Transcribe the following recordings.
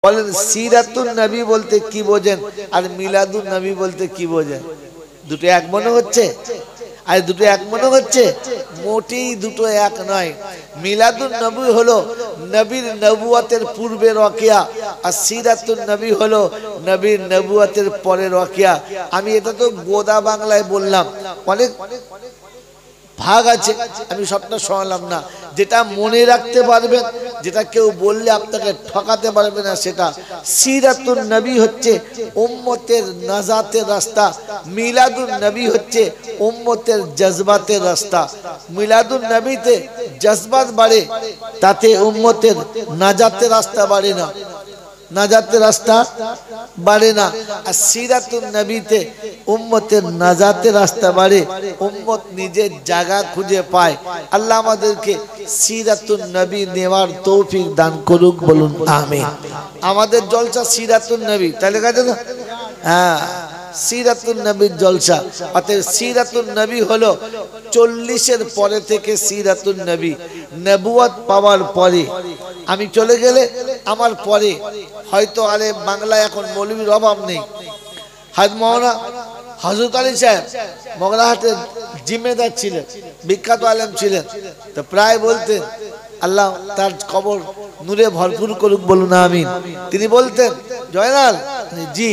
বলেন সিরাতুন নবী বলতে কি বোঝেন আর মিলাদুন নবী বলতে কি বোঝেন? দুটো এক মনে হচ্ছে? আর দুটো এক মনে হচ্ছে? মোটেই দুটো এক নয়। মিলাদুন নবী হলো নবীর নবুয়তের পূর্বের ওয়াকিয়া, আর সিরাতুন নবী হলো নবীর নবুয়তের পরের ওয়াকিয়া। আমি এটা তো গোদা বাংলায় বললাম, অনেক ভাগ আছে, আমি সবটা শোনালাম না। যেটা মনে রাখতে পারবেন, যেটা কেউ বললে আপনাকে ঠকাতে পারবে না, সেটা সিরাতুন নবী হচ্ছে উম্মতের নাজাতের রাস্তা, মিলাদুন নবী হচ্ছে উম্মতের জজবাতের রাস্তা। মিলাদুন নবীতে জজবাত বাড়ে, তাতে উম্মতের নাজাতের রাস্তা বাড়ে না, নাজাতের রাস্তা বাড়ে না। আর সিরাতুন নবীতে উম্মতের নাজাতের রাস্তা বাড়ে, উম্মত নিজের জায়গা খুঁজে পায়। আল্লাহ আমাদেরকে সিরাতুন নবী নেওয়ার তৌফিক দান করুক, বলুন আমিন। আমাদের জলসা সিরাতুন নবী, তাহলে কাজে না? হ্যাঁ, সিরাতুন নবীর জলসা। অতএব সিরাতুন নবী হলো 40-এর পরে থেকে সিরাতুন নবী, নবুয়ত পাওয়ার পরে। আমি চলে গেলে আমার পরে হয়তো আরে বাংলায় এখন মৌলবীর অভাব নেই। হাজরত মাওলানা হযরত আলী সাহেব মগরাহাটের জিম্মেদার ছিলেন, বিখ্যাত আলেম ছিলেন। তো প্রায় বলতেন, আল্লাহ তার কবর নূরে ভরপুর করুক, বলুন আমিন। তিনি বলতেন, জয়নাল জি,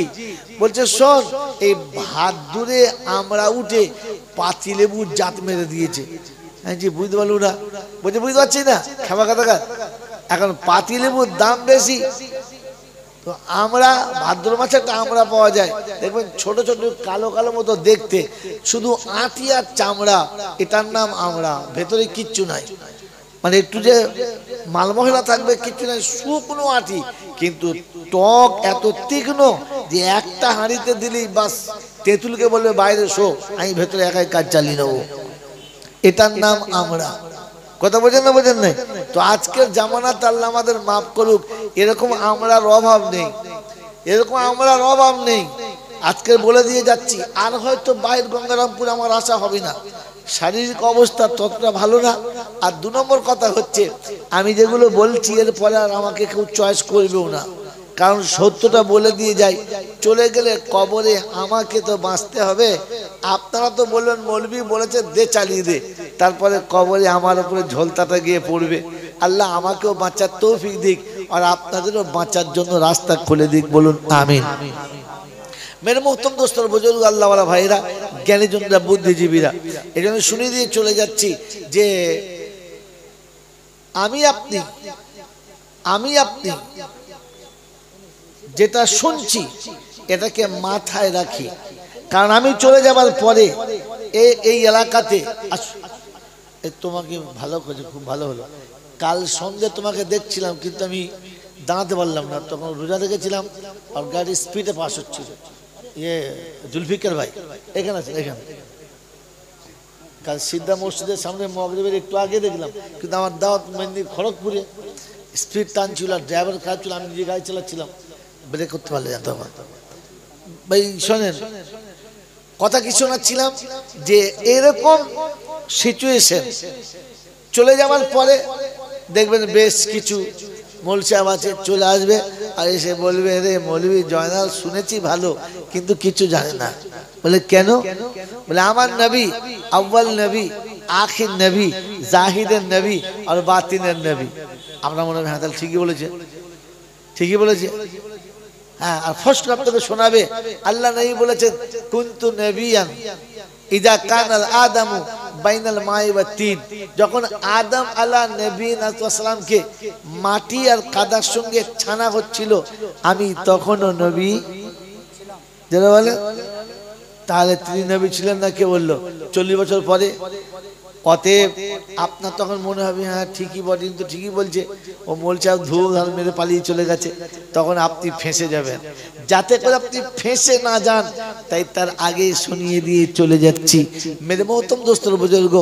বলছে শোন, এই ভাদ্রে আমরা উঠে পাতিলেবুর জাত মেরে দিয়েছে। হ্যাঁ জি, বুঝতে পারলু না? বলছে বুঝতে পারছি না, খাবা কথা। এখন পাতিলেবুর দাম বেশি, তো আমরা ভাদ্র মাসে একটা আমরা পাওয়া যায়, দেখবেন ছোট ছোট কালো কালো মতো দেখতে, শুধু আটি আর চামড়া, এটার নাম আমরা, ভেতরে কিচ্ছু নাই। মানে একটু যে মাল মশলা থাকবে কিচ্ছু নাই, শুকনো আটি, কিন্তু টক এত তীক্ষ্ণ যে একটা হাঁড়িতে দিলেই বাস তেঁতুলকে বলবে বাইরে শো, আমি ভেতরে একাই কাজ চালিয়ে নেবো। এটার নাম আমরা। কথা বোঝেন না? বোঝেন নাই? তো আজকের জামানাতে আল্লাহ আমাদের মাফ করুক, এরকম আমরার অভাব নেই, এরকম আমরার অভাব নেই। আজকের বলে দিয়ে যাচ্ছি, আর হয়তো বাইরে গঙ্গারামপুর আমার আশা হবে না, শারীরিক অবস্থা ততটা ভালো না। আর 2 নম্বর কথা হচ্ছে, আমি যেগুলো বলছি এরপরে আর আমাকে কেউ চয়েস করবেও না, কারণ সত্যটা বলে দিয়ে যাই, চলে গেলে কবরে আমাকে তো বাঁচতে হবে। আপনারা তো বলবেন মৌলবী বলেছে দে চালিয়ে দে, তারপরে কবরে আমার উপরে ঝোলতাটা গিয়ে পড়বে। আল্লাহ আমাকেও বাঁচার তৌফিক দিক, আর আপনাদেরও বাঁচার জন্য রাস্তা খুলে দিক, বলুন আমিন। মেরে মোহতরম দোস্তর, বুজুর্গ, আল্লাহওয়ালা ভাইরা, জ্ঞানীজনরা, বুদ্ধিজীবীরা, এই জন্য শুনিয়ে দিয়ে চলে যাচ্ছি যে আমি আপনি যেটা শুনছি এটাকে মাথায় রাখি, কারণ আমি চলে যাবার পরে এই এলাকাতে তোমাকে ভালো করে, খুব ভালো হলো। কাল সন্ধ্যে তোমাকে দেখছিলাম, কিন্তু আমি দাঁড়াতে পারলাম না, তখন রোজা রেখেছিলাম, আর গাড়ি স্পিডে পাস হচ্ছিল। জুলফিকার ভাই এখানে আছে, এখানে কাল সিদ্ধা মসজিদের সামনে মাগরিবের একটু আগে দেখলাম, কিন্তু আমার দাওয়াত মেহেন্দি খড়গপুরে, স্পিড টানছিল, আর ড্রাইভার খারাপ ছিল, আমি নিজে গাড়ি চালাচ্ছিলাম, ব্রেক করতে পারলে জানতে পারতাম। ভাই শোনেন, কথা কি শোনাচ্ছিলাম যে এরকম সিচুয়েশন চলে যাওয়ার পরে দেখবেন বেশ কিছু মৌলভী সাহেব আছে, চলে আসবে আর এসে বলবে, রে মৌলভী জয়নাল শুনেছি ভালো, কিন্তু কিছু জানে না। বলে কেন? বলে আমার নবী আউয়াল নবী, আখির নবী, জাহিদের নবী আর বাতিনের নবী। আমরা মনে হয় হ্যাঁ তাহলে ঠিকই বলেছে, ঠিকই বলেছে। হ্যাঁ, আর ফার্স্ট আপনাকে শোনাবে, আল্লাহ নবী বলেছেন কুনতু নবিয়ান ইযা কানাল আদামু বাইনাল মাই ওয়া তিন, যখন আদম আলা নবীনা সালামকে মাটি আর কাদার সঙ্গে ছানা হচ্ছিল, আমি তখনও নবী যারা বলে। তাহলে তিনি নবী ছিলেন না, কে বললো? 40 বছর পরে। অতএব আপনার তখন মনে হবে হ্যাঁ ঠিকই বলে, কিন্তু ঠিকই বলছে, ও মোলচা ধুল মেরে পালিয়ে চলে গেছে, তখন আপনি ফেঁসে যাবেন। যাতে করে আপনি ফেঁসে না যান, তাই তার আগে শুনিয়ে দিয়ে চলে যাচ্ছি। মেরে মোহতরম দোস্তর, বুজুর্গ,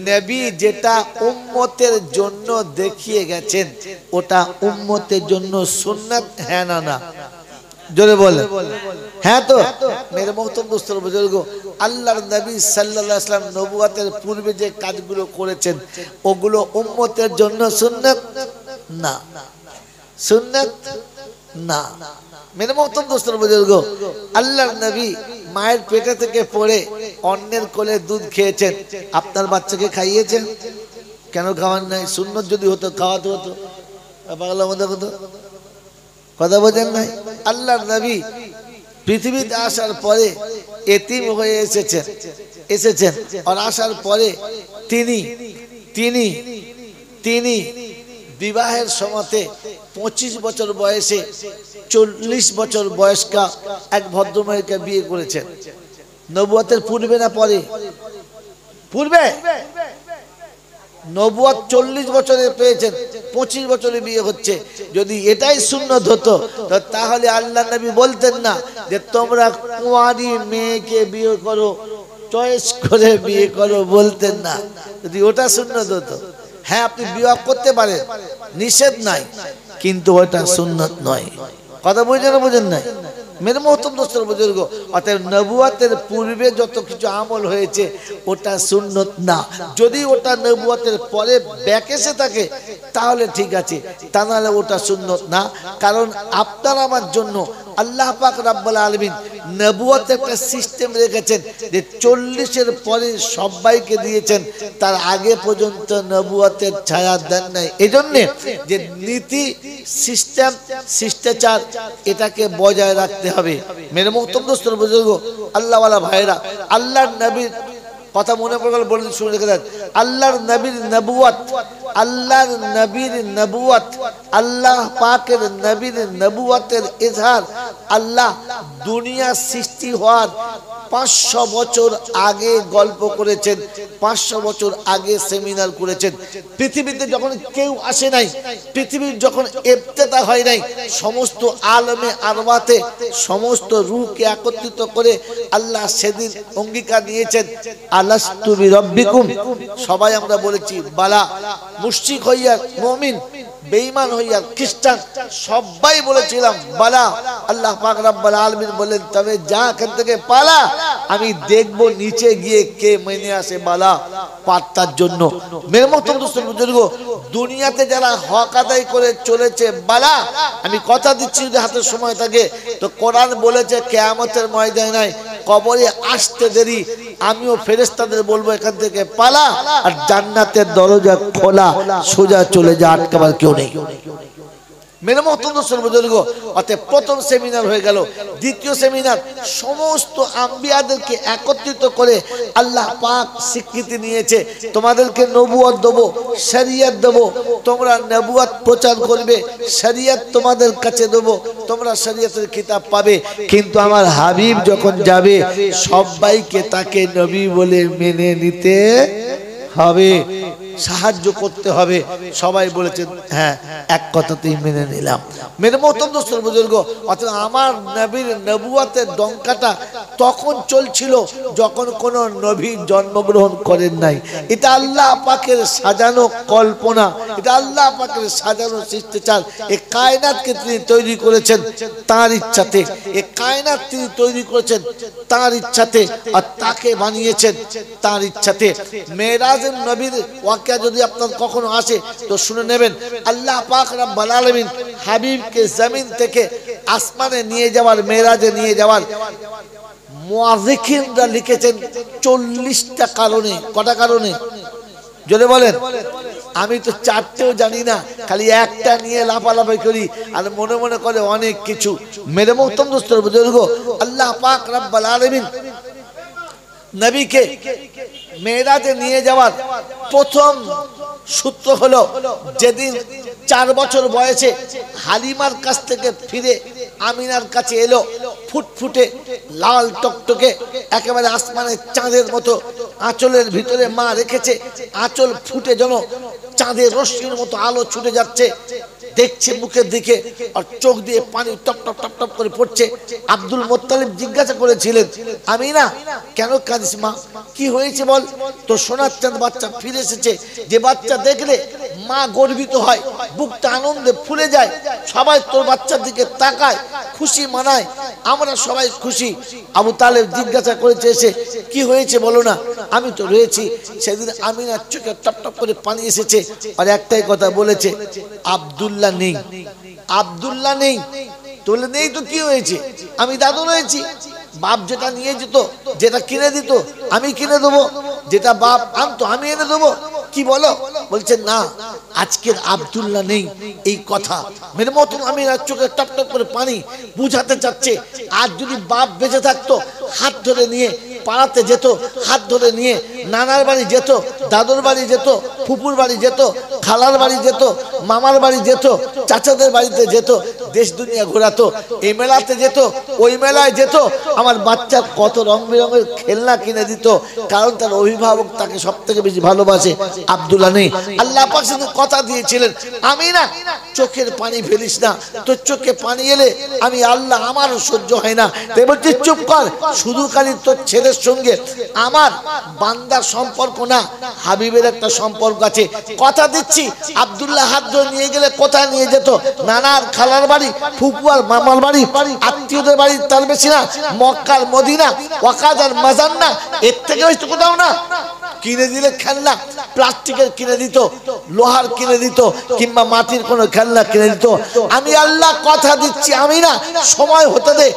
নবী যেটা উম্মতের জন্য দেখিয়ে গেছেন, ওটা উম্মতের জন্য সুন্নাত, হ্যাঁ না না? জোরে বলে হ্যাঁ। তো মেরে মোহতরম দোস্তর, বুজুর্গ, আল্লাহর নবী সাল্লাল্লাহু আলাইহি ওয়াসাল্লাম নবুয়তের পূর্বে যে কাজগুলো করেছেন, ওগুলো উম্মতের জন্য সুন্নাত না। সুন্নাত না। মেরে মোহতরম দোস্তর বুজুর্গ, আল্লাহর নবী মায়ের পেটে থেকে পড়ে অন্যের কোলে দুধ খেয়েছেন, আপনার বাচ্চাকে খাইয়েছেন? কেন খাওয়ান নাই? সুন্নত যদি হতো খাওয়াতে হতো, পাগলা মতো হতো। কথা বোঝেন নাই? আল্লাহর নবী পৃথিবীতে আসার পরে এতিম হয়ে এসেছেন আর আসার পরে তিনি বিবাহের সময়তে 25 বছর বয়সে 40 বছর বয়স্কা এক ভদ্রমহিলাকে বিয়ে করেছেন। নবুয়তের পূর্বে না পরে? পূর্বে। নবুয়ত 40 বছরে পেয়েছেন, 25 বছরে বিয়ে হচ্ছে। যদি এটাই সুন্নত হতো তাহলে আল্লাহ নবী বলতেন না যে তোমরা কুঁয়ারি মেয়েকে বিয়ে করো, চয়েস করে বিয়ে করো, বলতেন না। যদি ওটা সুন্নত হতো, হ্যাঁ আপনি বিবাহ করতে পারেন, নিষেধ নাই, কিন্তু ওটা সুন্নত নয়। কথা বুঝেন নাই? মেরে মোহতরম দোস্তর বুজুর্গ, অতএব নবুয়তের পূর্বে যত কিছু আমল হয়েছে ওটা সুন্নত না। যদি ওটা নবুয়তের পরে ব্যাক এসে থাকে তাহলে ঠিক আছে, তা নাহলে ওটা সুন্নত না। কারণ আপনার আমার জন্য আল্লাহ পাক রব্বুল আলামিন নবুয়তের একটা সিস্টেম রেখেছেন যে 40-এর পরে সবাইকে দিয়েছেন, তার আগে পর্যন্ত নবুয়তের ছায়া দেন নাই। এই জন্যে যে নীতি সিস্টেম শিষ্টাচার এটাকে বজায় রাখতে হবে। মেরে মোহতরম দোস্তর বুজুর্গ, আল্লাহওয়ালা ভাইরা, আল্লাহর নবীর কথা মনে পড়ে গেল, বলে শুনে রেখে দেন। আল্লাহর নবীর নবুয়ত, আল্লাহ পাকের নবীর নবুয়তের ইজহার আল্লাহ দুনিয়া সৃষ্টি হওয়ার 500 বছর আগে গল্প করেছেন, 500 বছর আগে সেমিনার করেছেন। পৃথিবীতে যখন কেউ আসে নাই, পৃথিবীর যখন ইবতিদা হয় নাই, সমস্ত আলমে আরওয়াতে সমস্ত রূহকে একত্রিত করে আল্লাহ সেদিন অঙ্গীকার নিয়েছেন, আলাস্তু বিরাব্বিকুম। সবাই আমরা বলেছি বালা। মুশরিক হইয়া মুমিন, বেঈমান হইয়া খ্রিস্টান, সবাই বলেছিলাম বালা। আল্লাহ পাক রব্বুল আলামিন বলেন তবে যা এখান থেকে পালা, আমি দেখবো নিচে গিয়ে কে মেনে আসে বালা পাত্তার জন্য। মেরে মোহতরম দোস্তর বুজুর্গ, দুনিয়াতে যারা হক আদায় করে চলেছে বালা, আমি কথা দিচ্ছি যদি হাতের সময় থাকে তো কোরআন বলেছে কিয়ামতের ময়দানে কবরে আসতে দেরি, আমিও ফেরেশতাদের বলবো এখান থেকে পালা, আর জান্নাতের দরজা খোলা, সোজা চলে যা, আটকাবার কেউ নেই। মেরে মোহতরম দোস্তর বুজুর্গ, অতএব প্রথম সেমিনার হয়ে গেল। দ্বিতীয় সেমিনার সমস্ত আম্বিয়াদেরকে একত্রিত করে আল্লাহ পাক স্বীকৃতি নিয়েছে, তোমাদেরকে নবুয়ত দেবো, শরিয়ত দেবো, তোমরা নবুয়ত প্রচার করবে, শরিয়ত তোমাদের কাছে দেবো, তোমরা শরিয়তের কিতাব পাবে। কিন্তু আমার হাবিব যখন যাবে সবাইকে তাকে নবী বলে মেনে নিতে হবে, সাহায্য করতে হবে। সবাই বলেছেন হ্যাঁ, এক কথাতেই মেনে নিলাম। মেরে মোহতরম দোস্তর বুজুর্গ, অর্থাৎ আমার নবীর নবুয়তের ডঙ্কাটা তখন চলছিল যখন কোন নবী জন্মগ্রহণ করেন নাই। এটা আল্লাহ পাকের সাজানো কল্পনা, এটা আল্লাহ পাকের সাজানো শিষ্টাচার। এই কায়নাতকে তিনি তৈরি করেছেন তার ইচ্ছাতে, এই কায়নাত তিনি তৈরি করেছেন তার ইচ্ছাতে, আর তাকে বানিয়েছেন তার ইচ্ছাতে। মেরাজের নবীর ওয়াকিয়া যদি আপনার কখনো আসে তো শুনে নেবেন। আল্লাহ পাক রব্বুল আলামিন হাবিবকে জমিন থেকে আসমানে নিয়ে যাওয়ার, মেরাজে নিয়ে যাওয়ার মুআজ্জিকিনরা লিখেছেন 40টা কারণে। কটা কারণে জোরে বলেন? আমি তো 4টেও জানি না, খালি একটা নিয়ে লাফালাফি করি আর মনে মনে করে অনেক কিছু। মেরে মোহতরম দোস্তর বুজুর্গ, আল্লাহ পাক রব্বুল আলামিন নবীকে মেরাজে নিয়ে যাওয়ার প্রথম সূত্র হলো যেদিন 4 বছর বয়সে হালিমার কাছ থেকে ফিরে আমিনার কাছে এলো, ফুটফুটে লাল টকটকে একেবারে আসমানের চাঁদের মতো আঁচলের ভিতরে মা রেখেছে, আঁচল ফুটে যেন চাঁদের রশ্মির মতো আলো ছুটে যাচ্ছে, দেখছে মুখের দিকে আর চোখ দিয়ে পানি টপ টপ টপ টপ করে পড়ছে। আব্দুল মুত্তালিব জিজ্ঞাসা করেছিলেন আমিনা কেন কাঁদিস মা, কি হয়েছে বল? তো সোনার চাঁদ বাচ্চা ফিরে এসেছে, যে বাচ্চা দেখলে মা গর্বিত হয়, বুকটা আনন্দে ফুলে যায়, সবাই তোর বাচ্চার দিকে তাকায়, খুশি মানায়, আমরা সবাই খুশি। আবু তালেব জিজ্ঞাসা করেছে এসে কি হয়েছে বলো না। আমি তো রয়েছি। সেদিন আমিনার চোখে টপ টপ করে পানি এসেছে আর একটাই কথা বলেছে, আব্দুল্লাহ নেই, আব্দুল্লাহ নেই। তো বলে নেই তো কি হয়েছে, আমি দাদু রয়েছি, বাপ যেটা নিয়ে যেত, যেটা কিনে দিত আমি কিনে দেবো, যেটা বাপ আনতো আমি এনে দেবো, কি বলো? বলছে না, আজকের আব্দুল্লাহ নেই, এই কথা মেরে মতন আমি চোখে টপ টপ করে পানি বুঝাতে চাচ্ছে। আজ যদি বাপ বেঁচে থাকতো হাত ধরে নিয়ে পাড়াতে যেত, হাত ধরে নিয়ে নানার বাড়ি যেত, দাদুর বাড়ি যেত, ফুপুর বাড়ি যেত, খালার বাড়ি যেত, মামার বাড়ি যেত, চাচাদের বাড়িতে যেত, দেশ দুনিয়া ঘোরাতো, এই মেলাতে যেত, ওই মেলায় যেত, আমার বাচ্চা কত রং বেরঙের খেলনা কিনে দিত, কারণ তার অভিভাবক তাকে সব থেকে বেশি ভালোবাসে। আব্দুল্লাহ নেই, আল্লাহ পাক শুধু কথা দিয়েছিলেন, আমি না চোখের পানি ফেলিস না, তোর চোখে পানি এলে আমি আল্লাহ আমারও সহ্য হয় না, তাই বলছি চুপ কর, শুধু খালি তোর ছেলের সঙ্গে আমার বান্দার সম্পর্ক না, হাবিবের একটা সম্পর্ক আছে, কথা দিচ্ছি। আব্দুল্লাহ হাত ধরে নিয়ে গেলে কোথায় নিয়ে যেত? নানার খালার বাড়ি, ফুপু আর মামার বাড়ি, আত্মীয়দের বাড়ি, তার বেশি না মক্কার মদিনা, ওয়াকাদ আর মাজান্না, এর থেকে হয়তো কোথাও না। কিনে দিলে খেলনা প্লাস্টিকের কিনে দিত, লোহার কিনে দিত, কিংবা মাটির কোনো খেলনা কিনে দিত। আমি আল্লাহ কথা দিচ্ছি, আমি না সময় হতে দে,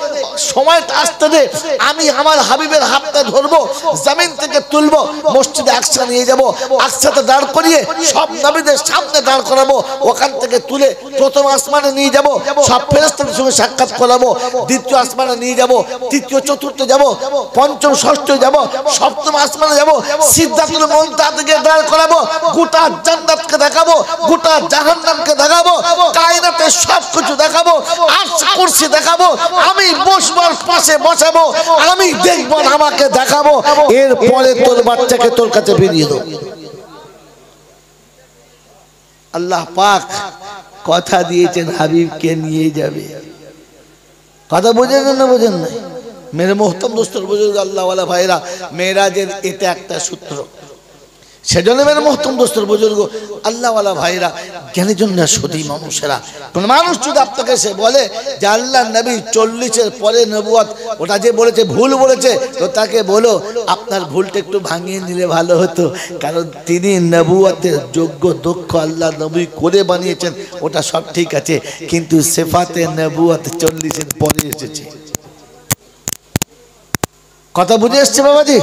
সময়টা আসতে দে, আমি আমার হাবিবের হাতটা ধরবো, জমিন থেকে তুলবো, মসজিদে আকসা নিয়ে যাব, আকসাতে দাঁড় করিয়ে সব নবীদের সামনে দাঁড় করাবো, ওখান থেকে তুলে প্রথম আসমানে নিয়ে যাব, সব ফেরেশতাদের সঙ্গে সাক্ষাৎ করাবো, দ্বিতীয় আসমানে নিয়ে যাব, তৃতীয় চতুর্থ যাব, পঞ্চম ষষ্ঠ যাব, সপ্তম আসমানে যাব, সিদরাতুল মুনতাহাকে দাঁড় করাবো, গোটা জান্নাতকে দেখাবো, গোটা জাহান্নামকে দেখাবো, কায়নাতের সব কিছু দেখাবো, আরশ কুরসি দেখাবো, আমি বসবার পাশে বসাবো, আমি দেখবো আমাকে দেখাবো, এরপরে তোর বাচ্চাকে তোর কাছে ফিরিয়ে দেবো। আল্লাহ পাক কথা দিয়েছেন হাবিবকে নিয়ে যাবে। কথা বোঝেন না বোঝেন না? মেরে মোহতম দোস্তর বুজুর্গ আল্লাহ ওয়ালা ভাইরা, মেরাজের এটা একটা সূত্র। সেজন্য মেরে মোহতম দোস্তর বুজুর্গ আল্লাহ ওয়ালা ভাইরা, জ্ঞানের জন্য সতী মানুষেরা, কোন মানুষ যদি আপনাকে সে বলে যে আল্লাহ নবী 40-এর পরে নবুয়ত, ওটা যে বলেছে ভুল বলেছে, তো তাকে বলো আপনার ভুলটা একটু ভাঙিয়ে নিলে ভালো হতো, কারণ তিনি নবুয়তের যোগ্য দক্ষ আল্লাহ নবী করে বানিয়েছেন, ওটা সব ঠিক আছে, কিন্তু সিফাতে নবুয়ত 40-এর পরে এসেছে। কথা বুঝে এসছে বাবাজি?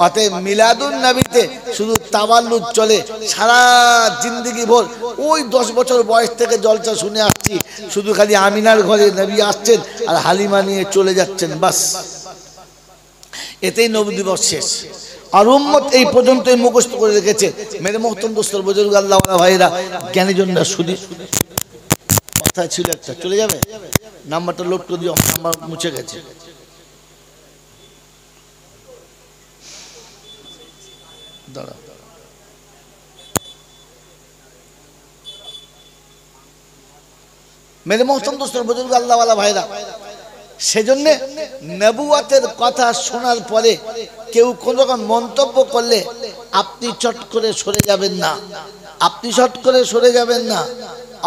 অতএব মিলাদুন নবীতে শুধু তাওয়াল্লুদ চলে, সারা জিন্দেগি ভর ওই 10 বছর বয়স থেকে জলসা শুনে আসছি, শুধু খালি আমিনার ঘরে নবী আসছেন আর হালিমা নিয়ে চলে যাচ্ছেন, বাস এতেই নবী দিবস শেষ। আর উম্মত এই পর্যন্তই মুখস্থ করে রেখেছে। মেরে মোহতম দোস্তর বুজুর্গ আল্লাহ ওয়ালা ভাইরা, জ্ঞানী জন্য শুধু কথা ছিল একটা, চলে যাবে, নাম্বারটা লোড করে দিও, নাম্বার মুছে গেছে। দাঁড়া, মেরে মোহতম দোস্তর বুজুর্গ আল্লাহ ওয়ালা ভাইরা, সেজন্য নবুয়তের কথা শোনার পরে কেউ কোন রকম মন্তব্য করলে আপনি চট করে সরে যাবেন না, আপনি চট করে সরে যাবেন না।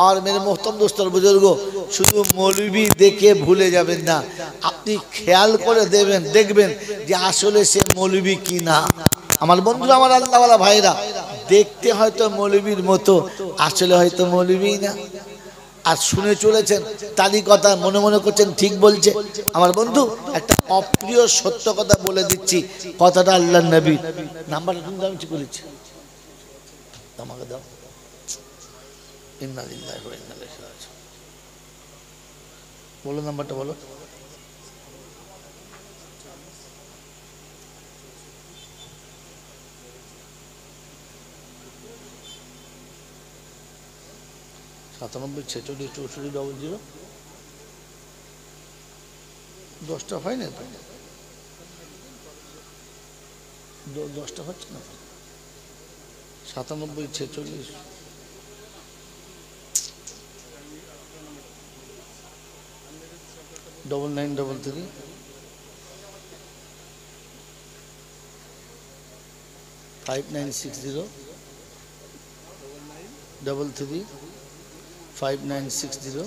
আর মেরে মোহতম দোস্তর বুজুর্গ, শুধু মৌলবি দেখে ভুলে যাবেন না, আপনি খেয়াল করে দেখবেন যে আসলে সে মৌলবি কি না। আমার বন্ধুরা, আমার আল্লাহ ওয়ালা ভাইরা, দেখতে হয়তো মৌলবীর মতো, আসলে হয়তো মৌলবী না। আর শুনে চলেছেন তারই কথা মনে মনে করছেন ঠিক বলছে। আমার বন্ধু, একটা অপ্রিয় সত্য কথা বলে দিচ্ছি, কথাটা আল্লাহ নবী। নাম্বারটা তুমি দাম কি করেছি, আমাকে দাও। ইন্না লিল্লাহি ওয়া ইন্না ইলাইহি রাজিউন। বলো নাম্বারটা বলো। সাতানব্বই 46 64 00। 10টা হয় না তো, 10টা হচ্ছে না। 97 46 9933 5960 33 5960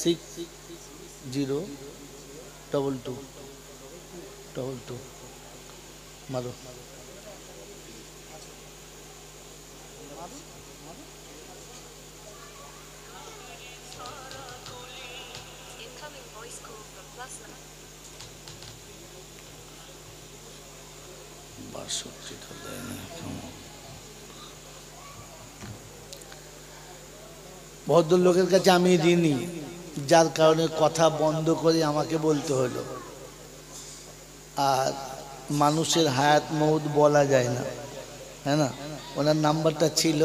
602222 মারো। ভদ্রলোকের কাছে আমি ঋণী, যার কারণে কথা বন্ধ করে আমাকে বলতে হলো। আর মানুষের হায়াত মৌত বলা যায় না, হ্যাঁ না? ওনার নাম্বারটা ছিল,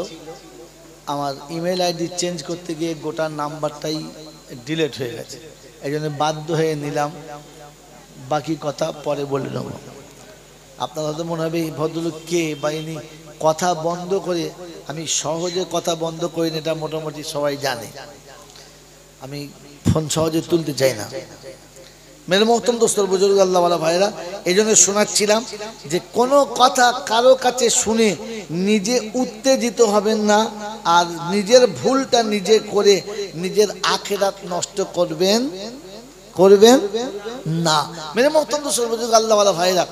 আমার ইমেল আইডি চেঞ্জ করতে গিয়ে গোটা নাম্বারটাই ডিলিট হয়ে গেছে, এই জন্য বাধ্য হয়ে নিলাম। বাকি কথা পরে বলে নেব। আপনার হয়তো মনে হবে এই ভদ্রলোক কে বা ইনি কথা বন্ধ করে, আমি সহজে কথা বন্ধ করি না, এটা মোটামুটি সবাই জানে। আমি ফোন সহজে তুলতে চাই না। মেরে মোহতরম দোস্তর বুজুর্গ আল্লাহওয়ালা ভাইরা, এই জন্য শোনাচ্ছিলাম যে কোনো কথা কারো কাছে শুনে নিজে উত্তেজিত হবেন না, আর নিজের ভুলটা নিজে করে নিজের আখিরাত নষ্ট করবেন না। মেরে মোহতরম দোস্তর বুজুর্গ আল্লাহওয়ালা ভাইরা,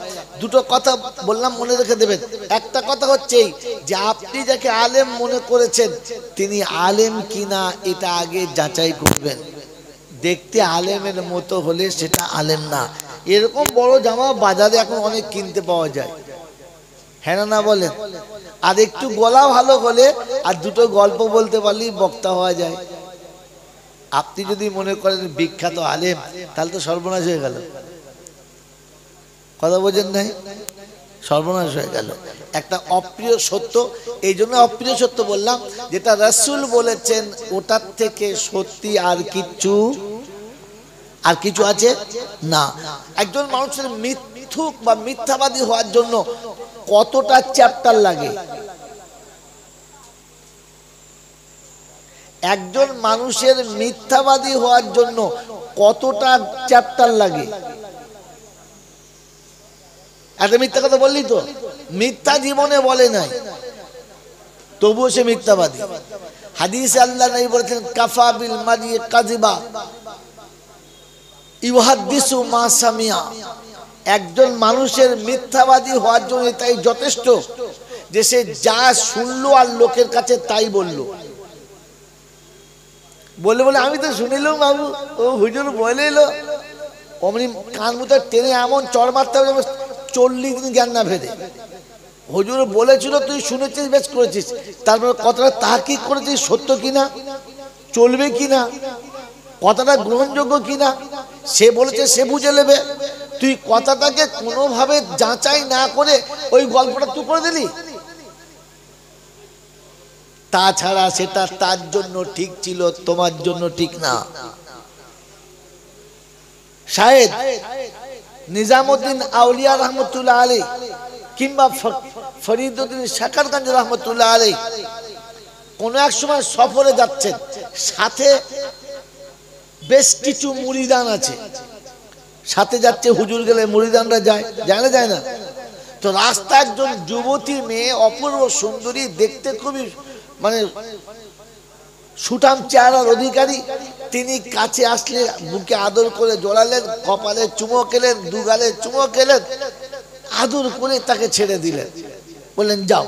দুটো কথা বললাম, মনে রেখে দেবেন। একটা কথা হচ্ছে যে আপনি যাকে আলেম মনে করেছেন তিনি আলেম কিনা এটা আগে যাচাই করবেন। দেখতে আলেমের মতো হলে সেটা আলেম না। এরকম বড় জামা বাজারে এখন অনেক কিনতে পাওয়া যায়, হ্যাঁ না বলেন? আর একটু গলা ভালো হলে আর দুটো গল্প বলতে পারলেই বক্তা হওয়া যায়। আপনি যদি মনে করেন বিখ্যাত আলেম, তাহলে তো সর্বনাশ হয়ে গেল। কথা বোঝেন নাই? সর্বনাশ হয়ে গেল। একটা অপ্রিয় সত্য, এই জন্য অপ্রিয় সত্য বললাম, যেটা রাসূল বলেছেন ওটার থেকে সত্যি আর কিছু আছে না। একজন মানুষের মিথ্যুক বা মিথ্যাবাদী হওয়ার জন্য কতটা চ্যাপ্টার লাগে? একজন মানুষের মিথ্যাবাদী হওয়ার জন্য কতটা চ্যাপ্টার লাগে? একটা মিথ্যা কথা বললি তো, মিথ্যা জীবনে বলে নাই, তবুও সে মিথ্যাবাদী। হাদিসে আল্লাহ নবী বলেছেন, কাফা বিল মারি কাযিবা ইউহাদ্দিসু মা সামিয়া। একজন মানুষের মিথ্যাবাদী হওয়ার জন্য তাই যথেষ্ট যে সে যা শুনলো আর লোকের কাছে তাই বললো। বলে আমি তো শুনিলাম বাবু, ও হুজুর বলে এলো, অমনি কান মুতে টেনে এমন চড় মারতে হবে 40 দিন জ্ঞান না ফেরে। হুজুর বলেছিল, তুই শুনেছিস, বেশ করেছিস, তারপর কথাটা তাহকিক করেছিস সত্য কিনা, চলবে কিনা, কথাটা গ্রহণযোগ্য কিনা, সে বলেছে সে বুঝে নেবে। তুই কথাটাকে কোনোভাবে যাচাই না করে ওই গল্পটা তুই করে দিলি। তাছাড়া সেটা তার জন্য ঠিক ছিল, তোমার জন্য ঠিক না। শায়েদ নিজামুদ্দিন আউলিয়া রহমতুল্লাহ আলাইহি কিংবা ফরিদউদ্দিন শাকারগঞ্জ রহমতুল্লাহ আলাইহি কোন এক সময় সফরে যাচ্ছেন, সাথে বেশ কিছু মুরিদান আছে, সাথে যাচ্ছে হুজুর গেলে মুরিদানরা যায় না? তো রাস্তা একজন যুবতী মেয়ে, অপূর্ব সুন্দরী, দেখতে খুবই মানে সুঠাম চেহারার অধিকারী, তিনি কাছে আসলে বুকে আদর করে জড়ালেন, কপালে চুমো খেলেন, দুগালে চুমো খেলেন, আদর করে তাকে ছেড়ে দিলেন, বললেন যাও।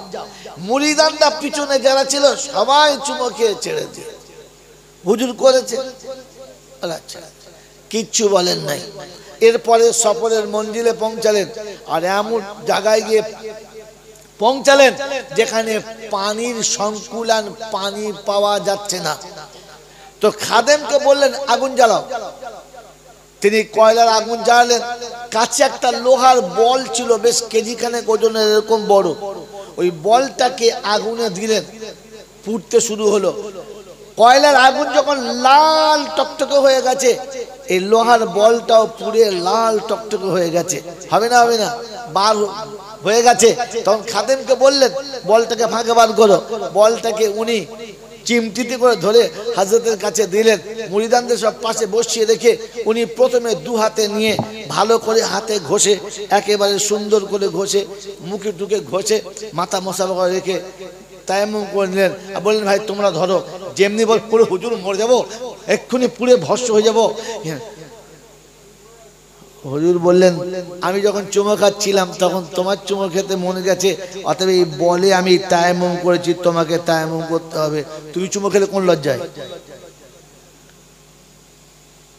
মুরিদানরা পিছনে যারা ছিল সবাই চুমো খেয়ে ছেড়ে দিয়ে হুজুর করেছে, আচ্ছা কিচ্ছু বলেন নাই। এরপরে সফরের মঞ্জিলে পৌঁছালেন, আর এমন জায়গায় গিয়ে পৌঁছালেন যেখানে পানির সংকুলান, পানি পাওয়া যাচ্ছে না। তো খাদেমকে বললেন আগুন জ্বালাও। তিনি কয়লার আগুন জ্বালালেন। কাছে একটা লোহার বল ছিল, বেশ কেজিখানেক ওজনের, এরকম বড়। ওই বলটাকে আগুনে দিলেন, পুড়তে শুরু হলো। কয়লার আগুন যখন লাল টকটকে হয়ে গেছে, এই লোহার বলটাও পুড়ে লাল টকটকে হয়ে গেছে। হবে না বার হয়ে গেছে। তখন খাদেমকে বললেন বলটাকে ফাঁকে বার করো। বলটাকে উনি চিমটিতে করে ধরে হযরতের কাছে দিলেন। মুরিদানদের সব পাশে বসিয়ে রেখে উনি প্রথমে দু হাতে নিয়ে ভালো করে হাতে ঘষে, একেবারে সুন্দর করে ঘষে, মুখে টুকে ঘষে, মাথা মোছাফা করে রেখে তায়াম্মুম করে নিলেন। আর বললেন ভাই তোমরা ধরো, যেমনি বল পুরো হুজুর মরে যাবো, এক্ষুনি পুড়ে ভস্ম হয়ে যাবো। হুজুর বললেন আমি যখন চুমো খাচ্ছিলাম তখন তোমার চুমো খেতে মনে গেছে, অতএব এই বলে আমি তায়াম্মুম করেছি, তোমাকে তায়াম্মুম করতে হবে। তুমি চুমো খেলে কোন লজ্জায়?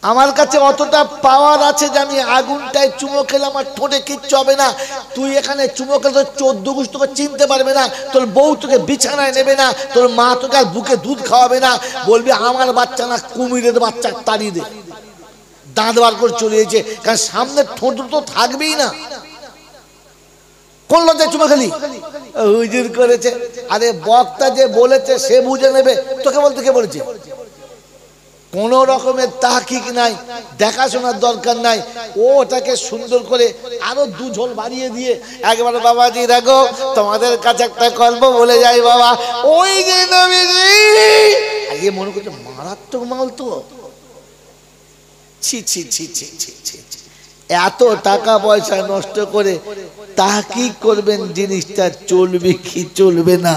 আমার কাছে অতটা পাওয়ার আছে যে আমি আগুনটায় চুমো খেলে আমার ঠোঁটে কিচ্ছু হবে না। তুই এখানে চুমো খেলে তোর 14 গোষ্ঠ তোকে চিনতে পারবে না, তোর বউ তোকে বিছানায় নেবে না, তোর মা তোকে আর বুকে দুধ খাওয়াবে না, বলবি আমার বাচ্চা না কুমিরের বাচ্চা, তাড়িয়ে দে, দাঁত বার করে চলে এসেছে, কারণ সামনে ঠোঁট তো থাকবেই না। কোন লজ্জায় চুমো খেলি? হুজুর করেছে। আরে বক্তা যে বলেছে সে বুঝে নেবে, তোকে বলতে কে বলেছে? কোন রকমের তাহকিক নাই, দেখাশোনার দরকার নাই। ও ওটাকে সুন্দর করে আরো দুঝোল বাড়িয়ে দিয়ে একবারে বাবাজি দেখো তোমাদের কাছে একটা গল্প বলে যাই বাবা, ওই যে নবীজি, আগে মনে করছে মারাত্মক মাল তো, ছি ছি ছি ছি ছি ছি, এত টাকা পয়সা নষ্ট করে তাহকিক করবেন জিনিসটা চলবে কি চলবে না,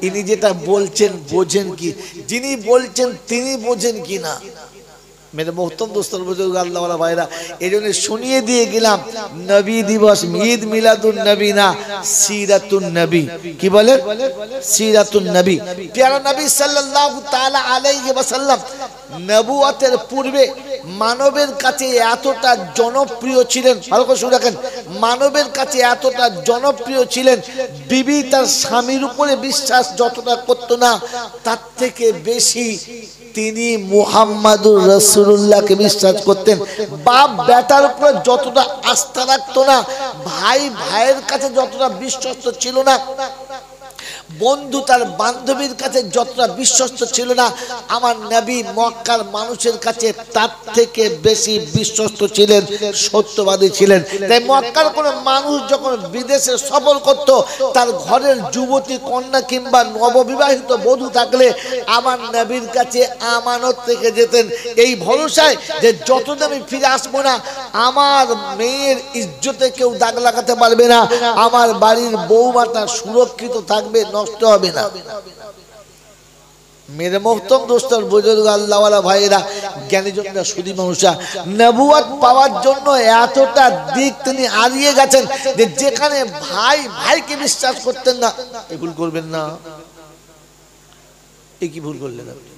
ইনি যেটা বলছেন বোঝেন কি, যিনি বলছেন তিনি বোঝেন কি না। मेरे मोहतरम दोस्तों बुजुर्ग अल्लाह वाला भाईरा एजন্য শুনিয়ে দিয়ে গেলাম নবী দিবস ঈদ মিলাদুন নবী না সিরাতুন নবী। কি বলে? সিরাতুন নবী। প্যারা নবী সাল্লাল্লাহু তাআলা আলাইহি ওয়াসাল্লাম নবুয়তের পূর্বে মানবের কাছে এতটা জনপ্রিয় ছিলেন, ভালো করে শুনে রাখেন, মানবের কাছে এতটা জনপ্রিয় ছিলেন, বিবি তার স্বামীর উপরে বিশ্বাস যতটা করত না তার থেকে বেশি তিনি মুহাম্মাদুর রাসূলুল্লাহকে বিশ্বাস করতেন। বাপ বেটার উপরে যতটা আস্থা রাখতো না, ভাই ভাইয়ের কাছে যতটা বিশ্বস্ত ছিল না, বন্ধু তার বান্ধবীর কাছে যতটা বিশ্বস্ত ছিল না, আমার নবী মক্কার মানুষের কাছে তার থেকে বেশি বিশ্বস্ত ছিলেন, সত্যবাদী ছিলেন। তাই মক্কার কোনো মানুষ যখন বিদেশে সফর করত, তার ঘরের যুবতী কন্যা কিংবা নববিবাহিত বধূ থাকলে আমার নবীর কাছে আমানত রেখে যেতেন, এই ভরসায় যে যতদিন আমি ফিরে আসবো না আমার মেয়ের ইজ্জতে কেউ দাগ লাগাতে পারবে না, আমার বাড়ির বৌমাটা সুরক্ষিত থাকবে, নষ্ট হবে না। मेरे मोहतरम दोस्तों बुजुर्ग আল্লাহ ওয়ালা ভাইরা জ্ঞানীজনরা সুধী মানুষরা নবুয়ত পাওয়ার জন্য এতটা দিক তিনি হারিয়ে গেছেন যে যেখানে ভাই ভাইকে বিশ্বাস করতেন না, এই ভুল করবেন না, এই কি ভুল করলেন আপনি?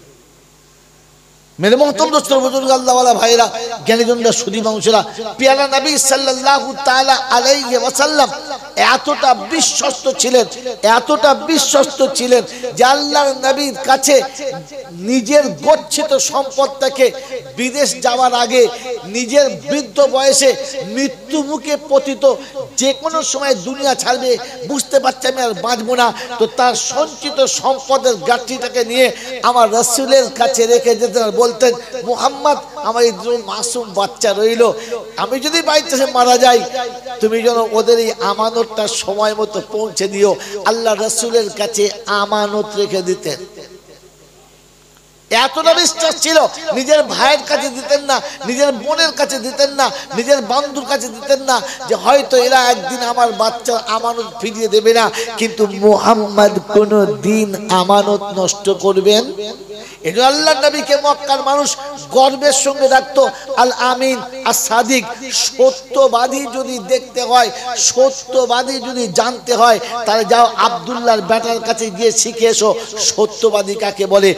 मेरे मोहतरम दोस्तों बुजुर्ग अल्लाह वाला भाईरा জ্ঞানীজনরা সুধী মানুষরা প্যারা নবী সাল্লাল্লাহু তাআলা আলাইহি ওয়াসাল্লাম এতটা বিশ্বস্ত ছিলেন, এতটা বিশ্বস্ত ছিলেন যে আল্লাহর নবীর কাছে নিজের গচ্ছিত সম্পদটাকে বিদেশ যাওয়ার আগে নিজের বৃদ্ধ বয়সে মৃত্যু মুখে পতিত, যে কোনো সময় দুনিয়া ছাড়বে, বুঝতে পারছে আমি আর বাঁচবো না, তো তার সঞ্চিত সম্পদের গাঁটটিটাকে নিয়ে আমার রাসূলের কাছে রেখে যেতেন, বলতেন মুহাম্মদ আমার এই মাসুম বাচ্চা রইল, আমি যদি বাড়িতে মারা যাই তুমি যেন ওদের এই আমানতটা সময় মতো পৌঁছে দিও। আল্লাহ রাসূলের কাছে আমানত রেখে দিতেন, এতটা বিশ্বাস ছিল। নিজের ভাইয়ের কাছে দিতেন না, নিজের বোনের কাছে দিতেন না, নিজের বন্ধুর কাছে দিতেন না, যে হয়তো এরা একদিন আমার বাচ্চার আমানত ফিরিয়ে দেবে না, কিন্তু মুহাম্মদ কোনো দিন আমানত নষ্ট করবেন। এই আল্লাহ নবীকে মক্কার মানুষ গর্বের সঙ্গে ডাকতো আল আমিন, আস সাদিক। সত্যবাদী যদি দেখতে হয়, সত্যবাদী যদি জানতে হয়, তাহলে যাও আব্দুল্লাহর বেটার কাছে গিয়ে শিখে এসো সত্যবাদী কাকে বলে।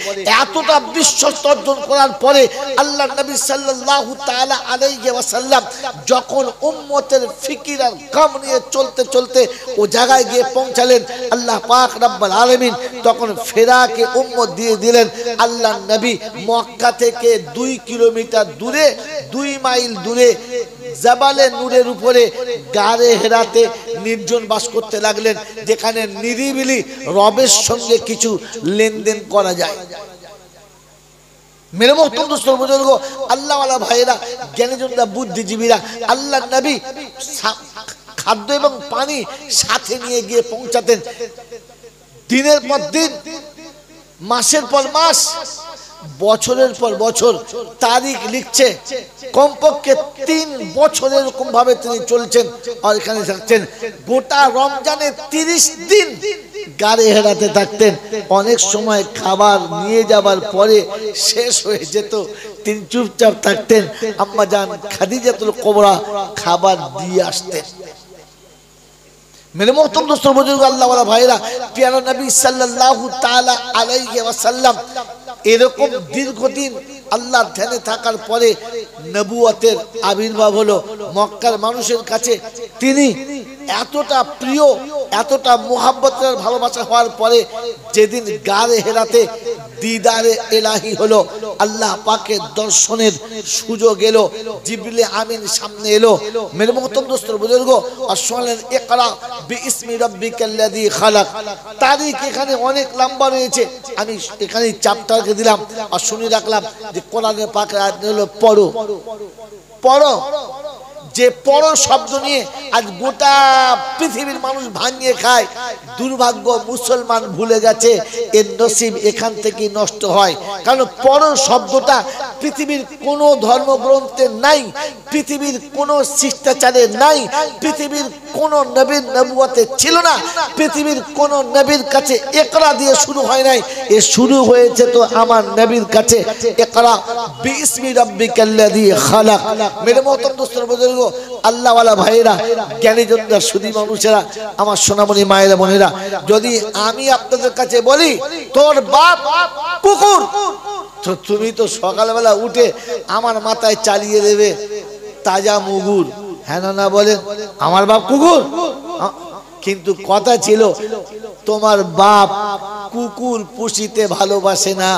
এতটা বিশ্বাস অর্জন করার পরে আল্লাহ নবী সাল্লাল্লাহু তাআলা আলাইহি ওয়াসাল্লাম যখন উম্মতের ফিকির আর কাম নিয়ে চলতে চলতে ও জায়গায় গিয়ে পৌঁছালেন, আল্লাহ পাক রব্বুল আলামিন তখন ফেরাকে উম্মত দিয়ে দিলেন। আল্লাহ নবী মক্কা থেকে 2 কিলোমিটার দূরে, 2 মাইল দূরে জাবালে নূরের উপরে গারে হেরাতে নির্জন বাস করতে লাগলেন, যেখানে নিরিবিলি রবের সঙ্গে কিছু লেনদেন করা যায়। मेरे मोहतरम दोस्तों बुजुर्गो अल्लाह वाला भाईरा জ্ঞানীজনরা বুদ্ধিজীবীরা আল্লাহ নবী খাদ্য এবং পানি সাথে নিয়ে গিয়ে পৌঁছাতেন। দিনের পর দিন, মাসের পর মাস, বছরের পর বছর তারিখ লিখছে, কমপক্ষে 3 বছর এরকম ভাবে তিনি চলছেন আর এখানে থাকছেন। গোটা রমজানে 30 দিন গাড়ি হেরাতে থাকতেন। অনেক সময় খাবার নিয়ে যাবার পরে শেষ হয়ে যেত, তিনি চুপচাপ থাকতেন, আম্মা জান খাদিজাতুল কুবরা খাবার দিয়ে আসতেন। मेरे मोहतरम दोस्तों बुजुर्ग अल्लाह वाला भाईरा प्यारा नबी सल्लल्लाहु ताआला अलैहि वसल्लम এরকম দীর্ঘদিন আল্লাহর ধ্যানে থাকার পরে নবুয়তের আবির্ভাব হলো। মক্কার মানুষের কাছে তিনি এতটা প্রিয়, এতটা মুহাব্বতের ভালোবাসা হওয়ার পরে যেদিন গারে হেরাতে দিদারে ইলাহি হলো, আল্লাহ পাকের দর্শনের সুযোগ এলো, জিবরিল আমিন সামনে এলো। মেরে মুহতারাম দোস্তর বুজুর্গ, আর শুনলেন ইকরা বিইসমি রাব্বিকাল্লাযী খালাক। তারিখ এখানে অনেক লম্বা রয়েছে, আমি এখানে চ্যাপ্টারকে দিলাম আর শুনিয়ে রাখলাম যে কোরআনের পাক আয়াত হলো পড়ো পড়ো। যে পড়ো শব্দ নিয়ে আজ গোটা পৃথিবীর মানুষ ভাঙিয়ে খায়। দুর্ভাগ্য, মুসলমান ভুলে গেছে এর নসিব এখান থেকে নষ্ট হয়। কারণ পড়ো শব্দটা পৃথিবীর কোনো ধর্মগ্রন্থে নাই, পৃথিবীর কোনো শিষ্টাচারে নাই, পৃথিবীর কোনো নবীর নবুয়তে ছিল না, পৃথিবীর কোনো নবীর কাছে ইকরা দিয়ে শুরু হয় নাই। এ শুরু হয়েছে তো আমার নবীর কাছে, ইকরা বিইসমি রাব্বিকাল্লাযী খালাক। মেরে মুহতারাম দোস্তর বুজুর্গ, আল্লাহ ওয়ালা ভাইরা, জ্ঞানীজনরা, সুধী মানুষেরা, আমার সোনামণি মায়েরা বোনেরা, যদি আমি আপনাদের কাছে বলি তোর বাপ কুকুর, তো তুমি তো সকালবেলা উঠে আমার মাথায় চালিয়ে দেবে তাজা মুগুর, হ্যাঁ না বলেন? আমার বাপ কুকুর। কিন্তু কথা ছিল তোমার বাপ কুকুর পুষিতে ভালোবাসে না।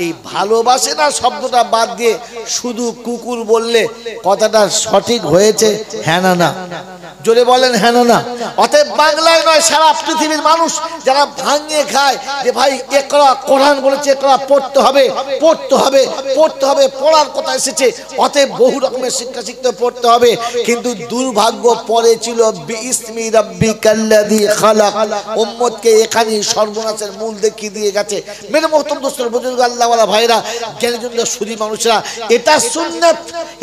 এই ভালোবাসে না শব্দটা বাদ দিয়ে শুধু কুকুর বললে কথাটা সঠিক হয়েছে, হ্যাঁ না? জোরে বলেন হ্যাঁ না? অতএব বাংলায় নয়, সারা পৃথিবীর মানুষ যারা ভাঙিয়ে খায় যে ভাই ইকরা, কোরআন বলেছে ইকরা, পড়তে হবে পড়তে হবে পড়তে হবে, পড়ার কথা এসেছে, অতএব বহু রকমের শিক্ষা শিখতে পড়তে হবে। কিন্তু দুর্ভাগ্য পরে ছিল বিইসমি রাব্বিকাল্লাযী খালাক। উম্মতকে এখানেই সর্বনাশের মূল দেখিয়ে দিয়ে গেছে। মেরে মুহতারাম দোস্তর বুজুর্গ, আল্লাহ ওয়ালা ভাইরা, জ্ঞানীজনরা, সুধী মানুষরা, এটা সুন্নাত,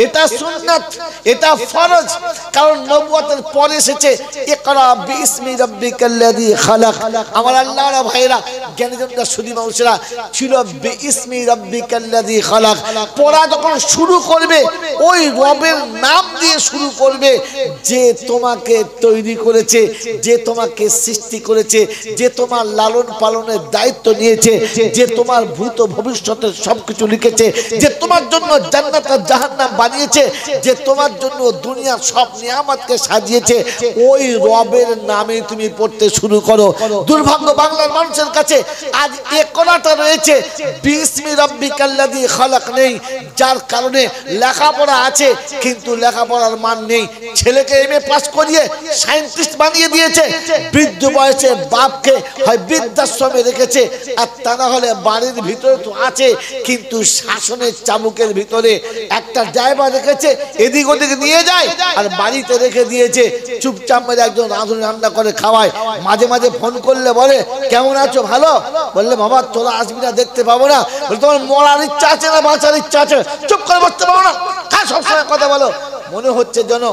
এটা সুন্নাত, এটা ফরজ। কারণ নবুয়তের পরে এসেছে ইকরা বিইসমি রাব্বিকাল্লাযী খালাক। আমার আল্লাহ ওয়ালা ভাইরা, জ্ঞানীজনরা, সুধী মানুষরা, ছিল বিইসমি রাব্বিকাল্লাযী খালাক। পড়া যখন শুরু করবে ওই রবের নাম দিয়ে শুরু করবে, যে তোমাকে তৈরি করেছে, যে তোমাকে সৃষ্টি করেছে, যে তোমার লালন পালনের দায়িত্ব নিয়েছে, যে তোমার ভূত ভবিষ্যতের সবকিছু লিখেছে, যে তোমার জন্য জান্নাত আর জাহান্নাম বানিয়েছে, যে তোমার জন্য দুনিয়ার সব নিয়ামতকে সাজিয়েছে, ওই রবের নামে তুমি পড়তে শুরু করো। দুর্ভাগ্য বাংলার মানুষের কাছে আজ ইকরাটা রয়েছে, বিইসমি রাব্বিকাল্লাযী খালাক নেই, যার কারণে লেখাপড়া আছে কিন্তু লেখাপড়ার মান নেই। ছেলেকে এমএ পাস করিয়ে সায়েন্টিস্ট বানিয়ে দিয়েছে, বৃদ্ধ বয়সে বাপকে হয় বৃদ্ধাশ্রমে রেখেছে, আর তা না হলে বাড়ির ভিতরে তো আছে কিন্তু শাসনের চাবুকের ভিতরে একটা ড্রাইভার রেখেছে, এদিক ওদিক নিয়ে যায়, আর বাড়িতে রেখে দিয়েছে চুপচাপ মেরে একজন রাঁধুনি রান্না করে খাওয়ায়। মাঝে মাঝে ফোন করলে বলে কেমন আছো, ভালো? বললে বাবা তোরা আসবি না, দেখতে পাবো না। বলে তোমার মরার ইচ্ছা আছে না বাঁচার ইচ্ছা আছে? চুপ করে বসতে পারো না, সবসময় কথা বলো। মনে হচ্ছে যেন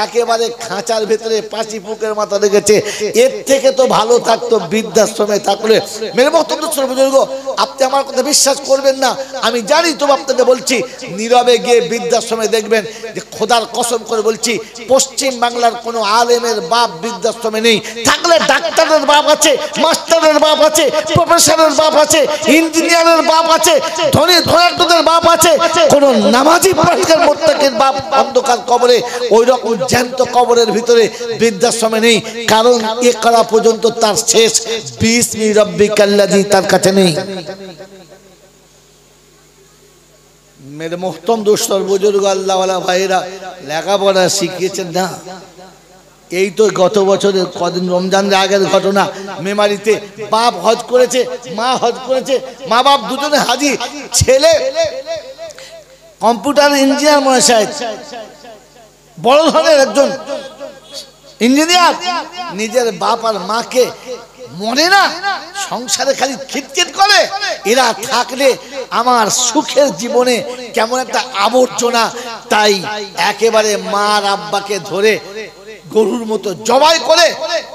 একেবারে খাঁচার ভেতরে পাঁচি পুকের মাথা রেখেছে। এর থেকে তো ভালো থাকতো বৃদ্ধাশ্রমে থাকলে। মেরে মুহতারাম বুজুর্গ, আপনি আমার কথা বিশ্বাস করবেন না, আমি জানি তো আপনাকে বলছি, নীরবে গিয়ে বৃদ্ধাশ্রমে দেখবেন যে খোদার কসম করে বলছি, পশ্চিম বাংলার কোনো আলেমের বাপ বৃদ্ধাশ্রমে নেই। থাকলে ডাক্তারের বাপ আছে, মাস্টারের বাপ আছে, প্রফেসরের বাপ আছে, ইঞ্জিনিয়ারের বাপ আছে, ধনী ধনাঢ্যদের বাপ আছে, কোন নামাজি পাঠকের মুত্তাকির বাপ অন্ধকার কবরে, ওই রকম জ্যান্ত কবরের ভিতরে বৃদ্ধাশ্রমে নেই। কারণ ইকরা পর্যন্ত তার শেষ বিইসমি রাব্বিকাল্লাযী তার কাছে নেই। মেরে মুহতারাম দোস্তর বুজুর্গ, আল্লাহ ওয়ালা ভাইরা, লেখাপড়া শিখিয়েছেন না। এই তো গত বছরের কদিন রমজানের আগের ঘটনা, মেমারিতে বাপ হজ করেছে, মা হজ করেছে, মা বাপ দুজনে হাজি। ছেলে কম্পিউটার ইঞ্জিনিয়ার, মনে হয় বড় ধরনের একজন ইঞ্জিনিয়ার। নিজের বাপ আর মাকে মনে না, সংসারে খালি খিটখিট করে, এরা থাকলে আমার সুখের জীবনে কেমন একটা আবর্জনা। তাই একেবারে মা আর আব্বাকে ধরে গরুর মতো জবাই করে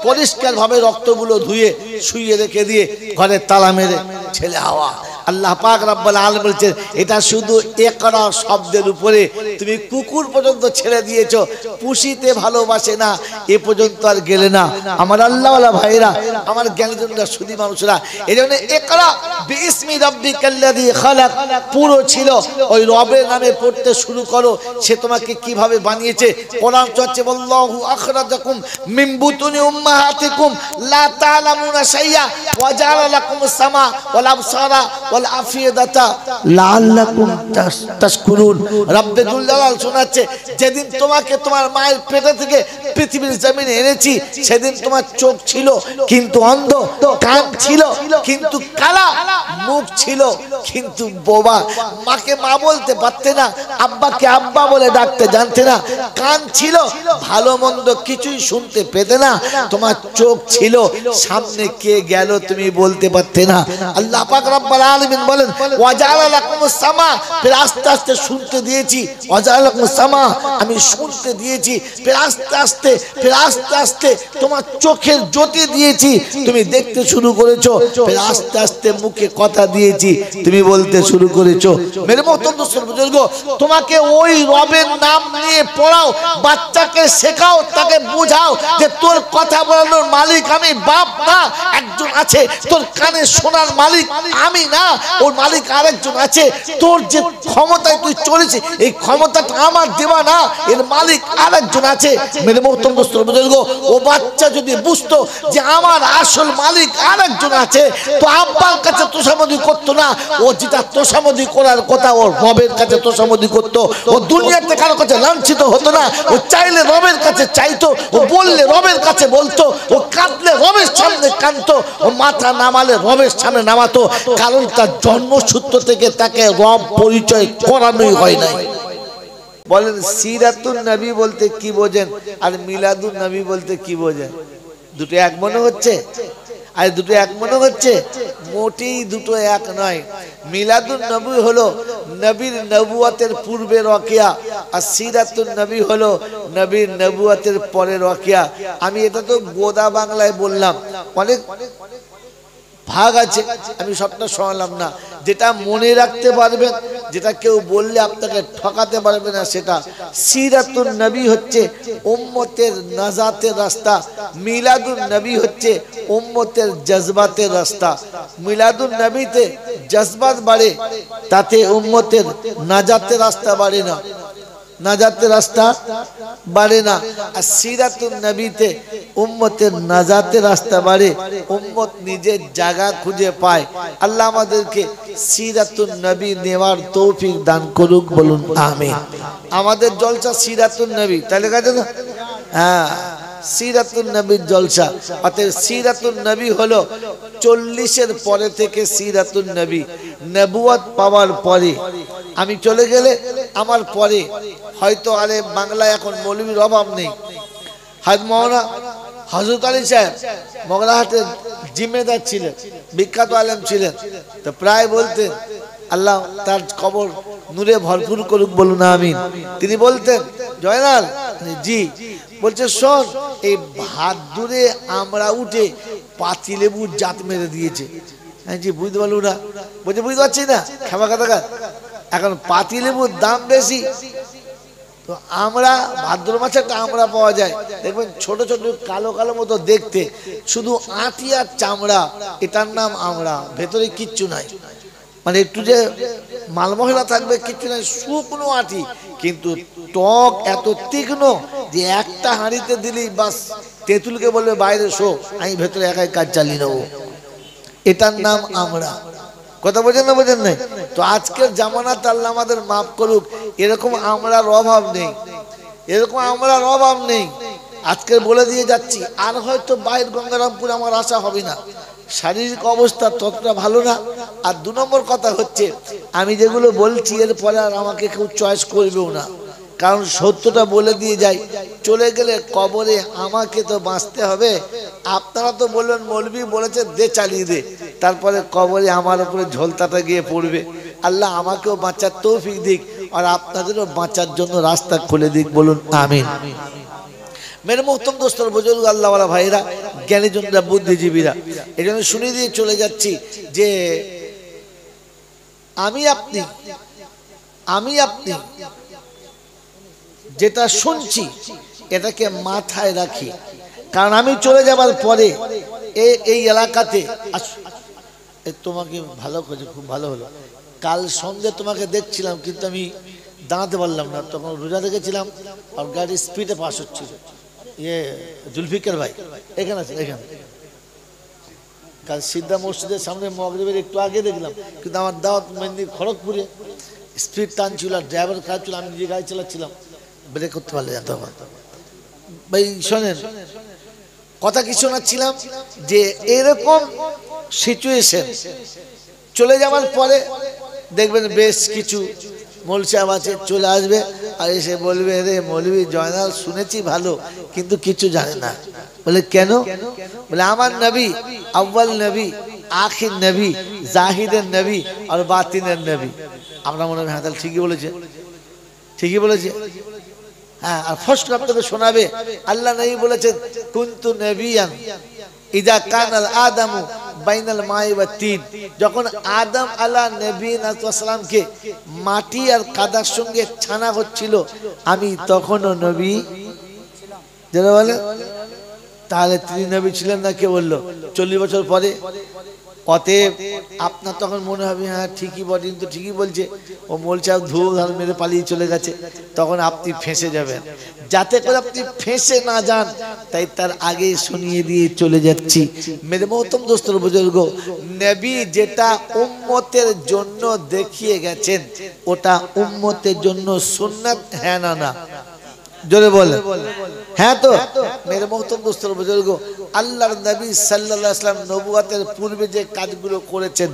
পরিষ্কার ভাবে রক্তগুলো ধুয়ে শুইয়ে রেখে দিয়ে ঘরে তালা মেরে ছেলে হাওয়া আল্লাহ পাক রব্বুল আলামিন বলেছেন এটা শুধু ইকরা শব্দের উপরে, তুমি কুকুর পর্যন্ত ছেড়ে দিয়েছো, পুষিতে ভালোবাসে না এ পর্যন্ত আর গেলে না। আমার আল্লাহওয়ালা ভাইরা, আমার জ্ঞানীজনরা, সুধী মানুষরা, এই জন্য ইকরা বিইসমি রাব্বিকাল্লাযী খালাক পুরো ছিল ওই রবের নামে পড়তে শুরু করো। সে তোমাকে কিভাবে বানিয়েছে কোরআন চলছে, আল্লাহু আখরাজাকুম মিন বুতুনি উম্মাহাতিকুম লা তা'লামুনা শাইআ ওয়া জাআলা লাকুমুস সামা ওয়াল আবসারা ওয়াল আফিদাতা লাআল্লাকুম তাশকুরুন। রব্বে যুল জালাল শোনাচ্ছে, যেদিন তোমাকে তোমার মায়ের পেটে থেকে পৃথিবীর জমিনে এনেছি সেদিন তোমার চোখ ছিল কিন্তু অন্ধ, কান ছিল কিন্তু কালা, মুখ ছিল কিন্তু বোবা, মাকে মা বলতে পারতে না, আব্বাকে আব্বা বলে ডাকতে জানতে না, কান ছিল ভালো মন্দ কিছুই শুনতে পেতে না, তোমার চোখ ছিল সামনে কে গেল তুমি বলতে পারতে না। আল্লাহ পাক রব্বুল আলামিন বলেন ওয়া জাআলা লাকুমুস সামা, ফির আস্তে আস্তে শুনতে দিয়েছি, ওয়া জাআলা লাকুমুস সামা আমি শুনতে দিয়েছি, ফির আস্তে আস্তে তোমার চোখের জ্যোতি দিয়েছি, তুমি দেখতে শুরু করেছো, ফির আস্তে আস্তে মুখে কথা দিয়েছি, তুমি বলতে শুরু করেছো। মেরে মোহতরম দোস্ত বুজুর্গ, তোমাকে ওই রবের নাম নিয়ে পড়াও, বাচ্চাকে শেখাও, তাকে বোঝাও যে তোর কথা বলানোর মালিক আমি, বাপ না, একজন আছে, তোর কানে শোনার মালিক আমি না, ওর মালিক আরেকজন আছে, তোর যে ক্ষমতায় তুই চলেছিস এই ক্ষমতাটা আমার দেওয়া না, এর মালিক আরেকজন আছে। মেরে মোহতরম দোস্ত বুজুর্গ, ও বাচ্চা যদি বুঝতো যে আমার আসল মালিক আরেকজন আছে, তো আব্বার কাছে তোষামোদি করতো না, ও যেটা তোষামোদি করার কথা ও রবের কাছে তোষামোদি করতো, ও দুনিয়াতে কারো কাছে লাঞ্ছিত হতো না, ও চাইলে রবের কাছে চাইতো, ও বললে রবের কাছে বলতো, ও কাঁদলে রবের সামনে কাঁদতো, ও মাথা নামালে রবের সামনে নামাতো, কারণ তার জন্মসূত্র থেকে তাকে রব পরিচয় করানোই হয় নাই। বলেন সিরাতুন নবী বলতে কি বোঝেন আর মিলাদুন নবী বলতে কি বোঝেন? দুটো এক মনে হচ্ছে? আর দুটো এক মনে হচ্ছে? মোটেই দুটো এক নয়। মিলাদুন নবী হলো নবীর নবুয়তের পূর্বের ওয়াকিয়া, আর সিরাতুন নবী হলো নবীর নবুয়তের পরের ওয়াকিয়া। আমি এটা তো গোদা বাংলায় বললাম, অনেক ভাগ আছে, আমি সবটা শোনালাম না। যেটা মনে রাখতে পারবেন, যেটা কেউ বললে আপনাকে ঠকাতে পারবে না, সেটা সিরাতুন নবী হচ্ছে উম্মতের নাজাতের রাস্তা, মিলাদুন নবী হচ্ছে উম্মতের জজবাতের রাস্তা। মিলাদুন নবীতে জজবাত বাড়ে, তাতে উম্মতের নাজাতের রাস্তা বাড়ে না, নাজাতের রাস্তা বাড়ে না। আর সিরাতুন নবীতে উম্মতের নাজাতের রাস্তা বাড়ে, উম্মত নিজের জায়গা খুঁজে পায়। আল্লাহ আমাদেরকে সিরাতুন নবী নেওয়ার তৌফিক দান করুক, বলুন আমিন। আমাদের জলসা সিরাতুন নবী, তাহলে কাছে না? হ্যাঁ, সিরাতুন নবীর জলসা। অতএব সিরাতুন নবী হলো 40-এর পরে থেকে সিরাতুন নবী, নবুয়ত পাওয়ার পরে। আমি চলে গেলে আমার পরে হয়তো আরে বাংলায় এখন মৌলবীর অভাব নেই। হাজরত মাওলানা হযরত আলী সাহেব মগরাহাটের জিম্মেদার ছিলেন, বিখ্যাত আলেম ছিলেন, তো প্রায় বলতেন আল্লাহ তার কবর নূরে ভরপুর করুক, বলুন আমিন। তিনি বলতেন জয়নাল জি, বলছে শোন, এই ভাদ্রে আমরা উঠে পাতিলেবুর জাত মেরে দিয়েছে। জি বুঝতে পারলু না? বলছে বুঝতে পারছি না, খেমা কথা, এখন পাতিলেবুর দাম বেশি, তো আমরা ভাদ্র মাসে একটা আমরা পাওয়া যায়, দেখবেন ছোট ছোট কালো কালো মতো দেখতে, শুধু আঁটি আর চামড়া, এটার নাম আমরা, ভেতরে কিচ্ছু নাই, মানে একটু যে মাল মশলা থাকবে কিচ্ছু নাই, শুকনো আঁটি, কিন্তু টক এত তীক্ষ্ণ যে একটা হাঁড়িতে দিলেই বাস তেঁতুলকে বলবে বাইরে শো, আমি ভেতরে একাই কাজ চালিয়ে নেবো, এটার নাম আমরা। কথা বোঝেন না? বোঝেন নাই? তো আজকের জামানাত আল্লাহ আমাদের মাফ করুক, এরকম আমরার অভাব নেই, এরকম আমরার অভাব নেই। আজকের বলে দিয়ে যাচ্ছি, আর হয়তো বাইরে গঙ্গারামপুর আমার আশা হবে না, শারীরিক অবস্থা ততটা ভালো না। আর 2 নম্বর কথা হচ্ছে, আমি যেগুলো বলছি এরপরে আর আমাকে কেউ চয়েস করবেও না, কারণ সত্যটা বলে দিয়ে যাই, চলে গেলে কবরে আমাকে তো বাঁচতে হবে। আপনারা তো বললেন মৌলবী বলেছে দে চালিয়ে দে, তারপরে কবরে আমার উপরে ঝোলতাটা গিয়ে পড়বে। আল্লাহ আমাকেও বাঁচার তৌফিক দিক, আর আপনাদেরও বাঁচার জন্য রাস্তা খুলে দিক, বলুন আমিন। মেরে মোহতরম দোস্তর বুজুর্গ আল্লাহওয়ালা ভাইরা, জ্ঞানীজনরা, বুদ্ধিজীবীরা, এই জন্য শুনে দিয়ে চলে যাচ্ছি যে আমি আপনি যেটা শুনছি এটাকে মাথায় রাখি, কারণ আমি চলে যাবার পরে এই এলাকাতে তোমাকে ভালো করে, খুব ভালো হলো। কাল সন্ধ্যে তোমাকে দেখছিলাম কিন্তু আমি দাঁড়াতে পারলাম না, তখন রোজা রেখেছিলাম আর গাড়ি স্পিডে পাস হচ্ছিল। জুলফিকার ভাই এখানে আছে, এখানে কাল সিদ্ধা মসজিদের সামনে মগরিবের একটু আগে দেখলাম, কিন্তু আমার দাওয়াত মেহেন্দি খড়গপুরে স্পিড টানছিল আর ড্রাইভার খারাপ ছিল, আমি নিজে গাড়ি চালাচ্ছিলাম, ব্রেক করতে পারলে যেত আমার। ভাই শোনেন, কথা কি শোনাচ্ছিলাম যে এরকম সিচুয়েশন চলে যাওয়ার পরে দেখবেন বেশ কিছু মৌলভী সাহেব আছে চলে আসবে আর এসে বলবে, রে মৌলভী জয়নাল শুনেছি ভালো কিন্তু কিছু জানে না। বলে কেন? বলে আমার নবী আউয়াল নবী, আখির নবী, জাহিদের নবী আর বাতিনের নবী। আমরা মনে হয় হ্যাঁ তাহলে ঠিকই বলেছে, ঠিকই বলেছে। হ্যাঁ, আর ফার্স্ট আপনাদের শোনাবে আল্লাহ নবী বলেছেন কুনতু নবিয়ান ইদা কানাল আদামু বাইনাল মাই ওয়া তিন, যখন আদম আলা নবীকে মাটি আর কাদার সঙ্গে ছানা হচ্ছিল আমি তখনও নবী যারা বলে। তাহলে তিনি নবী ছিলেন না, কে বললো? 40 বছর পরে। অতএব আপনার তখন মনে হবে হ্যাঁ ঠিকই বলে, কিন্তু ঠিকই বলছে, ও বলছে ধুল ধাল মেরে পালিয়ে চলে গেছে, তখন আপনি ফেঁসে যাবেন। যাতে করে আপনি ফেঁসে না যান তাই তার আগে শুনিয়ে দিয়ে চলে যাচ্ছি। মেরে মহতম দোস্তর বুজুর্গ, নবী যেটা উম্মতের জন্য দেখিয়ে গেছেন ওটা উম্মতের জন্য সুন্নাত, হ্যাঁ না না? জোরে বলেন হ্যাঁ। তো মেরে মহতম দোস্তর বুজুর্গ, আল্লাহর নবী সাল্লাল্লাহু আলাইহি ওয়াসাল্লাম নবুয়তের পূর্বে যে কাজগুলো করেছেন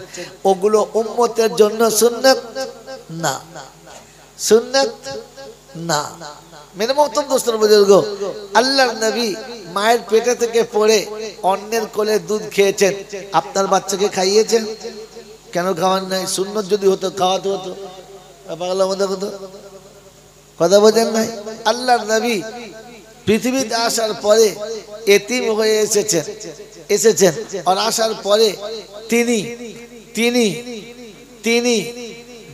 ওগুলো উম্মতের জন্য সুন্নাত না, সুন্নাত না। মেরে মহতম দোস্তর বুজুর্গ, আল্লাহর নবী মায়ের পেটে থেকে পড়ে অন্যের কোলে দুধ খেয়েছেন, আপনার বাচ্চাকে খাইয়েছেন? কেন খাওয়ান নাই? সুন্নাত যদি হতো খাওয়াতে হতো। পাগলা মতো হতো, কথা বোঝেন নাই? আল্লাহর নবী পৃথিবীতে আসার পরে এতিম হয়ে এসেছেন আর আসার পরে তিনি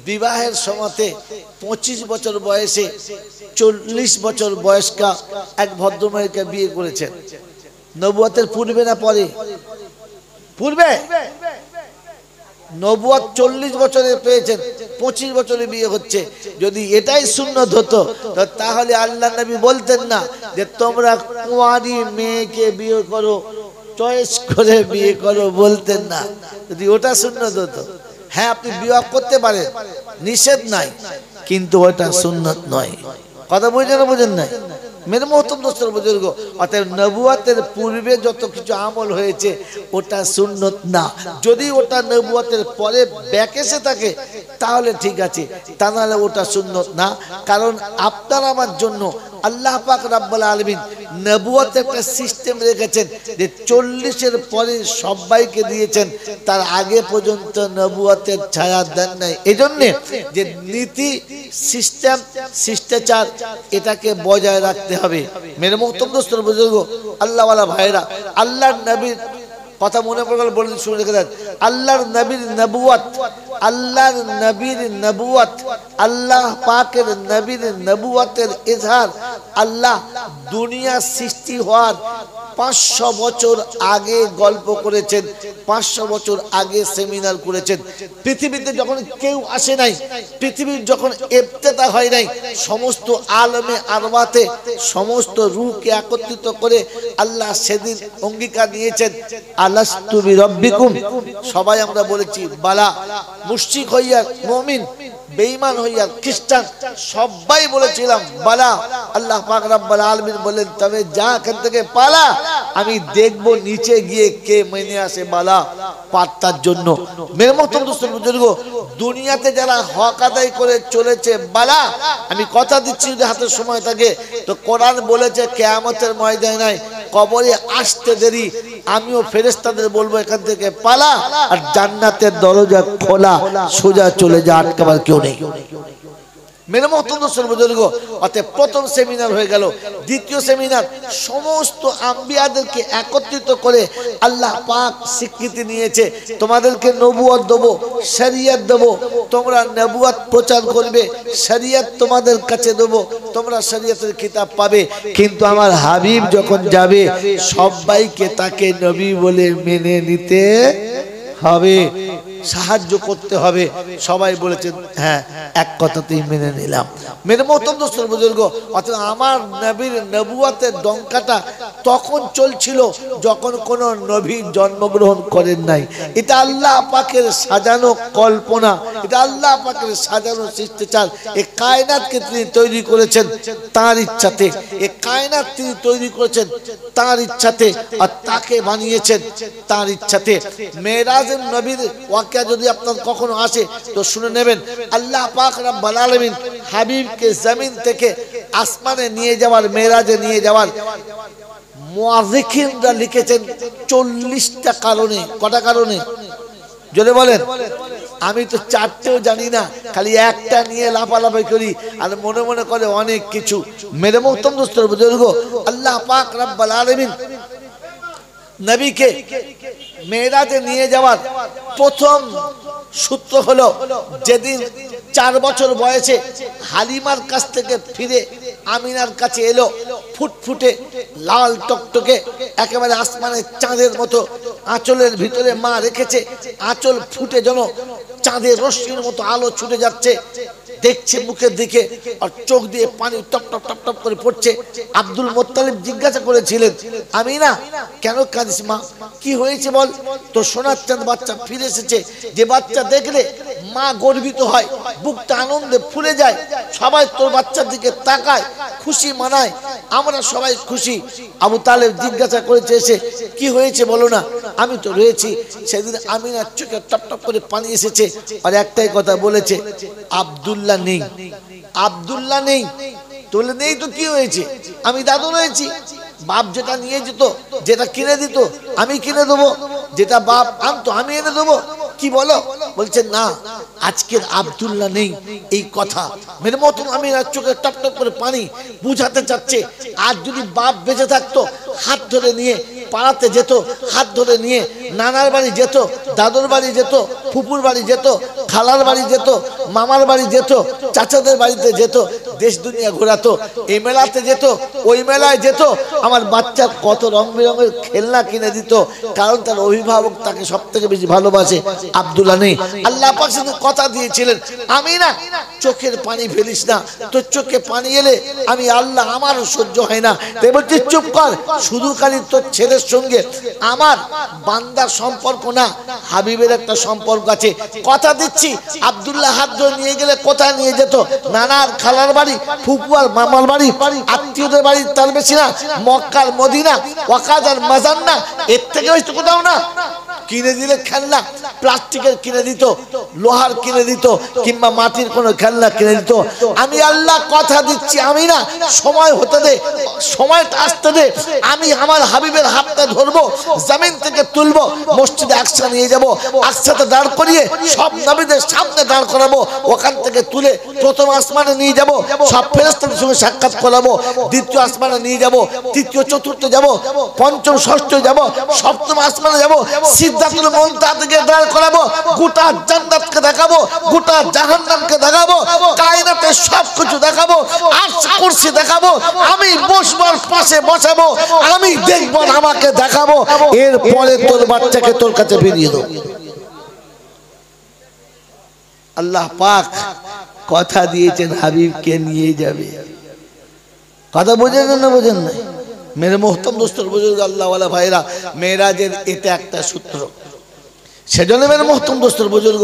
বিবাহের সময়তে 25 বছর বয়সে 40 বছর বয়স্কা এক ভদ্রমহিলাকে বিয়ে করেছেন। নবুয়তের পূর্বে না পরে? পূর্বে। নবুয়ত 40 বছরে পেয়েছেন, 25 বছরে বিয়ে হচ্ছে। যদি এটাই সুন্নাত হতো তাহলে আল্লাহ নবী বলতেন না যে তোমরা কুঁয়ারি মেয়েকে বিয়ে করো, চয়েস করে বিয়ে করো, বলতেন না। যদি ওটা সুন্নাত হতো, হ্যাঁ আপনি বিবাহ করতে পারেন, নিষেধ নাই, কিন্তু ওটা সুন্নাত নয়। কথা বুঝেন নাই? মেরে মহতম দোস্তর বুজুর্গ, অতএব নবুয়তের পূর্বে যত কিছু আমল হয়েছে ওটা সুন্নাত না। যদি ওটা নবুয়তের পরে ব্যাকেসে থাকে তাহলে ঠিক আছে, তা নাহলে ওটা সুন্নাত না। কারণ আপনার আমার জন্য আল্লাহ পাক রব্বুল আলামিন নবুয়তের একটা সিস্টেম রেখেছেন যে 40-এর পরে সবাইকে দিয়েছেন, তার আগে পর্যন্ত নবুয়তের ছায়া দেন নাই। এজন্য যে নীতি সিস্টেম শিষ্টাচার এটাকে বজায় রাখতে হবে। মেরে মুহতরম দোস্তর বুজুর্গ, আল্লাহ ওয়ালা ভাইরা, আল্লাহর নবীর কথা মনে পড়ে বলে শুনে রেখে দেন। আল্লাহর নবীর নবুয়ত, আল্লাহর নবীর নবুয়ত, আল্লাহ পাকের নবীর নবুয়তের ইজহার আল্লাহ দুনিয়া সৃষ্টি হওয়ার 500 বছর আগে গল্প করেছেন, 500 বছর আগে সেমিনার করেছেন। পৃথিবীতে যখন কেউ আসে নাই, পৃথিবীর যখন ইবতিদা হয় নাই, সমস্ত আলমে আরওয়াতে সমস্ত রূহকে একত্রিত করে আল্লাহ সেদিন অঙ্গীকার নিয়েছেন আলাস্তু বিরাব্বিকুম। সবাই আমরা বলেছি বালা। মুশরিক হইয়া মুমিন, বেঈমান হইয়া খ্রিস্টান, সবাই বলেছিলাম বালা। আল্লাহ পাক রব্বুল আলামিন বলেন তবে যা এখান থেকে পালা, আমি দেখব নিচে গিয়ে কে মেনে আসে বালা পাত্তার জন্য। মেরে মুহতরম দোস্তর বুজুর্গ, দুনিয়াতে যারা হক আদায় করে চলেছে বালা, আমি কথা দিচ্ছি যদি হাতের সময় থাকে তো কোরআন বলেছে কিয়ামতের ময়দানে কবরে আসতে দেরি, আমিও ফেরেশতাদের বলবো এখান থেকে পালা, আর জান্নাতের দরজা খোলা, সোজা চলে যা, আটকাবার কেউ নেই। मेरे मोहतरम बुजुर्गो অতএব প্রথম সেমিনার হয়ে গেল। দ্বিতীয় সেমিনার সমস্ত আম্বিয়াদেরকে একত্রিত করে আল্লাহ পাক স্বীকৃতি নিয়েছে, তোমাদেরকে নবুয়ত দেব, শরিয়ত দেব, তোমরা নবুয়ত প্রচার করবে, শরিয়ত তোমাদের কাছে দেব, তোমরা শরিয়তের কিতাব পাবে। কিন্তু আমার হাবিব যখন যাবে সবাইকে তাকে নবী বলে মেনে নিতে হবে, সাহায্য করতে হবে। সবাই বলেছেন হ্যাঁ, এক কথাতেই মেনে নিলাম। মেরে মোহতরম দোস্ত বুজুর্গ, অর্থাৎ আমার নবীর নবুয়তের ডঙ্কাটা তখন চলছিল যখন কোন নবী জন্মগ্রহণ করেন নাই। এটা আল্লাহ পাকের সাজানো কল্পনা, এটা আল্লাহ পাকের সাজানো সৃষ্টিচার। এই কায়নাতকে তিনি তৈরি করেছেন তার ইচ্ছাতে, এই কায়নাত তিনি তৈরি করেছেন তার ইচ্ছাতে, আর তাকে বানিয়েছেন তার ইচ্ছাতে। মেরাজের নবীর ওয়াকিয়া যদি আপনার কখনো আসে তো শুনে নেবেন। আল্লাহ পাক রব্বুল আলামিন হাবিবকে জমিন থেকে আসমানে নিয়ে যাওয়ার, মেরাজে নিয়ে যাওয়ার মুআজ্জিকিনরা লিখেছেন 40টা কারণে। কটা কারণে জোরে বলেন? আমি তো চারটেও জানি না, খালি একটা নিয়ে লাফালাফি করি আর মনে মনে করে অনেক কিছু। মেরে মোহতরম দোস্ত বুজুর্গ, আল্লাহ পাক রব্বুল আলামিন নবীকে মেরাজে নিয়ে যাওয়ার প্রথম সূত্র হলো যেদিন 4 বছর বয়সে হালিমার কাছ থেকে ফিরে আমিনার কাছে এলো, ফুটফুটে লাল টকটকে একেবারে আসমানের চাঁদের মতো আঁচলের ভিতরে মা রেখেছে, আঁচল ফুটে যেন চাঁদের রশ্মির মতো আলো ছুটে যাচ্ছে, দেখছে মুখের দিকে আর চোখ দিয়ে পানি টপ টপ টপ টপ করে পড়ছে। আব্দুল মুত্তালিব জিজ্ঞাসা করেছিলেন, আমিনা কেন কাঁদিস মা, কি হয়েছে বল? তো সোনার চাঁদ বাচ্চা ফিরে এসেছে, যে বাচ্চা দেখলে মা গর্বিত হয়, বুকটা আনন্দে ফুলে যায়, সবাই তোর বাচ্চার দিকে তাকায়, খুশি মানায়, আমরা সবাই খুশি। আবু তালেব জিজ্ঞাসা করেছে এসে, কি হয়েছে বলো না? আমি তো রয়েছি। সেদিন আমিনার চোখে টপ টপ করে পানি এসেছে আর একটাই কথা বলেছে, আব্দুল্লাহ নেই, আব্দুল্লাহ নেই। তোলে নেই তো কি হয়েছে, আমি দাদু রয়েছি। বাপ যেটা নিয়ে যেত, যেটা কিনে দিত আমি কিনে দেবো, যেটা বাপ আনতো আমি এনে দেবো। কি বলো? বলছে না, আজকের আব্দুল্লাহ নেই। এই কথা মেরে মতন আমি চোখে টপ টপ করে পানি বুঝাতে চাচ্ছে। আর যদি বাপ বেঁচে থাকতো হাত ধরে নিয়ে পাড়াতে যেত, হাত ধরে নিয়ে নানার বাড়ি যেত, দাদুর বাড়ি যেত, ফুপুর বাড়ি যেত, খালার বাড়ি যেত, মামার বাড়ি যেত, চাচাদের বাড়িতে যেত, দেশ দুনিয়া ঘোরাতো, এই মেলাতে যেত, ওই মেলায় যেত। আমার বাচ্চার কত রং বেরঙের খেলনা কিনে দিত, কারণ তার অভিভাবক তাকে সব থেকে বেশি ভালোবাসে। আব্দুল্লাহ নেই। আল্লাহ পাক শুধু কথা দিয়েছিলেন, আমি না চোখের পানি ফেলিস না, তোর চোখে পানি এলে আমি আল্লাহ আমারও সহ্য হয় না। তাই বলছি চুপ কর, শুধু খালি তোর ছেলের সঙ্গে আমার বান্দার সম্পর্ক না, হাবিবের একটা সম্পর্ক আছে। কথা দিচ্ছি আব্দুল্লাহ হাত ধরে নিয়ে গেলে কোথায় নিয়ে যেত? নানার খালার বাড়ি, ফুপু আর মামার বাড়ি, আত্মীয়দের বাড়ি, তার বেশি না, মক্কার মদিনা, ওয়াকাদ আর মাজান্না, এর থেকে বেশি কোথাও না। কিনে দিলে খেলনা প্লাস্টিকের কিনে দিত, লোহার কিনে দিত, কিংবা মাটির কোনো খেলনা কিনে দিত। আমি আল্লাহ কথা দিচ্ছি, আমি না সময় হতে দে, সময়টা আসতে দে, আমি আমার হাবিবের হাতটা ধরবো, জমিন থেকে তুলবো, মসজিদে আকসা নিয়ে যাবো, আকসাতে দাঁড় করিয়ে সব নবীদের সামনে দাঁড় করাবো, ওখান থেকে তুলে প্রথম আসমানে নিয়ে যাবো, সব ফেরেশতাদের সঙ্গে সাক্ষাৎ করাবো, দ্বিতীয় আসমানে নিয়ে যাবো, তৃতীয় চতুর্থ যাবো, পঞ্চম ষষ্ঠ যাবো, সপ্তম আসমানে যাবো, সিদ্ধাতুল মুনতাহা থেকে দাঁড় করাবো, গোটা জান্নাতকে দেখাবো, গোটা জাহান্নামকে দেখাবো, কায়নাতের সবকিছু দেখাবো, আরশ কুরসি দেখাবো, আমি বসবার পাশে বসাবো, আমি দেখবো, আমাকে দেখাবো, এরপরে তোর বাচ্চাকে তোর কাছে ফিরিয়ে দেবো। আল্লাহ পাক কথা দিয়েছেন হাবিবকে নিয়ে যাবে। কথা বোঝেন না বোঝেন না? মেরে মোহতরম দোস্তর বুজুর্গ আল্লাহওয়ালা ভাইরা, মেরাজের এটা একটা সূত্র। সেজন্য মেরে মোহতরম দোস্তর বুজুর্গ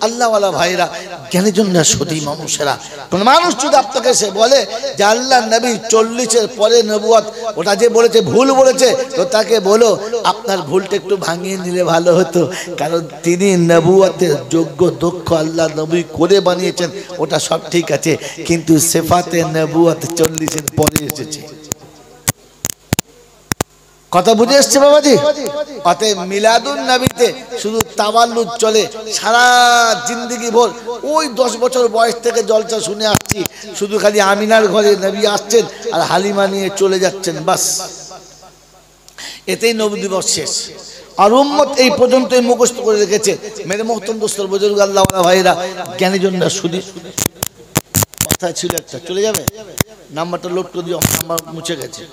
আল্লাহওয়ালা ভাইরা, জ্ঞানের জন্য সতী মানুষেরা, কোন মানুষ যদি আপনাকে সে বলে যে আল্লাহ নবী 40-এর পরে নবুয়ত, ওটা যে বলেছে ভুল বলেছে, তো তাকে বলো আপনার ভুলটা একটু ভাঙিয়ে নিলে ভালো হতো, কারণ তিনি নবুয়তের যোগ্য দক্ষ আল্লাহ নবী করে বানিয়েছেন, ওটা সব ঠিক আছে, কিন্তু সিফাতে নবুয়ত 40-এর পরে এসেছে। কথা বুঝে এসছে বাবাজি? অতএব মিলাদুন নবীতে শুধু তাওয়াল্লুদ চলে সারা জিন্দেগি ভর। ওই 10 বছর বয়স থেকে জলসা শুনে আসছি, শুধু খালি আমিনার ঘরে নবী আসছেন আর হালিমা নিয়ে চলে যাচ্ছেন, বাস এতেই নবী দিবস শেষ। আর উম্মত এই পর্যন্তই মুখস্থ করে রেখেছে। মেরে মোহতরম দোস্তর বুজুর্গ আল্লাহ ভাইরা জ্ঞানীজনরা শুধু কথা ছিল একটা, চলে যাবে নাম্বারটা লোড করে দিও, নাম্বার মুছে গেছে।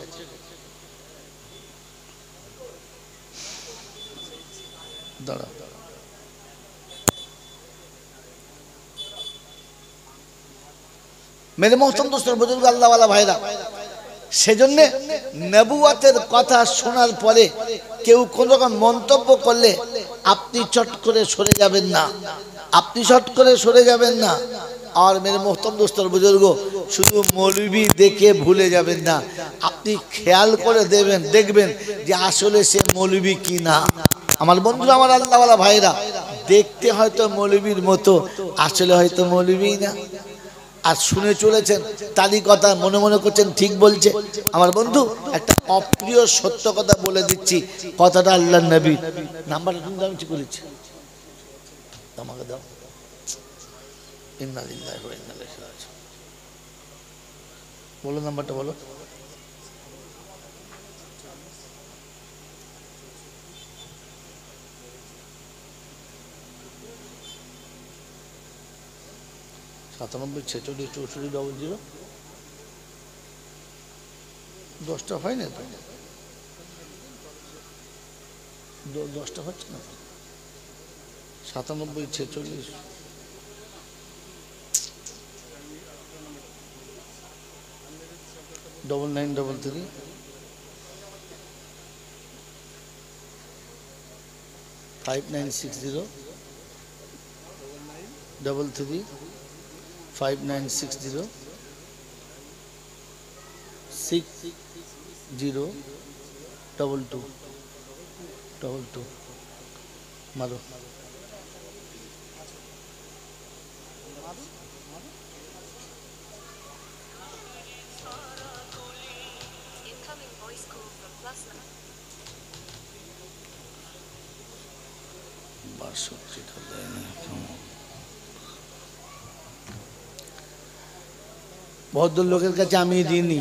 দাঁড়া মেরে মোহতরম দোস্তর বুজুর্গ আল্লাহ ভাইরা, সেজন্য নবুয়তের কথা শোনার পরে কেউ কোন রকম মন্তব্য করলে আপনি চট করে সরে যাবেন না, আপনি চট করে সরে যাবেন না। আর মেরে মোহতরম দোস্তর বুজুর্গ, শুধু মৌলবি দেখে ভুলে যাবেন না, আপনি খেয়াল করে দেখবেন যে আসলে সে মৌলবি কি না। আমার বন্ধুরা, আমার আল্লাহওয়ালা ভাইরা, দেখতে হয়তো মৌলবির মতো, আসলে হয়তো মৌলবি না। আর শুনে চলেছেন তারই কথা মনে মনে করছেন ঠিক বলছে। আমার বন্ধু, একটা অপ্রিয় সত্য কথা বলে দিচ্ছি, কথাটা আল্লাহর নবী। নাম্বারটা তুমি দাম ঠিক করেছি, আমাকে দাও। ইন্না লিল্লাহি ওয়া ইন্না ইলাইহি রাজিউন। বলো নাম্বারটা বলো। সাতানব্বই 46 64 00। 10টা হয় না তো, 10টা হচ্ছে না। 97 46 9933 5960 33 5960 602222 মারো। ভদ্রলোকের কাছে আমি ঋণী,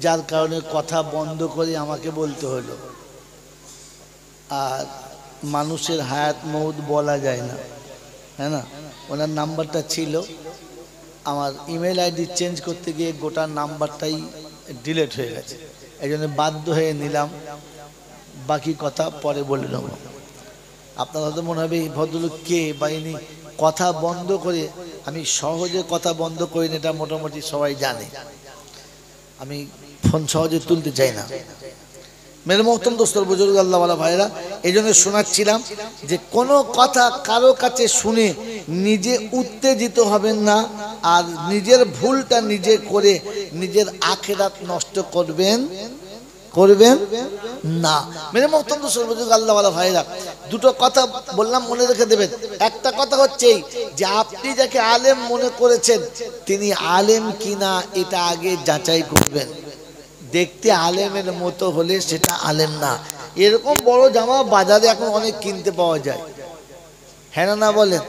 যার কারণে কথা বন্ধ করে আমাকে বলতে হলো। আর মানুষের হায়াত মৌত বলা যায় না, হ্যাঁ না। ওনার নাম্বারটা ছিল, আমার ইমেল আইডি চেঞ্জ করতে গিয়ে গোটা নাম্বারটাই ডিলিট হয়ে গেছে, এই জন্য বাধ্য হয়ে নিলাম। বাকি কথা পরে বলে নেব। আপনার হয়তো মনে হবে এই ভদ্রলোক কে বা ইনি কথা বন্ধ করে। আমি সহজে কথা বন্ধ করি না, এটা মোটামুটি সবাই জানে। আমি ফোন সহজে তুলতে চাই না। মেরে মোহতরম দোস্তর বুজুর্গ আল্লাহওয়ালা ভাইরা, এই জন্য শোনাচ্ছিলাম যে কোনো কথা কারো কাছে শুনে নিজে উত্তেজিত হবেন না, আর নিজের ভুলটা নিজে করে নিজের আখিরাত নষ্ট করবেন না। মেরে মোহতরম দোস্তর বুজুর্গ আল্লাহওয়ালা ভাইরা, দুটো কথা বললাম, মনে রেখে দেবেন। একটা কথা হচ্ছে যে আপনি যাকে আলেম মনে করেছেন তিনি আলেম কিনা এটা আগে যাচাই করবেন। দেখতে আলেমের মতো হলে সেটা আলেম না। এরকম বড় জামা বাজারে এখন অনেক কিনতে পাওয়া যায়, হ্যাঁ না বলেন?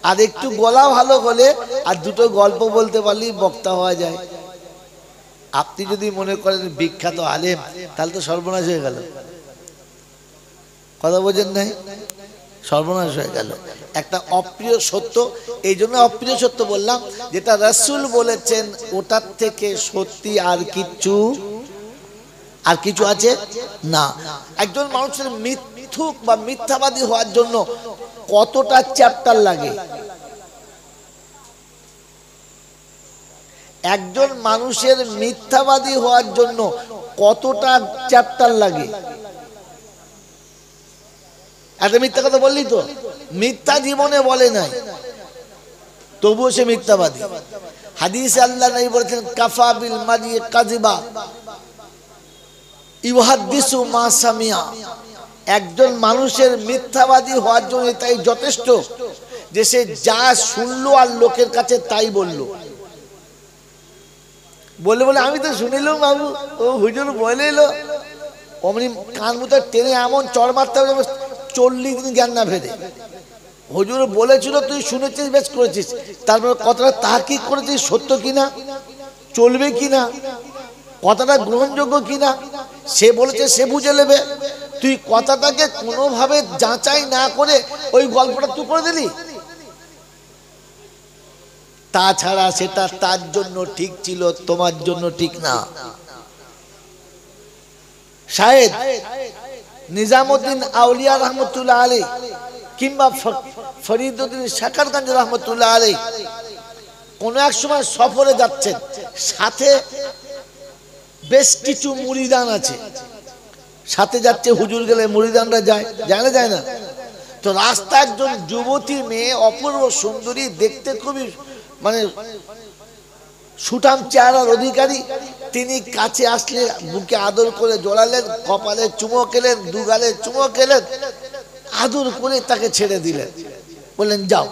আর একটু গলা ভালো হলে আর দুটো গল্প বলতে পারলেই বক্তা হওয়া যায়। আপনি যদি মনে করেন বিখ্যাত আলেম, তাহলে তো সর্বনাশ হয়ে গেল। কথা বোঝেন নাই? সর্বনাশ হয়ে গেল। একটা অপ্রিয় সত্য, এই জন্য অপ্রিয় সত্য বললাম, যেটা রাসূল বলেছেন ওটার থেকে সত্যি আর কিছু আছে না। একজন মানুষের মিথ্যুক বা মিথ্যাবাদী হওয়ার জন্য কতটা চ্যাপ্টার লাগে? একজন মানুষের মিথ্যাবাদী হওয়ার জন্য কতটা চ্যাপ্টার লাগে? একটা মিথ্যা কথা বললি তো, মিথ্যা জীবনে বলে নাই, তবুও সে মিথ্যাবাদী। হাদিসে আল্লাহ নবী বলেছেন, কাফা বিল মারি কাযিবা ইউহাদ্দিসু মা সামিয়া। একজন মানুষের মিথ্যাবাদী হওয়ার জন্য তাই যথেষ্ট যে সে যা শুনলো আর লোকের কাছে তাই বলল। বলে আমি তো শুনিলাম বাবু, ও হুজুর বলে এলো, অমনি কান মুতে টেনে এমন চড় মারতে হবে 40 দিন জ্ঞান না ফেরে। হুজুর বলেছিল তুই শুনেছিস বেশ করেছিস, তারপর কথাটা তাহকিক করেছিস সত্য কিনা, চলবে কিনা, কথাটা গ্রহণযোগ্য কিনা, সে বলেছে সে বুঝে নেবে। তুই কথাটাকে কোনোভাবে যাচাই না করে ওই গল্পটা তুই করে দিলি। তাছাড়া সেটা তার জন্য ঠিক ছিল, তোমার জন্য ঠিক না। শায়েদ নিজামুদ্দিন আউলিয়া রহমতুল্লাহ আলাইহি কিংবা ফরিদউদ্দিন শাকারগঞ্জ রহমতুল্লাহ আলাইহি কোন এক সময় সফরে যাচ্ছেন, সাথে বেশ কিছু মুরিদান আছে, সাথে যাচ্ছে হুজুর গেলে মুরিদানরা যায়, যায় না যায় না? তো রাস্তা একজন যুবতী মেয়ে অপূর্ব সুন্দরী, দেখতে খুবই মানে সুঠাম চেহারার অধিকারী, তিনি কাছে আসলে বুকে আদর করে জড়ালেন, কপালে চুমো খেলেন, দুগালে চুমো খেলেন, আদর করে তাকে ছেড়ে দিলেন, বললেন যাও।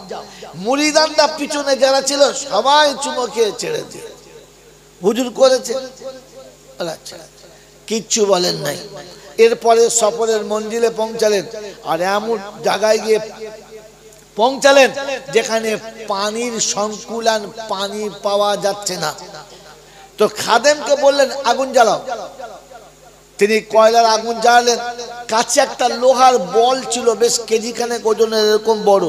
মুরিদানরা পিছনে যারা ছিল সবাই চুমো খেয়ে ছেড়ে দিয়ে হুজুর করেছে, আচ্ছা কিচ্ছু বলেন নাই। এরপরে সফরের মঞ্জিলে পৌঁছালেন, আর এমন জায়গায় গিয়ে পৌঁছালেন যেখানে পানির সংকুলান, পানি পাওয়া যাচ্ছে না। তো খাদেমকে বললেন আগুন জ্বালাও। তিনি কয়লার আগুন জ্বালালেন, কাছে একটা লোহার বল ছিল বেশ কেজিখানেক ওজনের, এরকম বড়।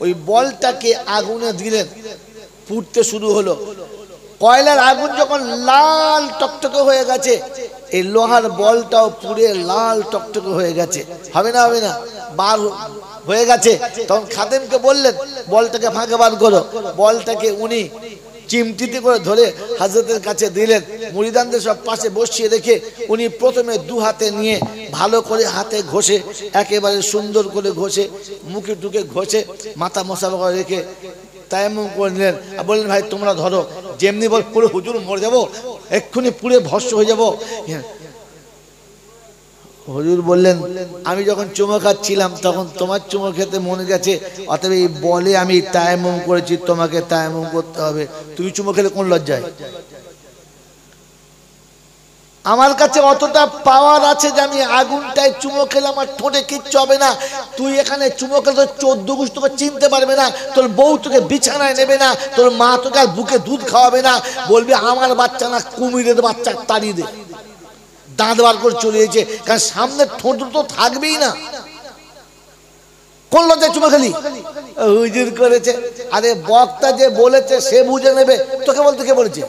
ওই বলটাকে আগুনে দিলেন, পুড়তে শুরু হলো। কয়লার আগুন যখন লাল টকটকে হয়ে গেছে, এই লোহার বলটাও পুড়ে লাল টকটকে হয়ে গেছে। হবে না হবে না? বার হয়ে গেছে। তখন খাদেমকে বললেন বলটাকে ফাঁকে বার করো। বলটাকে উনি চিমটিতে করে ধরে হযরতের কাছে দিলেন। মুরিদানদের সব পাশে বসিয়ে রেখে উনি প্রথমে দু হাতে নিয়ে ভালো করে হাতে ঘষে, একেবারে সুন্দর করে ঘষে, মুখে টুকে ঘষে, মাথা মশাল করে রেখে তায়াম্মুম করে নিলেন। আর বললেন ভাই তোমরা ধরো, যেমনি বল পুরো হুজুর মরে যাবো, এক্ষুনি পুড়ে ভস্ম হয়ে যাবো। হুজুর বললেন আমি যখন চুমো খাচ্ছিলাম তখন তোমার চুমো খেতে মনে গেছে, অতএব এই বলে আমি তায়াম্মুম করেছি, তোমাকে তায়াম্মুম করতে হবে। তুমি চুমো খেলে কোন লজ্জায়? আমার কাছে অতটা পাওয়ার আছে যে আমি আগুনটায় চুমো খেলে আমার ঠোঁটে কিচ্ছু হবে না। তুই এখানে চুমো খেলে তোর 14 গোষ্ঠ তোকে চিনতে পারবে না, তোর বউ তোকে বিছানায় নেবে না, তোর মা তোকে আর বুকে দুধ খাওয়াবে না, বলবি আমার বাচ্চা না কুমিরের বাচ্চা, তাড়িয়ে দে, দাঁত বার করে চলে গেছে। কারণ সামনে ঠোঁট তো থাকবেই না। কোন লজ্জায় চুমো খেলি? হুজুর করেছে। আরে বক্তা যে বলেছে সে বুঝে নেবে, তোকে বলতে কে বলেছে?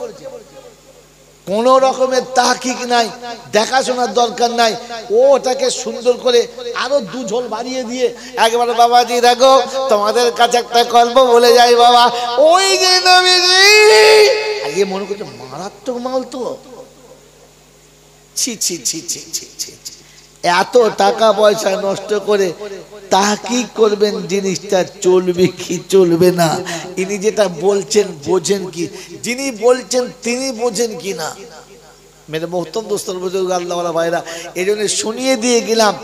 কোন রকমের তাহকিক নাই, দেখাশোনার দরকার নাই। ও ওটাকে সুন্দর করে আরো দু ঝোল বাড়িয়ে দিয়ে একবারে বাবাজি দেখো তোমাদের কাছে একটা গল্প বলে যাই বাবা, ওই যে নবীজি, আগে মনে করছে মারাত্মক মাল তো, ছি ছি ছি ছি ছি ছি, এত টাকা পয়সা নষ্ট করে তাহকিক করবেন জিনিসটা চলবে কি চলবে না, ইনি যেটা বলছেন বোঝেন কি, যিনি বলছেন তিনি বোঝেন কি না। मेरे मोहतरम दोस्तों बुजुर्ग अल्लाह वाला भाईरा एजন্য শুনিয়ে দিয়ে গেলাম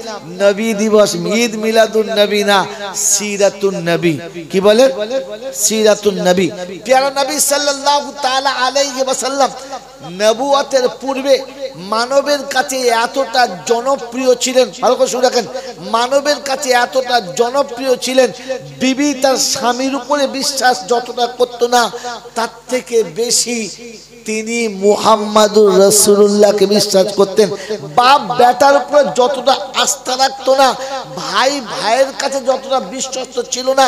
নবী দিবস ঈদ মিলাদুন নবী না সিরাতুন নবী। কি বলে? সিরাতুন নবী। প্যারা নবী সাল্লাল্লাহু তাআলা আলাইহি ওয়াসাল্লাম নবুয়তের পূর্বে মানবের কাছে এতটা জনপ্রিয় ছিলেন, ভালো করে শুনে রাখেন, মানবের কাছে এতটা জনপ্রিয় ছিলেন, বিবি তার স্বামীর উপরে বিশ্বাস যতটা করত না তার থেকে বেশি তিনি মুহাম্মাদুর রাসূলুল্লাহকে বিশ্বাস করতেন। বাপ বেটার উপরে যতটা আস্থা রাখতো না, ভাই ভাইয়ের কাছে যতটা বিশ্বস্ত ছিল না,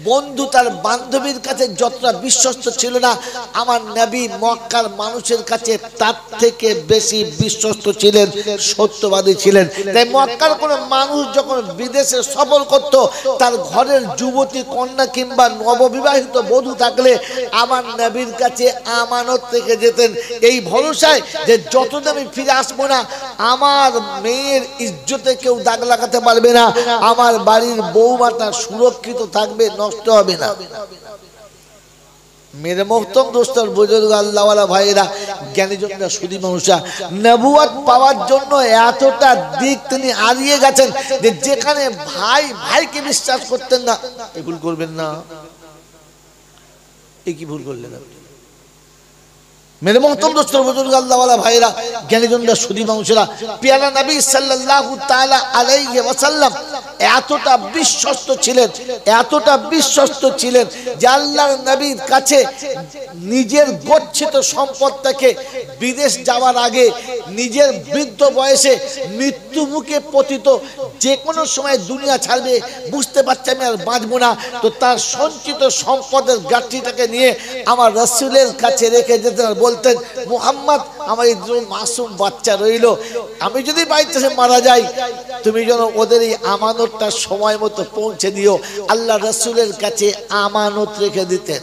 বন্ধু তার বান্ধবীর কাছে যতটা বিশ্বস্ত ছিল না, আমার নবী মক্কার মানুষের কাছে তার থেকে বেশি বিশ্বস্ত ছিলেন, সত্যবাদী ছিলেন। তাই মক্কার কোনো মানুষ যখন বিদেশে সফর করত, তার ঘরের যুবতী কন্যা কিংবা নববিবাহিত বধূ থাকলে আমার নবীর কাছে আমানত রেখে যেতেন, এই ভরসায় যে যতদিন আমি ফিরে আসবো না আমার মেয়ের ইজ্জতে কেউ দাগ লাগাতে পারবে না, আমার বাড়ির বৌমাটা সুরক্ষিত থাকবে, নষ্ট হবে না। मेरे मोहतरम दोस्तों बुजुर्ग আল্লাহ ওয়ালা ভাইরা জ্ঞানীজনরা সুধী মানুষরা নবুয়ত পাওয়ার জন্য এতটা দিক তিনি হারিয়ে গেছেন যে যেখানে ভাই ভাইকে বিশ্বাস করতেন না, এই ভুল করবেন না, এই কি ভুল করলেন আপনি? मेरे मोहतरम दोस्तों बुजुर्ग अल्लाह वाला भाईरा জ্ঞানীজনরা সুধী মানুষেরা প্যারা নবী সাল্লাল্লাহু তাআলা আলাইহি ওয়াসাল্লাম এতটা বিশ্বস্ত ছিলেন যে আল্লাহর নবীর কাছে নিজের গচ্ছিত সম্পদ থেকে বিদেশ যাওয়ার আগে নিজের বৃদ্ধ বয়সে মৃত্যু মুখে পতিত যে কোনো সময় দুনিয়া ছাড়বে বুঝতে পারছে আমি আর বাঁচবো না তো তার সঞ্চিত সম্পদের গাঁটটিটাকে নিয়ে আমার রাসূলের কাছে রেখে যেতেন বলতেন মুহাম্মদ আমার এই মাসুম বাচ্চা রইল আমি যদি বাড়িতে মারা যাই তুমি যেন ওদের এই আমানতটা সময় মতো পৌঁছে দিও আল্লাহ রাসূলের কাছে আমানত রেখে দিতেন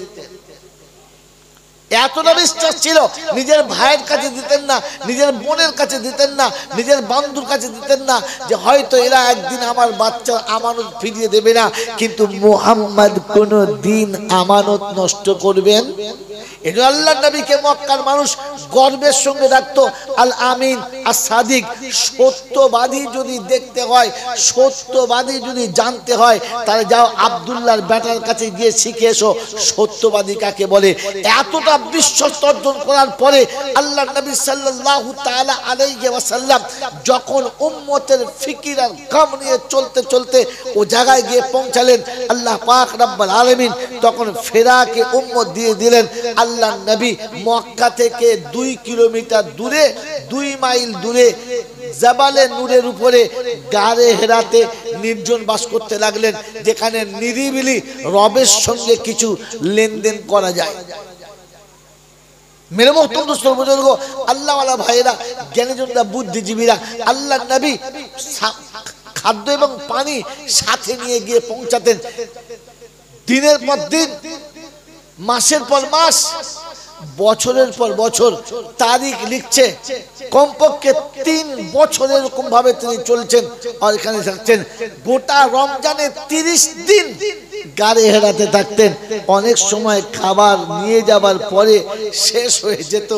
এতটা বিশ্বাস ছিল নিজের ভাইয়ের কাছে দিতেন না নিজের বোনের কাছে দিতেন না নিজের বন্ধুর কাছে দিতেন না যে হয়তো এরা একদিন আমার বাচ্চার আমানত ফিরিয়ে দেবে না কিন্তু মুহাম্মদ কোনো দিন আমানত নষ্ট করবেন এজন্য আল্লাহর নবীকে মক্কার মানুষ গর্বের সঙ্গে রাখতো আল আমিন আর সাদিক সত্যবাদী যদি দেখতে হয় সত্যবাদী যদি জানতে হয় তাহলে যাও আব্দুল্লাহর বেটার কাছে গিয়ে শিখে এসো সত্যবাদী কাকে বলে এতটা বিশ্বাস অর্জন করার পরে আল্লাহর নবী সাল্লাল্লাহু তাআলা আলাইহি ওয়াসাল্লাম যখন উম্মতের ফিকির আর গাম নিয়ে চলতে চলতে ও জায়গায় গিয়ে পৌঁছালেন আল্লাহ পাক রব্বুল আলামিন তখন ফেরাকে উম্মত দিয়ে দিলেন আল্লাহর নবী মক্কা থেকে 2 কিলোমিটার দূরে 2 মাইল দূরে জাবালে নূরের উপরে গারে হেরাতে নির্জন বাস করতে লাগলেন যেখানে নিরিবিলি রবের সঙ্গে কিছু লেনদেন করা যায় मेरे मोहतरम दोस्तों बुजुर्गों अल्लाह वाला भाईरा জ্ঞানীজনরা বুদ্ধিজীবীরা আল্লাহর নবী খাদ্য এবং পানি সাথে নিয়ে গিয়ে পৌঁছাতেন দিনের পর দিন মাসের পর মাস বছরের পর বছর তারিখ লিখছে কমপক্ষে 3 বছর এরকম ভাবে তিনি চলছেন আর এখানে থাকছেন গোটা রমজানে 30 দিন গাড়ি হেরাতে থাকতেন অনেক সময় খাবার নিয়ে যাবার পরে শেষ হয়ে যেত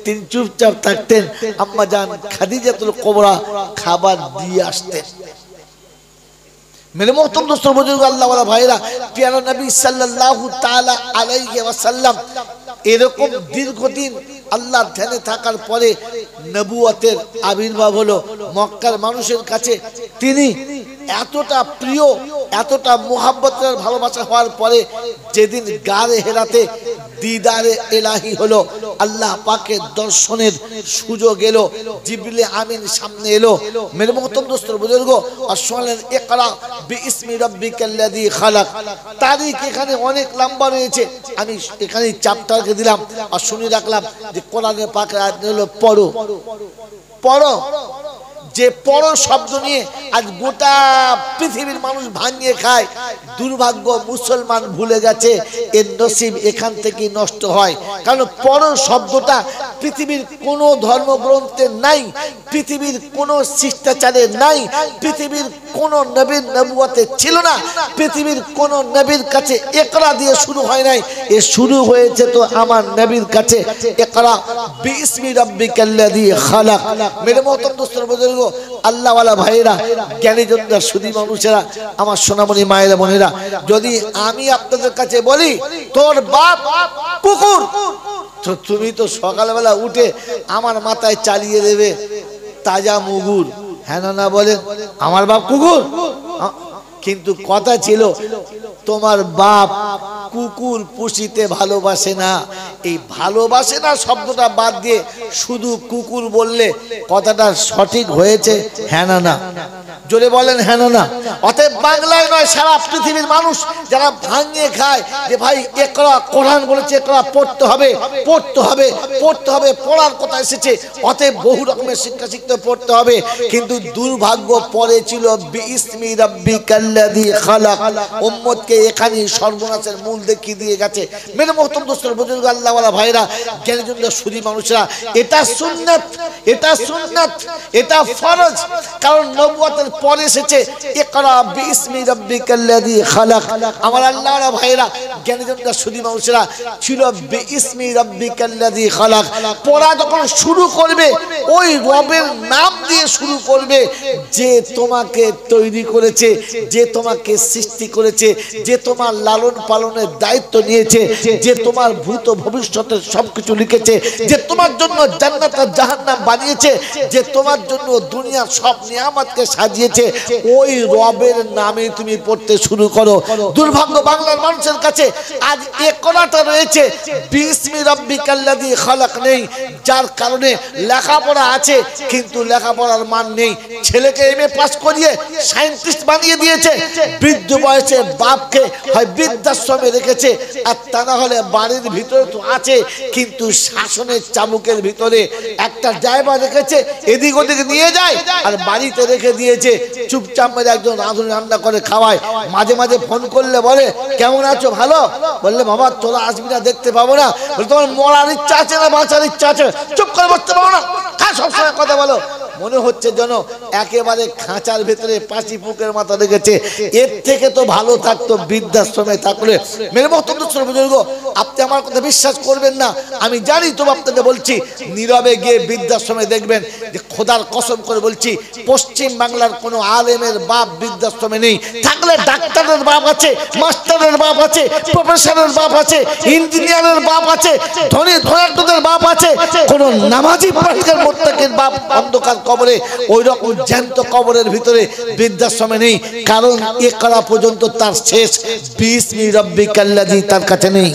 তিনি চুপচাপ থাকতেন আম্মা জান খাদিজাতুল কুবরা খাবার দিয়ে আসতেন मेरे मोहतरम दोस्तों बुजुर्ग अल्लाह वाला भाईरा प्यारा नबी सल्लल्लाहु ताला अलैहि वसल्लम এরকম দীর্ঘদিন আল্লাহর ধ্যানে থাকার পরে নবুয়তের আবির্ভাব হলো মক্কার মানুষের কাছে তিনি এতটা প্রিয় এতটা মুহাব্বতের ভালোবাসা হওয়ার পরে যেদিন গারে হেরাতে দিদারে ইলাহি হলো আল্লাহ পাকের দর্শনের সুযোগ এলো জিবরিল আমিন সামনে এলো মেরে মোহতরম দোস্তর বুজুর্গ আর শুনলেন ইকরা বিইসমি রাব্বিকাল্লাযী খালাক তারিখ এখানে অনেক লম্বা রয়েছে আমি এখানে চ্যাপ্টারকে দিলাম আর শুনে রাখলাম যে কোরআনে পাকের আয়াত হলো পড়ো পড়ো যে পড়ো শব্দ নিয়ে আজ গোটা পৃথিবীর মানুষ ভাঙিয়ে খায় দুর্ভাগ্য মুসলমান ভুলে গেছে এর নসিব এখান থেকে নষ্ট হয় কারণ পড়ো শব্দটা পৃথিবীর কোনো ধর্মগ্রন্থে নাই পৃথিবীর কোনো শিষ্টাচারে নাই পৃথিবীর কোনো নবীর নবুয়তে ছিল না পৃথিবীর কোনো নবীর কাছে ইকরা দিয়ে শুরু হয় নাই এ শুরু হয়েছে তো আমার নবীর কাছে ইকরা বিইসমি রাব্বিকাল্লাযী খালাক মেরে মোহতরম দোস্তর বুজুর্গ আল্লাহ ওয়ালা ভাইরা জ্ঞানীজনরা সুধী মানুষেরা আমার সোনামণি মায়েরা বোনেরা যদি আমি আপনাদের কাছে বলি তোর বাপ কুকুর তো তুমি তো সকালবেলা উঠে আমার মাথায় চালিয়ে দেবে তাজা মুগুর হ্যাঁ না বলেন আমার বাপ কুকুর কিন্তু কথা ছিল তোমার বাপ কুকুর পুষিতে ভালোবাসে না এই ভালোবাসে না শব্দটা বাদ দিয়ে শুধু কুকুর বললে কথাটা সঠিক হয়েছে হ্যাঁ না জোরে বলেন হ্যাঁ না অতএব বাংলায় নয় সারা পৃথিবীর মানুষ যারা ভাঙিয়ে খায় যে ভাই ইকরা কোরআন বলেছে ইকরা পড়তে হবে পড়তে হবে পড়তে হবে পড়ার কথা এসেছে অতএব বহু রকমের শিক্ষা শিখতে পড়তে হবে কিন্তু দুর্ভাগ্য পড়ে ছিল বিইসমি রাব্বিকাল্লাযী খালাক উম্মতকে এখানে সর্বনাশের মূল দেখিয়ে দিয়ে গেছে মেরে মোহতরম দোস্তর বুজুর্গ আল্লাহ ওয়ালা ভাইরা জ্ঞানীজনরা সুধী মানুষরা এটা সুন্নাত এটা ফরজ কারণ নবুয়তের পরে এসেছে ইকরা বিইসমি রাব্বিকাল্লাযী খালাক। আমার আল্লাহর ভাইরা জ্ঞানীজনরা সুধী মানুষেরা ছিল বিইসমি রাব্বিকাল্লাযী খালাক। পড়া যখন শুরু করবে ওই রবের নাম দিয়ে শুরু করবে, যে তোমাকে তৈরি করেছে, যে তোমাকে সৃষ্টি করেছে, যে তোমার লালন পালনের দায়িত্ব নিয়েছে, যে তোমার ভূত ভবিষ্যতের সবকিছু লিখেছে, যে তোমার জন্য জান্নাত আর জাহান্নাম বানিয়েছে, যে তোমার জন্য দুনিয়ার সব নিয়ামতকে সাজিয়েছে, ওই রবের নামে তুমি পড়তে শুরু করো। দুর্ভাগ্য বাংলার মানুষের কাছে আজ ইকরাটা রয়েছে, বিইসমি রাব্বিকাল্লাযী খালাক নেই, যার কারণে লেখাপড়া আছে কিন্তু লেখাপড়ার মান নেই। ছেলেকে এমএ পাস করিয়ে সায়েন্টিস্ট বানিয়ে দিয়েছে, বৃদ্ধ বয়সে বাপকে হয় বৃদ্ধাশ্রমে রেখেছে, আর তা না হলে বাড়ির ভিতরে তো আছে কিন্তু শাসনের চাবুকের ভিতরে একটা ড্রাইভার রেখেছে, এদিক ওদিক নিয়ে যায় আর বাড়িতে রেখে দিয়েছে। চুপচাপ মেরে একজন রাঁধুনি রান্না করে খাওয়ায়, মাঝে মাঝে ফোন করলে বলে কেমন আছো, ভালো? বললে বাবা তোরা আসবি না, দেখতে পাবো না। বলে তোমার মরার ইচ্ছা আছে না বাঁচার ইচ্ছা আছে? চুপ করে বসতে পারো না, সবসময় কথা বলো। মনে হচ্ছে যেন একেবারে খাঁচার ভেতরে পাঁচি পুকের মাথা রেখেছে। এর থেকে তো ভালো থাকতো বৃদ্ধাশ্রমে থাকলে। মেরে মহতম বুজুর্গ, আপনি আমার কথা বিশ্বাস করবেন না, আমি জানি তবু আপনাকে বলছি, নীরবে গিয়ে বৃদ্ধাশ্রমে দেখবেন যে খোদার কসম করে বলছি, পশ্চিম বাংলার কোনো আলেমের বাপ বৃদ্ধাশ্রমে নেই। থাকলে ডাক্তারের বাপ আছে, মাস্টারের বাপ আছে, প্রফেসরের বাপ আছে, ইঞ্জিনিয়ারের বাপ আছে, ধনী ধনাঢ্যদের বাপ আছে, কোনো নামাজি পাঠিকার মোত্তাকির বাপ অন্ধকার কবরে, ওই রকম জ্যান্ত কবরের ভিতরে বৃদ্ধাশ্রমে নেই। কারণ ইকরা পর্যন্ত তার শেষ বিইসমি রাব্বিকাল্লাযী তার কাছে নেই।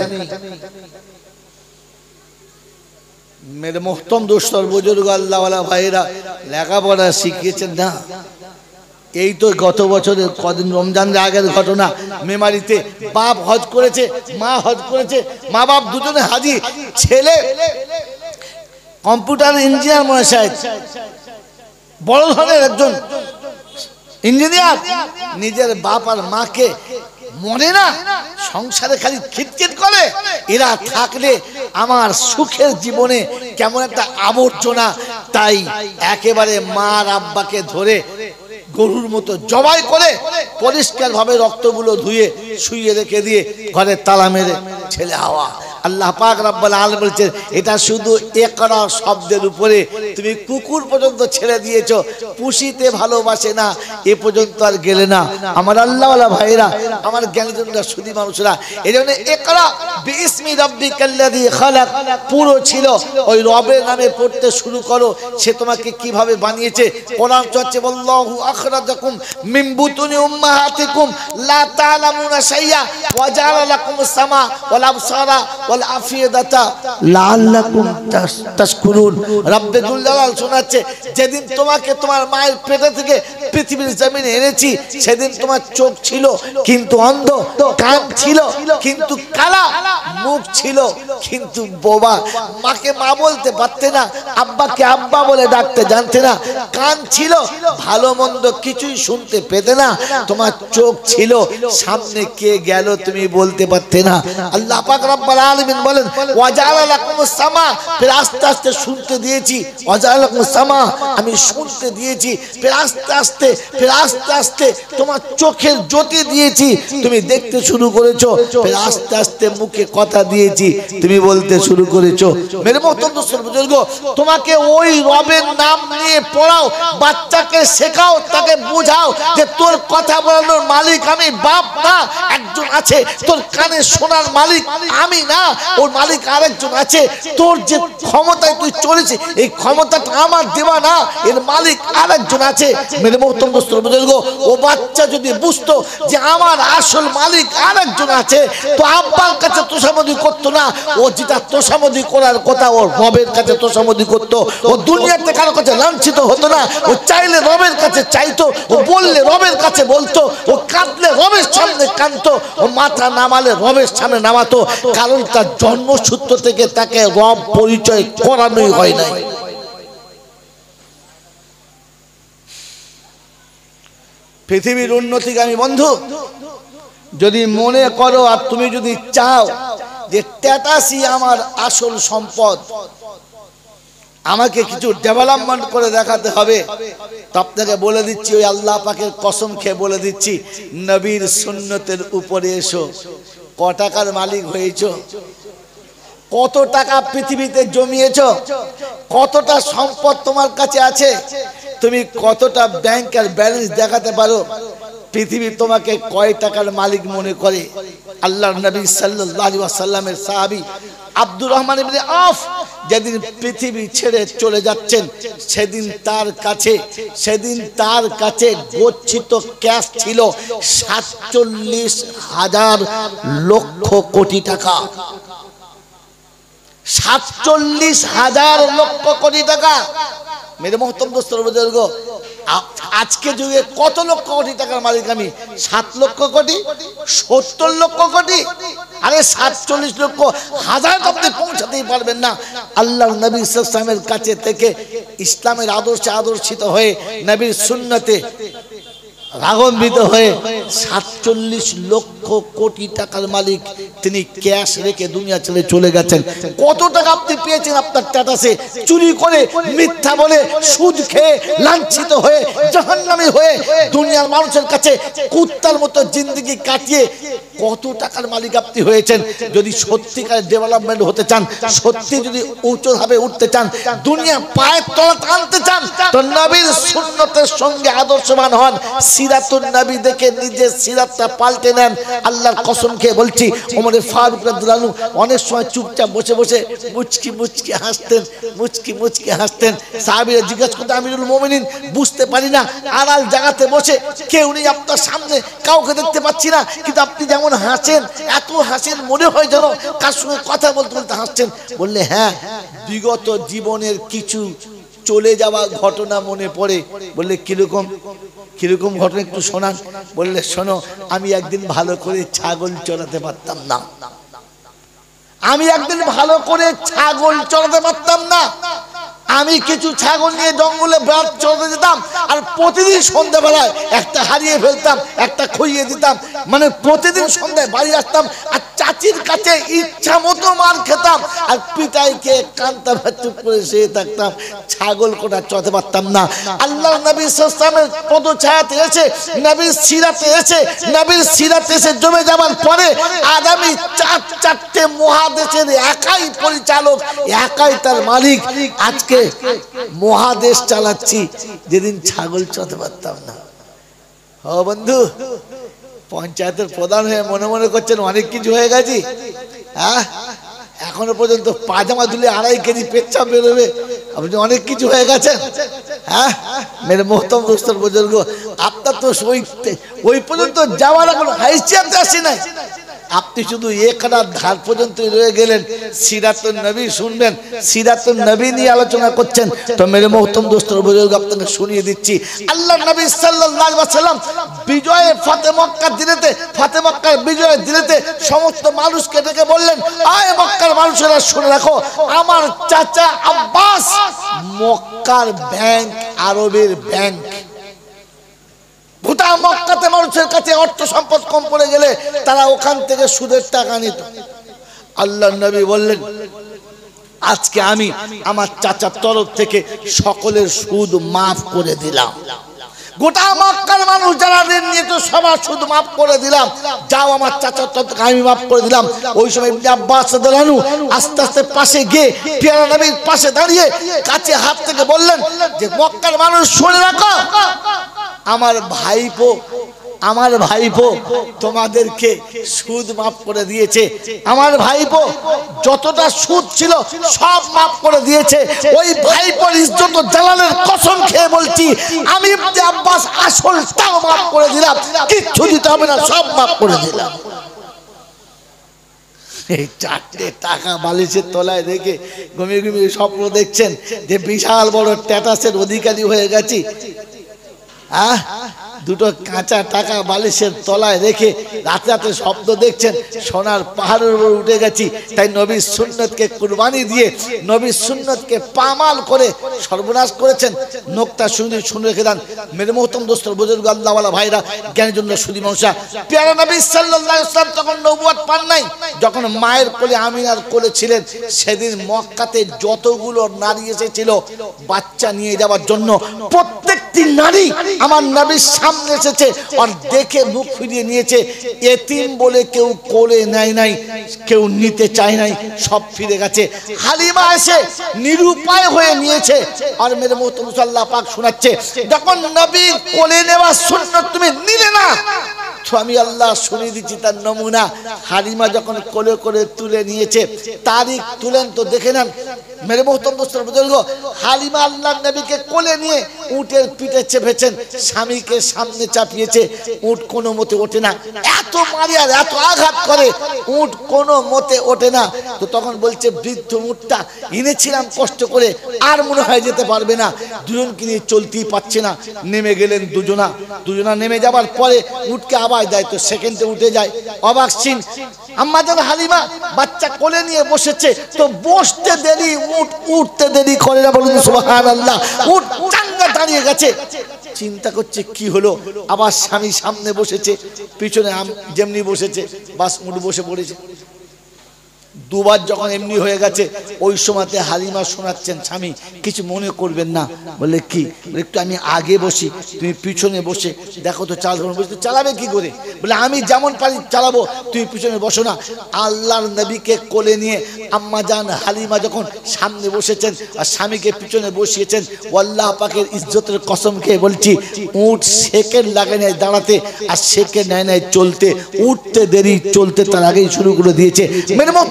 মেরে মোহতম দোস্তর বুজুর্গ আল্লাহওয়ালা ভাইরা, লেখাপড়া শিখিয়েছেন না। এই তো গত বছরের কদিন রমজানের আগের ঘটনা, মেমারিতে বাপ হজ করেছে, মা হজ করেছে, মা বাপ দুজনে হাজি। ছেলে কম্পিউটার ইঞ্জিনিয়ার মনে হয়, বড় ধরনের একজন ইঞ্জিনিয়ার। নিজের বাপ আর মাকে মনে না, সংসারে খালি খিটখিট করে, এরা থাকলে আমার সুখের জীবনে কেমন একটা আবর্জনা। তাই একেবারে মা আর আব্বাকে ধরে গরুর মতো জবাই করে পরিষ্কার ভাবে রক্তগুলো ধুয়ে শুইয়ে রেখে দিয়ে ঘরে তালা মেরে ছেলে হাওয়া। আল্লাহ পাক রব্বুল আলামিন বলছেন, এটা শুধু ইকরা শব্দের উপরে, তুমি কুকুর পর্যন্ত ছেড়ে দিয়েছো, পুষিতে ভালোবাসে না, এ পর্যন্ত আর গেলে না। আমার আল্লাহওয়ালা ভাইরা, আমার জ্ঞানীজনরা সুধী মানুষরা, এই জন্য ইকরা বিইসমি রাব্বিকাল্লাযী খালাক পুরো ছিল ওই রবের নামে পড়তে শুরু করো। সে তোমাকে কিভাবে বানিয়েছে, কোরআন চলছে, আল্লাহু আখরাজাকুম মিন বুতুনি উম্মাহাতিকুম লা তা'লামুনা শাইআ ওয়া জাআলা লাকুমুস সামা ওয়াল আবসারা ওয়াল আফিদাতা লাআল্লাকুম তাশকুরুন। রব্বে যুল জালাল শোনাচ্ছে, যেদিন তোমাকে তোমার মায়ের পেটে থেকে পৃথিবীর জমিনে এনেছি, সেদিন তোমার চোখ ছিল কিন্তু অন্ধ, কান ছিল কিন্তু কালা, মুখ ছিল কিন্তু বোবা, মাকে মা বলতে পারতে না, আব্বাকে আব্বা বলে ডাকতে জানতে না, কান ছিল ভালো মন্দ কিছুই শুনতে পেতে না, তোমার চোখ ছিল সামনে কে গেল তুমি বলতে পারতে না। আল্লাহ পাক রব্বুল আলামিন বলেন, ওয়া জাআলা লাকুমুস সামা, ফির আস্তে আস্তে শুনতে দিয়েছি, ওয়া জাআলা লাকুমুস সামা, আমি শুনতে দিয়েছি, ফির আস্তে আস্তে ফির আস্তে আস্তে তোমার চোখের জ্যোতি দিয়েছি, তুমি দেখতে শুরু করেছো, ফির আস্তে আস্তে মুখে কথা দিয়েছি, তুমি বলতে শুরু করেছো। মেরে মোহতরম দোস্তর বুজুর্গ, তোমাকে ওই রবের নাম নিয়ে পড়াও, বাচ্চাকে শেখাও, তাকে বোঝাও যে তোর কথা বলানোর মালিক আমি, বাপ না, একজন আছে। তোর কানে শোনার মালিক আমি না, ওর মালিক আরেকজন আছে। তোর যে ক্ষমতায় তুই চলেছিস, এই ক্ষমতাটা আমার দেওয়া না, এর মালিক আরেকজন আছে। মেরে মোহতরম দোস্তর বুজুর্গ, ও বাচ্চা যদি বুঝতো যে আমার আসল মালিক আরেকজন আছে, তো আব্বার কাছে তোষামোদি করতো না, ও যেটা তোষামোদি করার কথা ও রবের কাছে তোষামোদি করতো। ও দুনিয়াতে কারো কাছে লাঞ্ছিত হতো না, ও চাইলে রবের কাছে চাইতো, ও বললে রবের কাছে বলতো, ও কাঁদলে রবের সামনে কাঁদতো, ও মাথা নামালে রবের সামনে নামাতো। কারণ তার জন্মসূত্র থেকে তাকে রব পরিচয় করানোই হয় নাই। পৃথিবীর উন্নতিগামী বন্ধু, যদি মনে করো আর তুমি যদি চাও যে ট্যাটাসি আমার আসল সম্পদ, আমাকে কিছু ডেভেলপমেন্ট করে দেখাতে হবে। তো আপনাকে বলে দিচ্ছি, ওই আল্লাহ পাকের কসম খেয়ে বলে দিচ্ছি, নবীর সুন্নতের উপরে এসো। ক টাকার মালিক হয়েছো? কত টাকা পৃথিবীতে জমিয়েছো? কতটা সম্পদ তোমার কাছে আছে? তুমি কতটা ব্যাংকের ব্যালেন্স দেখাতে পারো? পৃথিবী তোমাকে কয় টাকার মালিক মনে করে? আল্লাহর নবী সাল্লাল্লাহু আলাইহি ওয়াসাল্লামের সাহাবী আব্দুর রহমান ইবনে আওফ যেদিন পৃথিবী ছেড়ে চলে যাচ্ছেন, সেদিন তার কাছে গচ্ছিত ক্যাশ ছিল ৪৭,০০০ লক্ষ কোটি টাকা। ৪৭,০০০ লক্ষ কোটি টাকা। মেরে মোহতরম দোস্তর বুজুর্গ, আজকে যুগে কত লক্ষ কোটি টাকার মালিক আমি? ৭ লক্ষ কোটি, ৭০ লক্ষ কোটি? আরে ৪৭ লক্ষ হাজার আপনি পৌঁছাতেই পারবেন না। আল্লাহর নবী সাল্লাল্লাহু আলাইহি ওয়াসাল্লামের কাছে থেকে ইসলামের আদর্শে আদর্শিত হয়ে, নবীর সুন্নতে রাগান্বিত হয়ে ৪৭ লক্ষ কোটি টাকার মালিক তিনি ক্যাশ রেখে দুনিয়া ছেড়ে চলে গেছেন। কত টাকা আপনি পেয়েছেন আপনার স্ট্যাটাসে? চুরি করে, মিথ্যা বলে, সুদ খেয়ে, লাঞ্ছিত হয়ে, জাহান্নামী হয়ে দুনিয়ার মানুষের কাছে কুত্তার মতো জিন্দেগি কাটিয়ে কত টাকার মালিক আপনি হয়েছেন। যদি সত্যিকার ডেভেলপমেন্ট হতে চান, সত্যি যদি উচ্চভাবে উঠতে চান, দুনিয়া পায়ের তলায় আনতে চান, তো নবীর সুন্নতের সঙ্গে আদর্শবান হন। সিরাতুন নবী দেখে নিজের সিরাতটা পাল্টে নেন। আল্লাহর কসম খেয়ে বলছি, ওমর ফারুক রাদিয়াল্লাহু আনহু অনেক সময় চুপচাপ বসে বসে মুচকি মুচকি হাসতেন। সাহাবীরা জিজ্ঞাসা করতেন, আমিরুল মুমিনিন বুঝতে পারি না, আড়াল জায়গাতে বসে কেউ নেই আপনার সামনে, কাউকে দেখতে পাচ্ছি না, কিন্তু আপনি যেমন হাসেন, এত হাসেন মনে হয় যেন কার সঙ্গে কথা বলতে বলতে হাসছেন। বললে, হ্যাঁ, বিগত জীবনের কিছু চলে যাওয়া ঘটনা মনে পড়ে। বললে, কিরকম ঘটনা একটু শোনান। বললে, শোনো, আমি একদিন ভালো করে ছাগল চড়াতে পারতাম না। আমি কিছু ছাগল নিয়ে জঙ্গলে বেড়াতে চলে যেতাম, আর প্রতিদিন সন্ধ্যাবেলায় একটা হারিয়ে ফেলতাম, একটা খুইয়ে দিতাম। মানে প্রতিদিন সন্ধ্যায় বাড়ি আসতাম আর চাচির কাছে ইচ্ছা মতো মার খেতাম, আর পিটাইকে কান্তা চুপ করে শুয়ে থাকতাম। ছাগল কোটা চড়াতে পারতাম না। আল্লাহ নবী সাল্লাল্লাহু আলাইহি ওয়াসাল্লামের পদছায়াতে এসে, নবীর সিরাতে এসে জমে যাবার পরে আগামী 4 মহাদেশের একাই পরিচালক, একাই তার মালিক। আজকে মহাদেশ চালাচ্ছি, যেদিন ছাগল চড়াতে পারতাম না। ও বন্ধু, পঞ্চায়েতের প্রধান হয়ে মনে মনে করছেন অনেক কিছু হয়ে গেছি। হ্যাঁ, এখনো পর্যন্ত পাজামা ধুলে 2.5 কেজি পেচ্ছাপ বেরোবে, আপনি অনেক কিছু হয়ে গেছেন। হ্যাঁ, মেরে মোহতরম দোস্তর বুজুর্গ, আপনার তো ওই পর্যন্ত যাওয়ার এখন হাইসিয়াতে আসি নাই। আপনি শুধু একটা ধার পর্যন্ত রয়ে গেলেন। সিরাতুন নবী শুনবেন, সিরাতুন নবী নিয়ে আলোচনা করছেন। তো মেরে মোহতরম দোস্তর বুজুর্গ, আপনাকে শুনিয়ে দিচ্ছি, আল্লাহ নবী সাল্লাল্লাহু আলাইহি ওয়াসাল্লাম বিজয়ে ফাতে মক্কার বিজয়ের দিনেতে সমস্ত মানুষকে ডেকে বললেন, আয় মক্কার মানুষেরা, শুনে রাখো, আমার চাচা আব্বাস মক্কার ব্যাংক, আরবের ব্যাংক। গোটা মক্কাতে মানুষের কাছে অর্থ সম্পদ কম পড়ে গেলে তারা ওখান থেকে সুদের টাকা নিত। আল্লাহর নবী বললেন, আজকে আমি আমার চাচার তরফ থেকে সকলের সুদ মাফ করে দিলাম। গোটা মক্কার মানুষ যারা ঋণ নিয়েছে সবার সুদ মাফ করে দিলাম। যাও, আমার চাচার তরফ থেকে আমি মাফ করে দিলাম। ওই সময় ইবনে আব্বাস রাদিয়াল্লাহু আনহু আস্তে আস্তে পাশে গিয়ে প্যারা নবীর পাশে দাঁড়িয়ে কাছে হাত থেকে বললেন যে, মক্কার মানুষ শুনে রাখো, আমার ভাইপো তোমাদেরকে সুদ মাফ করে দিয়েছে। আমার ভাইপো যতটা সুদ ছিল সব মাফ করে দিয়েছে। ওই ভাইপোর ইজ্জত ও জালালের কসম খেয়ে বলছি, আমি ইবনে আব্বাস আসলটাও মাফ করে দিলাম, কিচ্ছু দিতে হবে না, সব মাফ করে দিলাম। এই 4টে টাকা বালিশের তলায় রেখে ঘুমিয়ে ঘুমিয়ে স্বপ্ন দেখছেন যে বিশাল বড় স্ট্যাটাসের অধিকারী হয়ে গেছি। দুটো কাঁচা টাকা বালিশের তলায় রেখে রাতে রাতে স্বপ্ন দেখছেন সোনার পাহাড়ের উপর উঠে গেছি। তাই নবীর সুন্নতকে কুরবানি দিয়ে নবীর সুন্নতকে পামাল করে সর্বনাশ করেছেন। নোকতা শুনে রেখে দেন মেরে মোহতম দোস্ত বুজুর্গ আল্লাহওয়ালা ভাইরা, জ্ঞানের জন্য সুদী মানুষরা। প্যারা নবী সাল্লাল্লাহু আলাইহি ওয়াসাল্লাম তখন নবুয়ত পান নাই, যখন মায়ের কোলে আমিনার কোলে ছিলেন। সেদিন মক্কাতে যতগুলো নারী এসেছিল বাচ্চা নিয়ে যাওয়ার জন্য, প্রত্যেকটি নারী আমার নবীর সামনে এসেছে আর দেখে মুখ ফিরিয়ে নিয়েছে। এতিম বলে কেউ কোলে নেয় নাই, কেউ নিতে চায় নাই, সব ফিরে গেছে। হালিমা এসে নিরুপায় হয়ে নিয়েছে। আর মেরে মোহতরম আল্লাহ পাক শোনাচ্ছে, যখন নবীর কোলে নেওয়া সুন্নাত তুমি নিলে না, তো আমি আল্লাহ শুনিয়ে দিচ্ছি তার নমুনা। হালিমা যখন কোলে করে তুলে নিয়েছে, তারিখ তুলেন তো দেখে নেন। মেরে মোহতরম দোস্তর বুজুর্গ, হালিমা আল্লাহর নবীকে কোলে নিয়ে উটের পিঠে চেপেছেন, স্বামীকে সামনে চাপিয়েছে। উট কোনো মতে ওঠে না, এত মারি আর এত আঘাত করে, উট কোনো মতে ওঠে না। তো তখন বলছে, বৃদ্ধ উটটা এনেছিলাম কষ্ট করে, আর মনে হয় যেতে পারবে না। দুজনকে নিয়ে চলতেই পারছে না। নেমে গেলেন দুজনা নেমে যাবার পরে উটকে আবার দেয়, তো সেকেন্ডে উঠে যায়। অবাক সিন আম্মা জান হালিমা বাচ্চা কোলে নিয়ে বসেছে, তো বসতে দেরি উট উঠতে দেরি করে না। বলুন সুবহানাল্লাহ। উট চাঙ্গা দাঁড়িয়ে গেছে, চিন্তা করছে কি হলো। আবার স্বামী সামনে বসেছে, পিছনে যেমনি বসেছে বাস উট বসে পড়েছে। দুবার যখন এমনি হয়ে গেছে, ওই সময়তে হালিমা শোনাচ্ছেন, স্বামী কিছু মনে করবেন না। বলে কি? একটু আমি আগে বসি, তুমি পিছনে বসে দেখো তো চালাতে। চালাবে কি করে? বলে আমি যেমন পারি চালাবো, তুমি পিছনে বসো না। আল্লাহর নবীকে কোলে নিয়ে আম্মা জান হালিমা যখন সামনে বসেছেন আর স্বামীকে পিছনে বসিয়েছেন, আল্লাহ পাকের ইজ্জতের কসম খেয়ে বলছি, উট সেকেন্ড লাগে নাই দাঁড়াতে, আর সেকেন্ড নেয় নাই চলতে। উঠতে দেরি, চলতে তার আগেই শুরু করে দিয়েছে। মেরে মত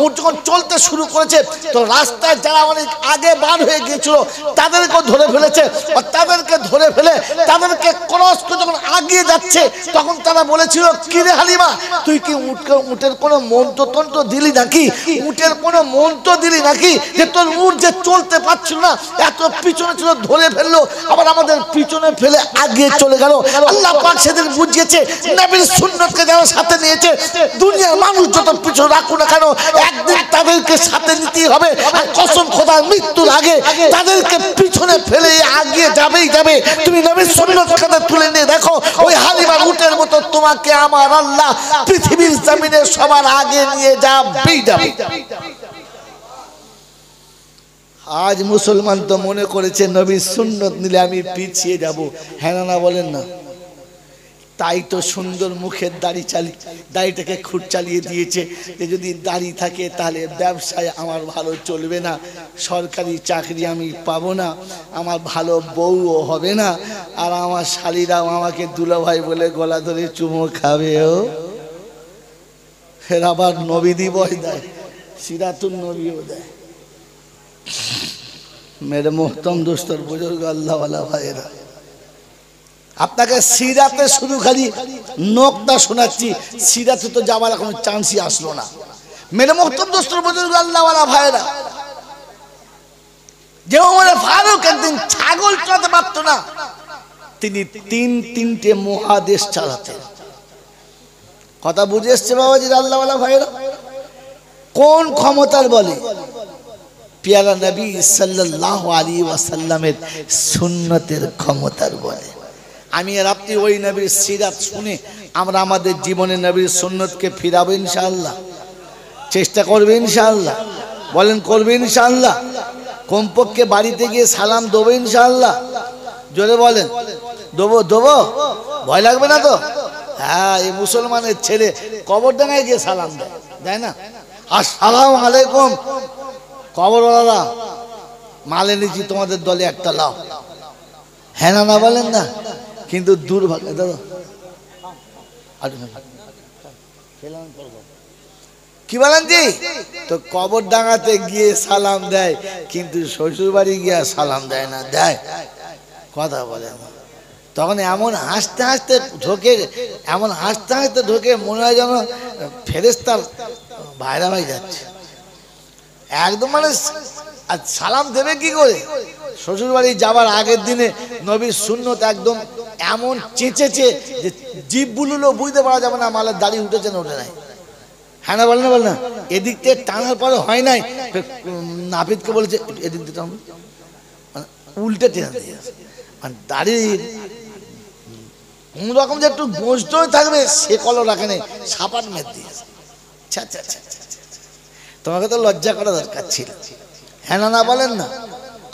উট যখন চলতে শুরু করেছে, তো রাস্তায় যারা অনেক আগে বার হয়ে গিয়েছিল তাদেরকে ধরে ফেলেছে। আর তাদেরকে ধরে ফেলে তাদেরকে ক্রস করে যখন আগিয়ে যাচ্ছে, তখন তারা বলেছিল, কি রে হালিমা, তুই কি উটের কোনো মন্ত্র দিলি নাকি? উটের কোনো মন্ত্র দিলি নাকি যে তোর উট যে চলতে পারছিল না, এত পিছনে ছিল, ধরে ফেললো, আবার আমাদের পিছনে ফেলে আগিয়ে চলে গেল। আল্লাহ পাক সেদিন বুঝিয়েছে, নবীর সুন্নতকে যারা সাথে নিয়েছে, দুনিয়ার মানুষ যত পিছনে রাখুন না কেন, একদিন তাদেরকে সাথে নিতেই হবে। আর কসম খোদার মৃত্যুর আগে তাদেরকে পিছনে ফেলে আগিয়ে যাবেই যাবে। তুমি নবীর সুন্নতকে তুলে নিয়ে দেখো, ওই হালিমার উটের মতো তোমাকে আমার আল্লাহ পৃথিবীর জমিনে সবার আগে নিয়ে যাবেই যাবে। আজ মুসলমান তো মনে করেছে নবীর সুন্নত নিলে আমি পিছিয়ে যাব। হ্যাঁ না বলেন না? তাই তো সুন্দর মুখের দাড়িটাকে খুঁট চালিয়ে দিয়েছে যে যদি দাড়ি থাকে তাহলে ব্যবসায় আমার ভালো চলবে না, সরকারি চাকরি আমি পাবো না, আমার ভালো বউও হবে না, আর আমার শালীরাও আমাকে দুলাভাই বলে গলা ধরে চুমো খাবেও। ফের আবার নবী দিবস দেয়, সিরাতুন নবীও দেয়। মেরে মোহতম দোস্তর বুজুর্গ আল্লাহওয়ালা ভাইয়েরা, আপনাকে সিরাতে শুধু খালি নোকতা শোনাচ্ছি, সিরাতে তো যাবার এখন চান্সই আসলো না। মেরে মোহতরম দোস্তর বুজুর্গ আল্লাহওয়ালা ভাইয়েরা, যে ওমর ফারুক একদিন ছাগল চড়াতে পারতো না, তিনি তিনটে মহাদেশ চালাতেন। কথা বুঝে এসছে বাবাজি আল্লাহওয়ালা ভাইয়েরা? কোন ক্ষমতার বলে? পিয়ারা নবী সাল্লাল্লাহু আলাইহি ওয়াসাল্লামের সুন্নতের ক্ষমতার বলে। আমি আর আপনি ওই নবীর সিরাত শুনে আমরা আমাদের জীবনে নবীর সুন্নতকে ফিরাবো ইনশাআল্লাহ। চেষ্টা করবে ইনশাআল্লাহ। বলেন করবে ইনশাআল্লাহ। কমপক্ষে বাড়িতে গিয়ে সালাম দেবো ইনশাআল্লাহ। জোরে বলেন, দেবো? ভয় লাগবে না তো? হ্যাঁ, এই মুসলমানের ছেলে কবরডাঙ্গায় গিয়ে সালাম দেয় না? আসসালামু আলাইকুম কবরওয়ালা, মালে নিচ্ছি তোমাদের দলে একটা লাও। হ্যাঁ না বলেন না? কিন্তু দুর্ভাগ্য দাদা, কি বলেন জি? তো কবরডাঙ্গাতে গিয়ে সালাম দেয়, কিন্তু শ্বশুর বাড়ি গিয়ে সালাম দেয় না। দেয়? কথা বলে না। তখন এমন হাসতে হাসতে ঢোকে, মনে হয় যেন ফেরেশতার বাইরে হয়ে যাচ্ছে একদম। মানে সালাম দেবে কি করে? শ্বশুর বাড়ি যাবার আগের দিনে নবীর সুন্নত একদম এমন চেঁচেছে যে জিভ বুলুলো বুঝতে পারা যাবে না মালের দাড়ি উঠেছে না ওঠে নাই। হ্যাঁ না বল না বল না, এদিক থেকে টানার পরে হয় নাই, নাপিতকে বলেছে এদিক দিয়ে টান, উল্টে টেনে দিয়েছে, মানে দাড়ির কোন রকম যে একটু গোঁজটোই থাকবে সে কলও রাখে নেই, সাপাট মেরে দিয়েছে। তোমাকে তো লজ্জা করা দরকার ছিল। হ্যাঁ না বলেন না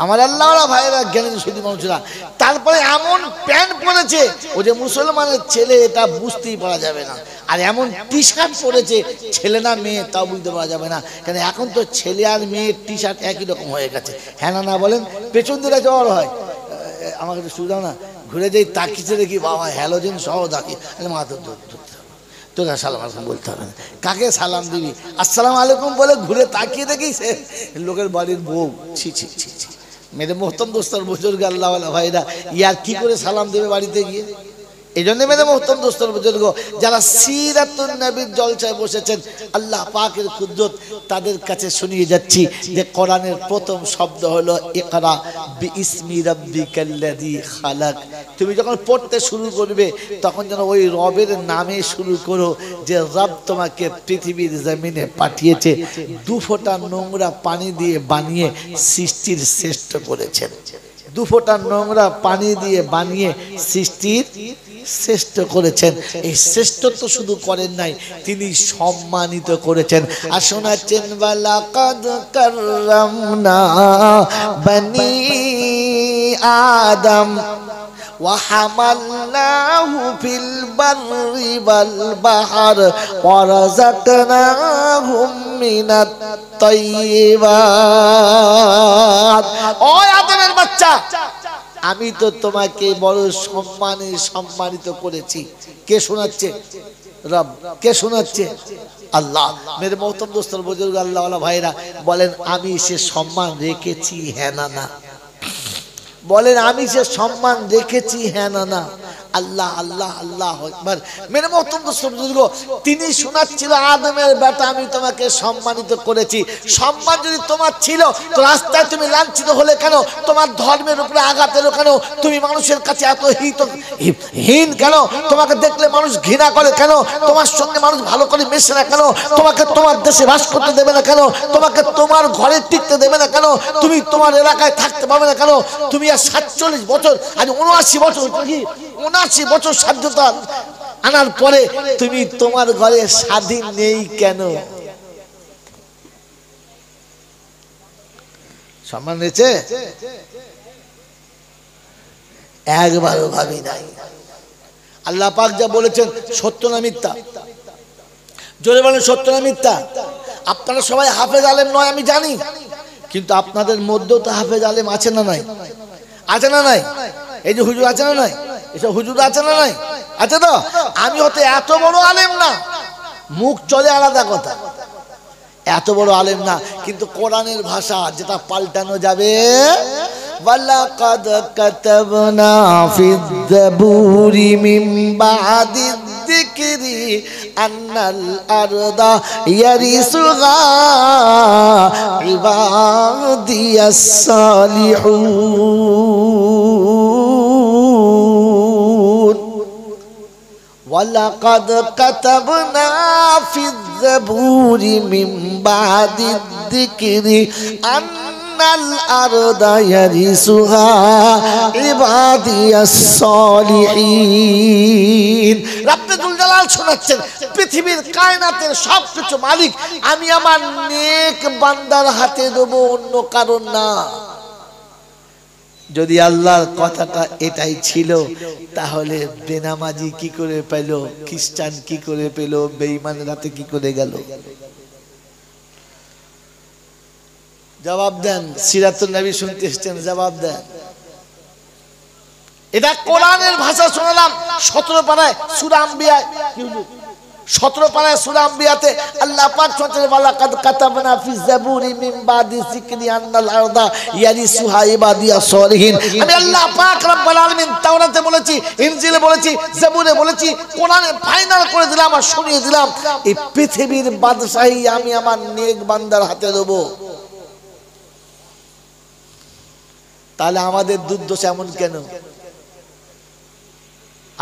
আমার আল্লাহরা ভাইরা জ্ঞানী শুধু মানুষরা। তারপরে এমন প্যান্ট পরেছে ও যে মুসলমানের ছেলে এটা বুঝতেই পারা যাবে না, আর এমন টি শার্ট পরেছে ছেলে না মেয়ে তাও বুঝতে পারা যাবে না, কারণ এখন তো ছেলে আর মেয়ের টি শার্ট একই রকম হয়ে গেছে। হ্যাঁ না বলেন, পেছন দিকে জ্বর হয়, আমাকে তো সুবিধা না, ঘুরে যাই তাকিয়েছে দেখি বাবা হ্যালোজেন সহ তাকি, মা তো তোকে সালাম আলাইকুম বলতে হবে না, কাকে সালাম দিবি আসসালাম আলাইকুম বলে ঘুরে তাকিয়ে দেখি সে লোকের বাড়ির বউ। ছি ছি ছি ছি, মেরে মোহতম দোস্তর বুজুর্গ আল্লাহওয়ালা ভাইরা ইয়ার কি করে সালাম দেবে বাড়িতে গিয়ে? এই জন্য মেরে মোহতম দোস্তর বুজুর্গ যারা সিরাতুন নবীর জলসায় বসেছেন আল্লাহ পাকের কুদরত তাদের কাছে শুনিয়ে যাচ্ছি যে কোরআনের প্রথম শব্দ হলো ইকরা বিইসমি রাব্বিকাল্লাযী খালাক। তুমি যখন পড়তে শুরু করবে তখন যেন ওই রবের নামে শুরু করো যে রব তোমাকে পৃথিবীর জমিনে পাঠিয়েছে, 2 ফোঁটা নোংরা পানি দিয়ে বানিয়ে সৃষ্টির শ্রেষ্ঠ করেছেন। 2 ফোঁটা নোংরা পানি দিয়ে বানিয়ে সৃষ্টির শ্রেষ্ঠ করেছেন। এই শ্রেষ্ঠত্ব শুধু করেন নাই, তিনি সম্মানিত করেছেন। আর শোনাচ্ছেন ওয়ালাকাদ কাররামনা বনি আদম وحملناه في البر والبحر ورزقناهم من الطيبات। ও আদমের বাচ্চা, আমি তো তোমাকে বড় সম্মানিত করেছি। কে শোনাচ্ছে? রব। কে শোনাচ্ছে? আল্লাহ। মেরে মোহতম দোস্তর বুজুর্গ আল্লাহওয়ালা ভাইরা বলেন আমি সে সম্মান রেখেছি হ্যাঁ না? বলেন আমি সে সম্মান রেখেছি হ্যাঁ না? আল্লাহ আল্লাহ আল্লাহ আকবার। মেরে মোহতরম দোস্ত বুজুর্গ, তিনি শোনাচ্ছিল আদমের বেটা আমি তোমাকে সম্মানিত করেছি। সম্মান যদি তোমার ছিল তো রাস্তায় তুমি লাঞ্ছিত হলে কেন? তোমার ধর্মের উপরে আঘাত এলো কেন? তুমি মানুষের কাছে এত হীন কেন? তোমাকে দেখলে মানুষ ঘৃণা করে কেন? তোমার সঙ্গে মানুষ ভালো করে মেশে না কেন? তোমাকে তোমার দেশে বাস করতে দেবে না কেন? তোমাকে তোমার ঘরে টিকতে দেবে না কেন? তুমি তোমার এলাকায় থাকতে পারবে না কেন? তুমি আর 47 বছর আজ 79 বছর কি 79 বছর স্বাধীনতা আনার পরে তুমি তোমার ঘরে স্বাধীন নেই কেন? সম্মান রয়েছে? একবারও ভাবি নাই। আল্লাহ পাক যা বলেছেন সত্য না মিথ্যা? জোরে বলেন সত্য না মিথ্যা? আপনারা সবাই হাফেজ আলেম নয় আমি জানি, কিন্তু আপনাদের মধ্যেও তো হাফেজ আলেম আছে না নাই? আছে না নাই? এই যে হুজুর আছে না নাই? এসব হুজুর আছে না নাই? আছে তো? আমি হতে এত বড় আলেম না, মুখ চলে আলাদা কথা, এত বড় আলেম না, কিন্তু কোরআনের ভাষা যেটা পাল্টানো যাবে। ওয়ালাকাদ কাতাবনা ফিজ জাবুরি মিন বাদিদ যিকরি আন্নাল আরদা ইয়ারিসুহা ইবাদিয়াস সালিহুন। ওয়ালাকাদ কাতাবনা ফিজ জাবুরি মিন বাদিদ যিকরি আন্নাল আরদা ইয়ারিসুহা ইবাদিয়াস সালিহিন। রব্বে যুল জালাল শোনাচ্ছেন পৃথিবীর কায়নাতের সবকিছু মালিক আমি আমার নেক বান্দার হাতে দেব, অন্য কারণ না। যদি আল্লাহর কথাটা এটাই ছিল তাহলে বেনামাজি কি করে পেল? খ্রিস্টান কি করে পেল? বেঈমানের হাতে কি করে গেল? জবাব দেন। সিরাতুন নবী শুনতে এসেছেন, জবাব দেন। এটা কোরআনের ভাষা শোনালাম। 17 পারায় সূরা আম্বিয়ায়, 17 পারায় সূরা আম্বিয়াতে আল্লাহ পাক বলেন ওয়ালাকাদ কাতাবনা ফি জাবুরি মিন বাদি যিকরি আন্নাল আরদা ইয়ারিসুহা ইবাদিয়াস সালিহিন। আমি আল্লাহ পাক রব্বুল আলামিন তাওরাতে বলেছি, ইনজিলে বলেছি, জাবুরে বলেছি, কোরআনে ফাইনাল করে দিলাম আর শুনিয়ে দিলাম এই পৃথিবীর বাদশাহী আমি আমার নেক বান্দার হাতে দেব। তাহলে আমাদের দুর্দশা এমন কেন?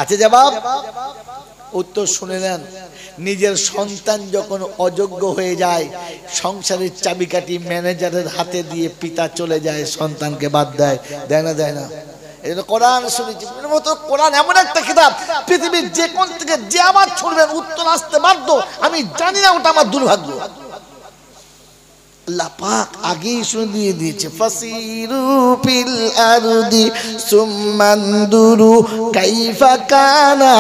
আছে জবাব? উত্তর শুনে নেন। নিজের সন্তান যখন অযোগ্য হয়ে যায়, সংসারের চাবিকাঠি ম্যানেজারের হাতে দিয়ে পিতা চলে যায়, সন্তানকে বাদ দেয়, দেয় না? দেয় না? এই জন্য কোরআন শুনেছি, কোরআন এমন একটা কিতাব, পৃথিবীর যে কোন থেকে যে আওয়াজ শুনবেন উত্তর আসতে বাধ্য। আমি জানি না ওটা আমার দুর্ভাগ্য। আল্লাহ পাক আগেই শুনিয়ে দিয়েছে, ফাসিরু ফিল আরদি সুম্মানদুরু কাইফা কানা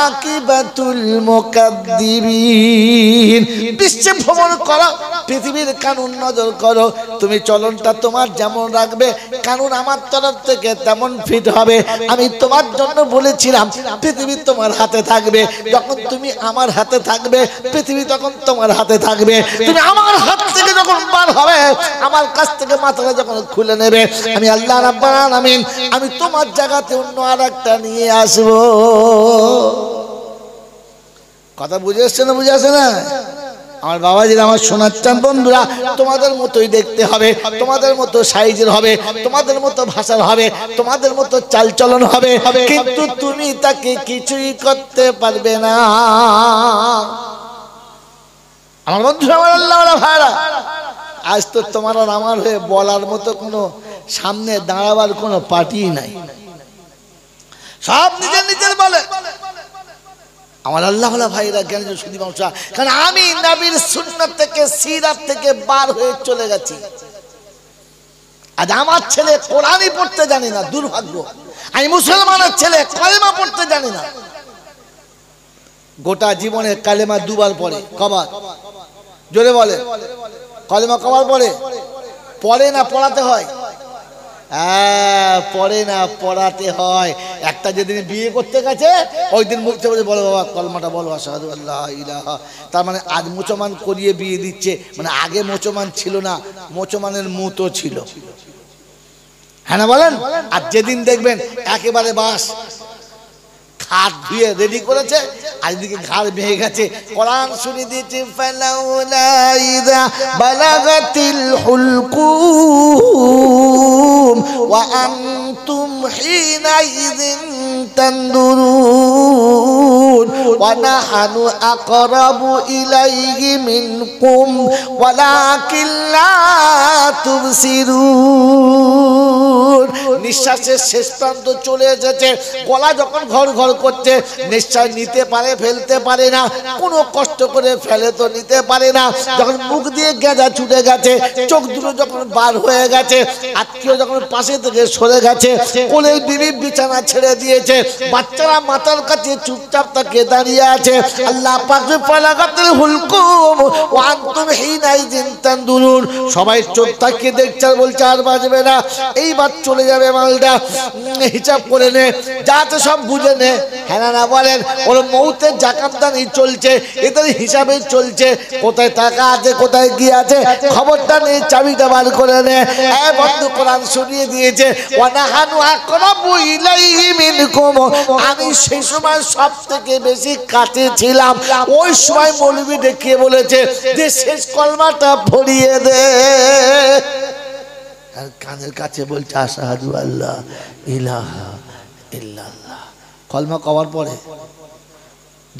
আকিবাতুল মুকাদ্দিবিন। বিশ্বে ভ্রমণ করো, পৃথিবীর কানুন নজর করো, তুমি চলনটা তোমার যেমন রাখবে, কানুন আমার তরফ থেকে তেমন ফিট হবে। আমি তোমার জন্য বলেছিলাম পৃথিবী তোমার হাতে থাকবে, যখন তুমি আমার হাতে থাকবে পৃথিবী তখন তোমার হাতে থাকবে। তুমি আমার হাত থেকে যখন বার হবে, আমার কাছ থেকে মাথাটা যখন খুলে নেবে, আমি আল্লাহ রাব্বুল আলামিন আমি তোমার জায়গাতে অন্য আরেকটা নিয়ে আসব। কথা বুঝে আসছে না? বুঝে আসে না? আমার বাবাজিরা, আমার সোনার চাঁদ বন্ধুরা, তোমাদের মতোই দেখতে হবে, তোমাদের মতো সাইজের হবে, তোমাদের মতো ভাষার হবে, তোমাদের মতো চালচলন হবে, কিন্তু তুমি তাকে কিছুই করতে পারবে না। আমার বন্ধুরা, আমার আল্লাহ ভাইরা, আজ তো তোমার আর আমার হয়ে বলার মতো কোনো সামনে দাঁড়াবার কোনো পার্টি নাই, সব নিজের নিজের বলে। আমার আল্লাহ ভাইরা, জ্ঞান শুধু মানুষরা, কারণ আমি নবীর সুন্নাত থেকে সিরাত থেকে বার হয়ে চলে গেছি। আজ আমার ছেলে কোরআনই পড়তে জানি না, দুর্ভাগ্য। আমি মুসলমানের ছেলে কালেমা পড়তে জানি না। গোটা জীবনে কালেমা দুবার পড়ে, কবার? জোরে বলে, কালেমা কবার পড়ে? পড়ে না পড়াতে হয়? পড়ে না পড়াতে হয়। একটা যেদিন বিয়ে করতে গেছে ওই দিন মুখ থেকে বলো বাবা কলমাটা বলো, আশহাদু আল্লা ইলাহা। তার মানে আজ মুসলমান করিয়ে বিয়ে দিচ্ছে, মানে আগে মুসলমান ছিল না, মুসলমানের মুতো ছিল। হ্যাঁ না বলেন? আর যেদিন দেখবেন একেবারে বাস খাট ধুয়ে রেডি করেছে, আর এদিকে ঘাড় ভেঙে গেছে, কোরআন শুনে দিয়েছে, ফালাউলা ইযা বালাগাতিল হুলকুম ওয়া আনতুম হিনাইযিন তানদুরুন ওয়া নাহনু আকরাবু ইলাইহি মিনকুম ওয়ালাকিন লা তুবসিরুন। নিঃশ্বাসের শেষ প্রান্ত চলে এসেছে, গলা যখন ঘর ঘর করছে, নিঃশ্বাস নিতে পারে ফেলতে পারে না, কোনো কষ্ট করে ফেলে তো নিতে পারে না। যখন মুখ দিয়ে গেঁজা ছুটে গেছে, চোখ দুটো যখন বার হয়ে গেছে, আত্মীয় যখন পাশে থেকে সরে গেছে, কোলের বিবি বিছানা ছেড়ে দিয়েছে, বাচ্চারা মাথার কাছে চুপচাপ তাকে দাঁড়িয়ে আছে, আল্লাহ পাক ফালাগাতিল হুলকুম ওয়া আনতুম হিনাইযিন তানদুরুন। সবাই চোখ তাকিয়ে দেখছে আর বলছে আর বাজবে না, এইবার চলে যাবে মালটা, হিসাব করে নে, যাতে সব বুঝে নে। হ্যাঁ না বলেন? ওর মৌতের জাকাতদানি চলছে, এদের হিসাবে চলছে, কোথায় টাকা আছে কোথায় কি আছে খবরটা নেই, চাবিটা বার করে নে। বন্ধু কোরআন শুনিয়ে দিয়েছে, ওয়া নাহানু আকরাবু ইলাইহি মিনকুম। আমি সেই সময় সব থেকে বেশি কাছে ছিলাম। ওই সময় মৌলবি দেখিয়ে বলেছে যে শেষ কলমাটা পড়িয়ে দে, আর কানের কাছে বলছে আশহাদু আল্লা ইলাহা ইল্লাল্লাহ। কলমা কবার পরে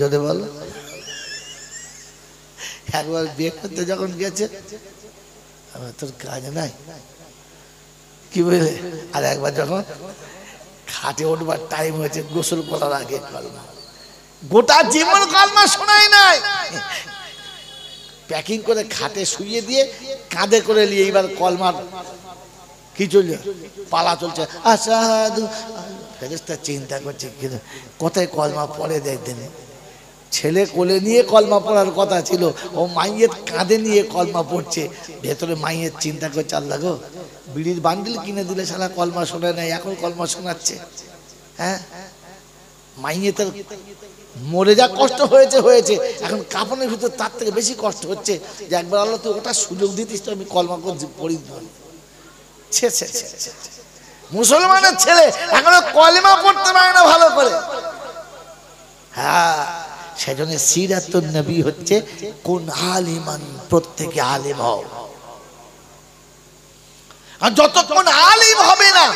যদি বলো, একবার বিয়ে করতে যখন গেছে তোর কাজ নাই কি বলে, আর একবার যখন খাটে উঠবার টাইম হয়েছে গোসল করার আগে কলমা। গোটা জীবন কলমা শোনাই নাই, প্যাকিং করে খাটে শুইয়ে দিয়ে কাঁধে করে নিয়ে এইবার কলমার কি চলছে, পালা চলছে। আশহাদু, ফেরেশতা চিন্তা করছে কোথায় কলমা পড়ে দেখতেন। ছেলে কোলে নিয়ে কলমা পড়ার কথা ছিল, ও মাইয়ের কাঁধে নিয়ে কলমা পড়ছে। ভেতরে মাইয়ের চিন্তা করছে আল্লাহ গো, বিড়ির বান্ডিল কিনে দিলে শালা কলমা শোনে নাই, এখন কলমা শোনাচ্ছে। হ্যাঁ, মাইয়ের মরে যা কষ্ট হয়েছে হয়েছে, এখন কাপড়ের ভিতর তার থেকে বেশি কষ্ট হচ্ছে যে একবার আল্লাহ তুই ওটা সুযোগ দিতিস তো আমি কলমা পড়ি। মুসলমানের ছেলে এখনো কলেমা পড়তে পারে না ভালো করে। হ্যাঁ, সেজন্য সিরাতুন নবী হচ্ছে কোন আলিমান, প্রত্যেকে আলিম হও। আর যতক্ষণ আলিম হবে না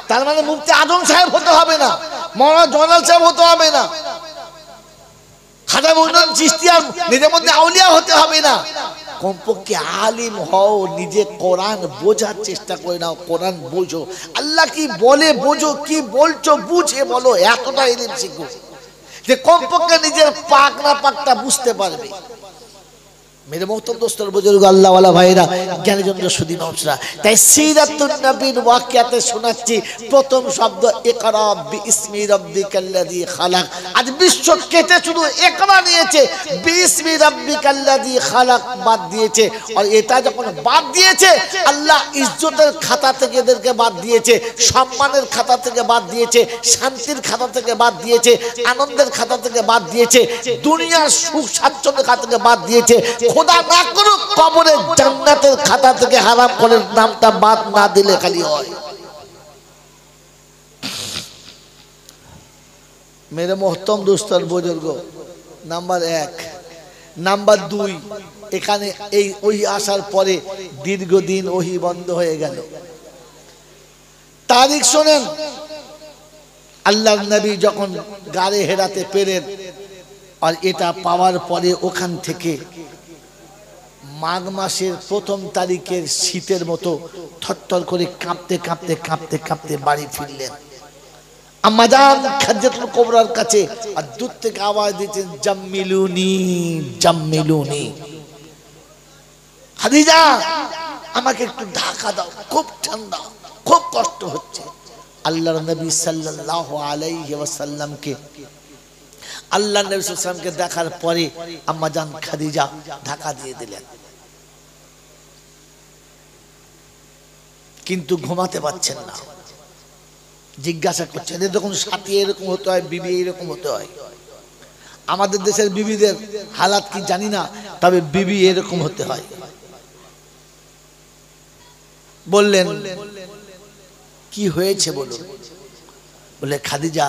তার মানে মুফতি আজম সাহেব হতে হবে না, মৌলানা জয়নাল সাহেব হতে হবে না, খাজা মঈনুদ্দিন চিশতিয়া নিজের মধ্যে আউলিয়া হতে হবে না, কমপক্ষে আলিম হও, নিজে কোরআন বোঝার চেষ্টা করে নাও, কোরআন বোঝো, আল্লাহ কি বলে বোঝো, কি বলছো বুঝে বলো, এতটা ইলম শিখো যে কমপক্ষে নিজের পাক না পাকটা বুঝতে পারবে। मेरे मोहतरम दोस्तों बुजुर्ग अल्लाह वाला भाईरा ज्ञानीजन सुधी মানুষরা তাই সিরাতুন নবীর ওয়াকিয়াতে শোনাচ্ছি প্রথম শব্দ ইকরা বিইসমি রাব্বিকাল্লাযী খালাক। আজ বিশ্ব কেটে শুধু ইকরা নিয়েছে, বিইসমি রাব্বিকাল্লাযী খালাক বাদ দিয়েছে। আর এটা যখন বাদ দিয়েছে আল্লাহ ইজ্জতের খাতা থেকে এদেরকে বাদ দিয়েছে, সম্মানের খাতা থেকে বাদ দিয়েছে, শান্তির খাতা থেকে বাদ দিয়েছে, আনন্দের খাতা থেকে বাদ দিয়েছে, দুনিয়ার সুখ স্বাচ্ছন্দ্যের খাতা থেকে বাদ দিয়েছে। খোদা না করুক কবরে জান্নাতের খাতা থেকে হারাম করে নামটা বাদ না দিলে খালি হয়। मेरे मोहतरम दोस्तों बुजुर्ग নাম্বার 1, নাম্বার 2 এখানে এই ওহি আসার পরে দীর্ঘদিন ওহি বন্ধ হয়ে গেল। তারিখ শুনেন, আল্লাহর নবী যখন গারে হেরাতে পেরেন আর এটা পাওয়ার পরে ওখান থেকে মাঘ মাসের প্রথম তারিখের শীতের মতো থরথর করে কাঁপতে কাঁপতে কাঁপতে কাঁপতে বাড়ি ফিরলেন। আম্মা জান খাদিজাতুল কুবরার কাছে আর দূর থেকে আওয়াজ দিতেন জাম্মিলুনি জাম্মিলুনি, খাদিজা আমাকে একটু ঢাকা দাও, খুব ঠান্ডা, খুব কষ্ট হচ্ছে। আল্লাহর নবী সাল্লাল্লাহু আলাইহি ওয়াসাল্লামকে আল্লাহর নবী সাল্লাল্লাহু আলাইহি ওয়াসাল্লামকে দেখার পরে আম্মা জান খাদিজা ঢাকা দিয়ে দিলেন, কিন্তু ঘুমাতে পারছেন না। জিজ্ঞাসা করছেন এরকম সাথী এরকম হতে হয়, বিবি এরকম হতে হয়। আমাদের দেশের বিবিদের হালাত কি জানি না, তবে বিবি এরকম হতে হয়। বললেন কি হয়েছে বলুন। বলে খাদিজা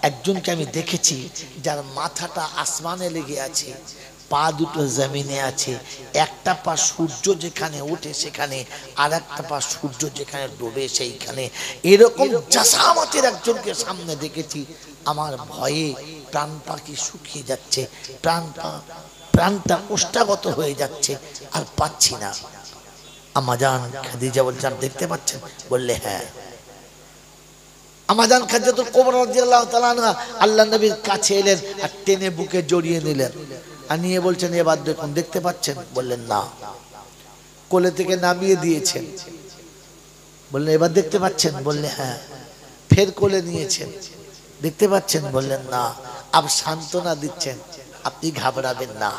একজনকে আমি দেখেছি যার মাথাটা আসমানে লেগে আছে, পা দুটো জমিনে আছে, একটা পা সূর্য যেখানে ওঠে সেখানে, আর একটা পা সূর্য যেখানে ডোবে সেইখানে, এরকম জাসামাতের একজনকে সামনে দেখেছি। আমার ভয়ে প্রাণ পাখি শুকিয়ে যাচ্ছে, প্রাণটা ওষ্ঠাগত হয়ে যাচ্ছে, আর পাচ্ছি না। আম্মা জান খাদিজা বলছেন দেখতে পাচ্ছেন? বললে হ্যাঁ। আম্মা জান খাদিজাতুল কুবরা রাদিয়াল্লাহু তাআলা আনহা আল্লাহর নবীর কাছে এলেন আর টেনে বুকে জড়িয়ে নিলেন, আর নিয়ে বলছেন এবার দেখুন দেখতে পাচ্ছেন? বললেন না। কোলে থেকে নামিয়ে দিয়েছেন, বললেন এবার দেখতে পাচ্ছেন? বললে হ্যাঁ। ফের কোলে নিয়েছেন, দেখতে পাচ্ছেন? বললেন না। আব সান্ত্বনা দিচ্ছেন আপনি ঘাবড়াবেন না,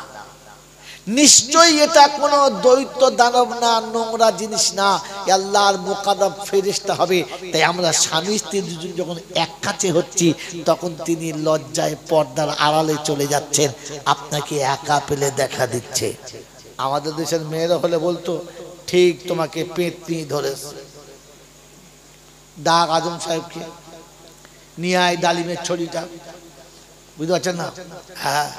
নিশ্চয়ই এটা কোনো দৈত্য দানব না, নোংরা জিনিস না, আল্লাহর মুকাদ্দাম ফেরেশতা হবে। তাই আমরা স্বামী স্ত্রী দুজন যখন এক কাছে হচ্ছি তখন তিনি লজ্জায় পর্দার আড়ালে চলে যাচ্ছেন, আপনাকে একা পেলে দেখা দিচ্ছে। আমাদের দেশের মেয়েরা হলে বলতো ঠিক তোমাকে পেটনি ধরেছে। ডাক আজম সাহেবকে নিয়ে আয় ডালিমের ছড়িটা, বুঝতে পারছেন না? হ্যাঁ,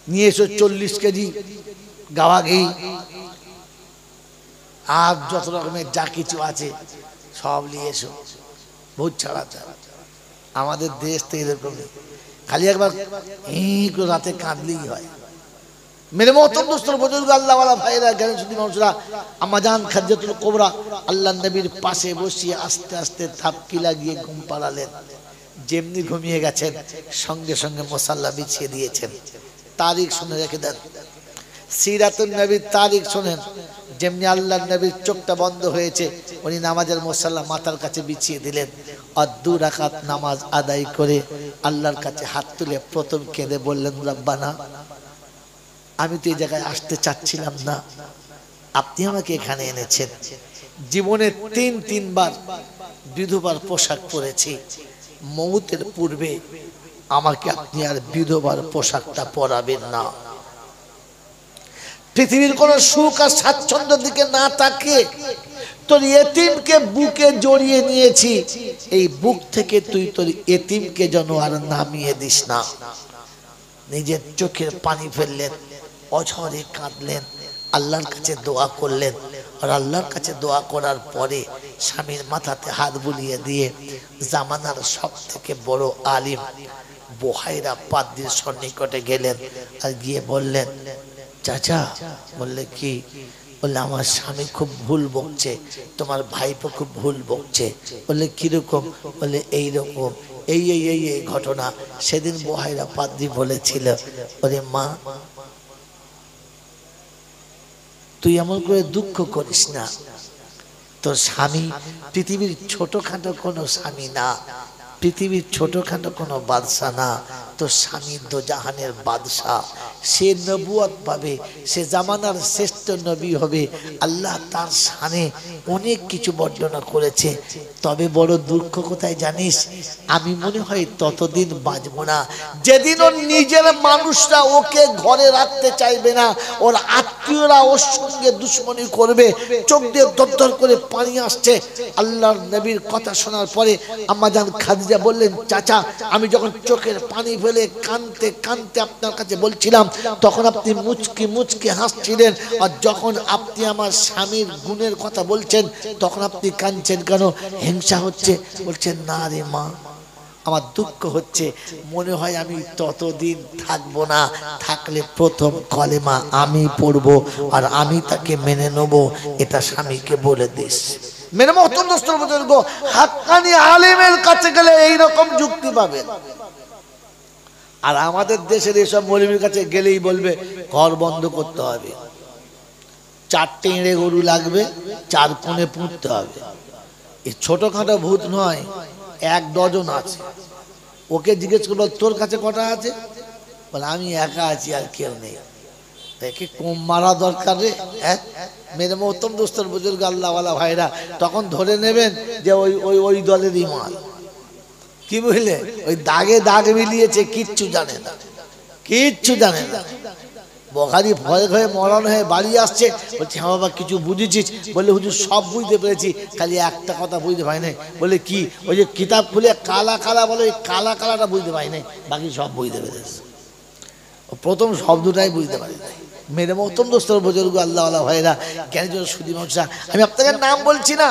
নিয়ে এসো 40 কেজি গাওয়া ঘি আর যত রকমের যা কিছু আছে সব নিয়ে এসো, ভূত ছাড়া। আমাদের দেশ তো এরকম, খালি একবার রাতে কাঁদলেই হয়। মেরে মোহতরম দোস্তর বুজুর্গ আল্লাহ ওয়ালা ভাইরা জ্ঞানী সুধী মানুষরা, আম্মা জান খাদিজাতুল কুবরা আল্লাহর নবীর পাশে বসিয়ে আস্তে আস্তে থাপকি লাগিয়ে ঘুম পাড়ালেন। যেমনি ঘুমিয়ে গেছেন সঙ্গে সঙ্গে মুসাল্লা বিছিয়ে দিয়েছেন। তারিখ শুনে রেখে দেন, সিরাতুন নবীর তারিখ শুনেন। যেমনি আল্লাহর নবীর চোখটা বন্ধ হয়েছে উনি নামাজের মুসাল্লা মাথার কাছে বিছিয়ে দিলেন, আর 2 রাকাত নামাজ আদায় করে আল্লাহর কাছে হাত তুলে প্রথম কেঁদে বললেন রব্বানা, আমি তো এই জায়গায় আসতে চাচ্ছিলাম না, আপনি আমাকে এখানে এনেছেন। জীবনে 3 বার বিধবার পোশাক পরেছি, মৌতের পূর্বে আমাকে আপনি আর বিধবার পোশাকটা পরাবেন না। পৃথিবীর কোন সুখ আর স্বাচ্ছন্দ্যের দিকে না তাকিয়ে তোর এতিমকে বুকে জড়িয়ে নিয়েছি, এই বুক থেকে তুই তোর এতিমকে যেন আর নামিয়ে দিস না। নিজের চোখের পানি ফেললেন, অঝরে কাঁদলেন, আল্লাহর কাছে দোয়া করলেন। আর আল্লাহর কাছে দোয়া করার পরে স্বামীর মাথাতে হাত বুলিয়ে দিয়ে জামানার সব থেকে বড় আলিম বুহাইরা পাদ্রীর সন্নিকটে গেলেন আর গিয়ে বললেন, চাচা, বললে কি? বললে আমার স্বামী খুব ভুল বকছে, তোমার ভাইপো খুব ভুল বকছে। বললে কিরকম? বললে এইরকম, এই এই এই এই ঘটনা। সেদিন বুহাইরা পাদ্রী বলেছিল, ওরে মা, তুই এমন করে দুঃখ করিস না, তোর স্বামী পৃথিবীর ছোটখাটো কোনো স্বামী না, পৃথিবীর ছোটখাটো কোনো বাদশা না, তোর স্বামী দোজাহানের বাদশা। সে নবুয়ত পাবে, সে জামানার শ্রেষ্ঠ নবী হবে। আল্লাহ তার শানে অনেক কিছু বর্ণনা করেছে। তবে বড় দুঃখ কোথায় জানিস? আমি মনে হয় ততদিন বাঁচব না যেদিন ওর নিজের মানুষরা ওকে ঘরে রাখতে চাইবে না, ওর আত্মীয়রা ওর সঙ্গে দুশ্মনী করবে। চোখ দিয়ে দরদর করে পানি আসছে। আল্লাহর নবীর কথা শোনার পরে আম্মাজান খাদিজা বললেন, চাচা, আমি যখন চোখের পানি ফেলে কাঁদতে কাঁদতে আপনার কাছে বলছিলাম, তখন আপনি মুচকি মুচকি হাসছিলেন, আর যখন আপনি আমার স্বামীর গুণের কথা বলছেন তখন আপনি কাঁদছেন কেন? হিংসা হচ্ছে? বলছেন, না রে মা, আমার দুঃখ হচ্ছে, মনে হয় আমি ততদিন থাকবো না, থাকলে প্রথম কলেমা আমি পড়বো আর আমি তাকে মেনে নেবো, এটা স্বামীকে বলে দিস। মেনে মহতম দোস্তর বুজুর্গ, হাক্কানি আলেমের কাছে গেলে এইরকম যুক্তি পাবেন। আর আমাদের দেশের এসব মৌলবীর কাছে গেলেই বলবে ঘর বন্ধ করতে হবে, 4টে এঁড়ে গরু লাগবে, 4 কোণে পুঁততে হবে। এই ছোটখাটো ভূত নয়, 1 ডজন আছে। ওকে জিজ্ঞেস করবো, তোর কাছে কটা আছে? বলে, আমি একা আছি, আর কেউ নেই। একে কম মারা দরকার রে। হ্যাঁ, মেরে মহতম দোস্তর বুজুর্গ আল্লাহওয়ালা ভাইরা তখন ধরে নেবেন যে ওই ওই ওই দলেরই মাল। কি বুঝলে? ওই দাগে দাগ মিলিয়েছে, কিচ্ছু জানে না, কিচ্ছু জানে না। বুখারী ভয়ে ভয়ে মরণ হয়ে বাড়ি আসছে, বলছে, হ্যাঁ বাবা, কিছু বুঝেছিস? বললে, হুজুর সব বুঝতে পেরেছি, খালি একটা কথা বুঝতে পারি নাই। বলে, কি? ওই যে কিতাব খুলে কালা কালা বলে, ওই কালা কালাটা বুঝতে পারি নাই, বাকি সব বুঝতে পেরেছে। প্রথম শব্দটাই বুঝতে পারি নাই। মেরে মহতম দোস্তর বুজুর্গ আল্লাহওয়ালা ভাইরা, কেন যেন সুদী মানুষরা, আমি আপনাকে নাম বলছি না,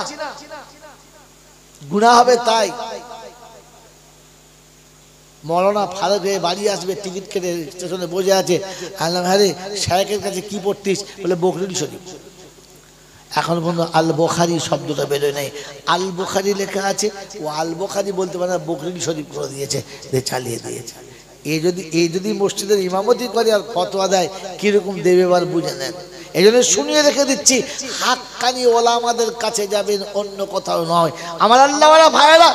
গুনাহ হবে তাই। মৌলানা ফারুক হয়ে বাড়ি আসবে, টিকিট কেটে স্টেশনে বসে আছে। আল্লাহ, হ্যাঁ রে, শায়েখের কাছে কি পড়তিস? বলে, বখরি শরীফ। এখন পর্যন্ত আল বুখারী শব্দটা বেরোয় নাই। আল বুখারী লেখা আছে, ও আল বুখারী বলতে পারে না, বখরি শরীফ করে দিয়েছে, চালিয়ে দিয়েছে। এই যদি মসজিদের ইমামতি করে আর ফতোয়া দেয়, কিরকম দেবে এবার বুঝে নেন। এই জন্য শুনিয়ে রেখে দিচ্ছি, হাক্কানি ওলামাদের কাছে যাবেন, অন্য কোথাও নয়। আমার আল্লাহওয়ালা ভাইয়েরা,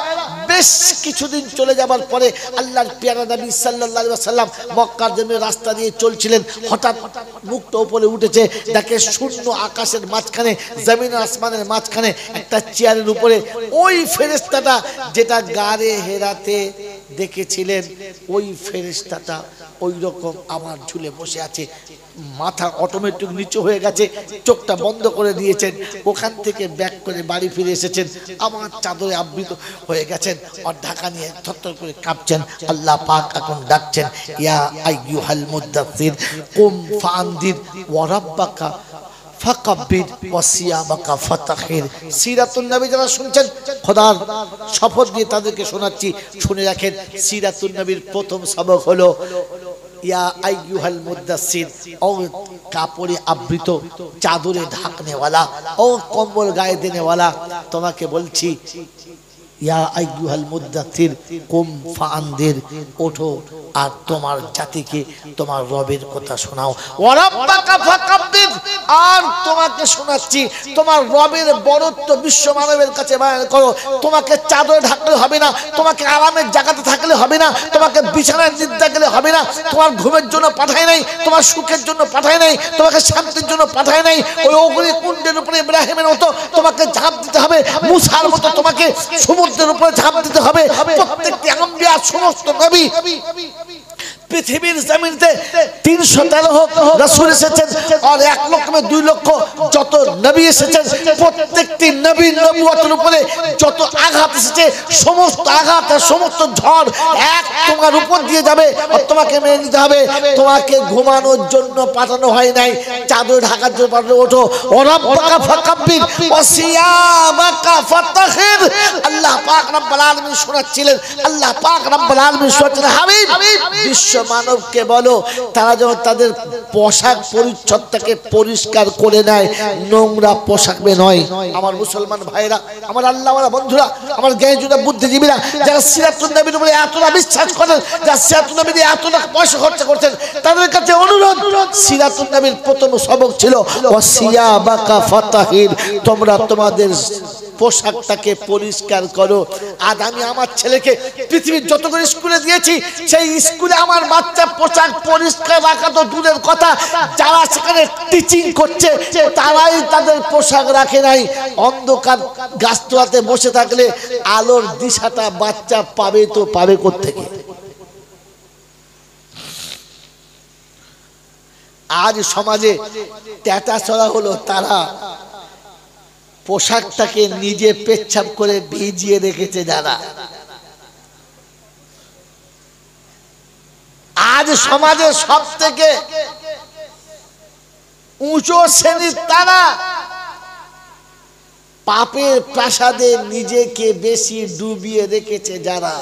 বেশ কিছুদিন চলে যাবার পরে আল্লাহর পেয়ারা নবী সাল্লাল্লাহু আলাইহি ওয়াসাল্লাম মক্কার জন্য রাস্তা দিয়ে চলছিলেন। হঠাৎ মুখটা উপরে উঠেছে, দেখে শূন্য আকাশের মাঝখানে, জমিন আসমানের মাঝখানে একটা চেয়ারের উপরে ওই ফেরেশতাটা যেটা গারে হেরাতে দেখেছিলেন, ওই ফেরেশতাটা ওই রকম আমার ঝুলে বসে আছে। মাথা অটোমেটিক নিচু হয়ে গেছে, চোখটা বন্ধ করে দিয়েছেন। ওখান থেকে ব্যাক করে বাড়ি ফিরে এসেছেন, আমার চাদরে আবৃত হয়ে গেছেন, আর ঢাকা নিয়ে থরথর করে কাঁপছেন। আল্লাহ পাক এখন ডাকছেন, ইয়া আইয়ুহাল মুদাথ্থির কুম ফাআনদির ওয়া রাব্বাকা ফাকাব্বির ওয়া সিয়াবাকা ফাতাহির। সিরাতুন নবী যারা শুনছেন, খোদার শপথ দিয়ে তাদেরকে শোনাচ্ছি, শুনে রাখেন। সিরাতুন নবীর প্রথম সবক হলো ইয়া আইয়ুহাল মুদাসসির, ও কাপড়ে আবৃত, চাদরে ঢাকনেওয়ালা, ও কম্বল গায়ে দেনেওয়ালা, তোমাকে বলছি, ইয়া আইয়ুহাল মুদাসসির কুম ফাআনদির, ওঠো আর তোমার জাতিকে তোমার রবের কথা শোনাও। ওয়া রাব্বাকা ফাকাব্বির, আর তোমাকে শোনাচ্ছি তোমার রবের বড়ত্ব বিশ্ব মানবের কাছে বয়ান করো। তোমাকে চাদরে ঢাকলে হবে না, তোমাকে আরামের জায়গাতে থাকলে হবে না, তোমাকে বিছানায় নিদ্রা গেলে হবে না, তোমার ঘুমের জন্য পাঠায় নাই, তোমার সুখের জন্য পাঠায় নাই, তোমাকে শান্তির জন্য পাঠায় নাই। ওই অগ্নি কুণ্ডের উপরে ইব্রাহিমের মতো তোমাকে ঝাঁপ দিতে হবে, মুসার মতো তোমাকে সমুদ্রের উপরে ঝাঁপ দিতে হবে। প্রত্যেকটি আম্বিয়া, সমস্ত নবী, পৃথিবীর জমিনে 313 রাসূল এসেছেন, আর 1 লক্ষ 2 লক্ষ যত নবী এসেছেন, প্রত্যেকটি প্রত্যেকটি নবীর নবুয়তের উপরে যত আঘাত এসেছে সমস্ত আঘাত আর সমস্ত ঝড় এক তোমার উপর দিয়ে যাবে আর তোমাকে মেনে নিতে হবে। তোমাকে ঘুমানোর জন্য পাঠানো হয় নাই, চাদর ঢাকার জন্য পাঠানো। ওঠো ওরাব্বাকা ফাকাব্বির ওয়া সিয়াবাকা ফাতাখির। আল্লাহ পাক রব্বুল আলামিন শোনাচ্ছিলেন, আল্লাহ পাক রব্বুল আলামিন শোনাচ্ছিলেন, হাবিব বিশ্ব মানবকে বলো তারা যখন তাদের পোশাক পরিচ্ছদটাকে পরিষ্কার করে নেয়, নোংরা পোশাকে নয়। আমার মুসলমান ভাইরা, আমার আল্লাহওয়ালা বন্ধুরা, আমার জ্ঞানীজুরা, বুদ্ধিজীবীরা যারা সিরাতুন নবীর উপরে এতটা বিশ্বাস করেন, যারা সিরাতুন নবীর এতটা পয়সা খরচ করছেন, তাদের কাছে অনুরোধ, সিরাতুন নবীর প্রথম সবক ছিল ওয়াসিয়াবাকা ফাতাহির, তোমরা তোমাদের পোশাকটাকে পরিষ্কার করো। আজ আমি আমার ছেলেকে পৃথিবীর যতগুলো স্কুলে দিয়েছি, সেই স্কুলে আমার বাচ্চা পোশাক পরিষ্কার রাখা তো দূরের কথা, যারা সেখানে টিচিং করছে তারাই তাদের পোশাক রাখে নাই। অন্ধকার গাছতলাতে বসে থাকলে আলোর দিশাটা বাচ্চা পাবে তো পাবে কোত্থেকে? আজ সমাজে ট্যাটাছড়া হলো, তারা পোশাকটাকে নিজে পেচ্ছাপ করে ভিজিয়ে রেখেছে। যারা আজ সমাজে সব থেকে উঁচু শ্রেণীর, তারা পাপের প্রাসাদে নিজেকে বেশি ডুবিয়ে রেখেছে। যারা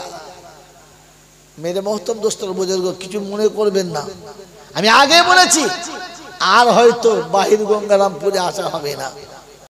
মেরে মহতম দোস্তর বুজুর্গ, কিছু মনে করবেন না, আমি আগে বলেছি আর হয়তো বাহির গঙ্গারামপুরে আসা হবে না।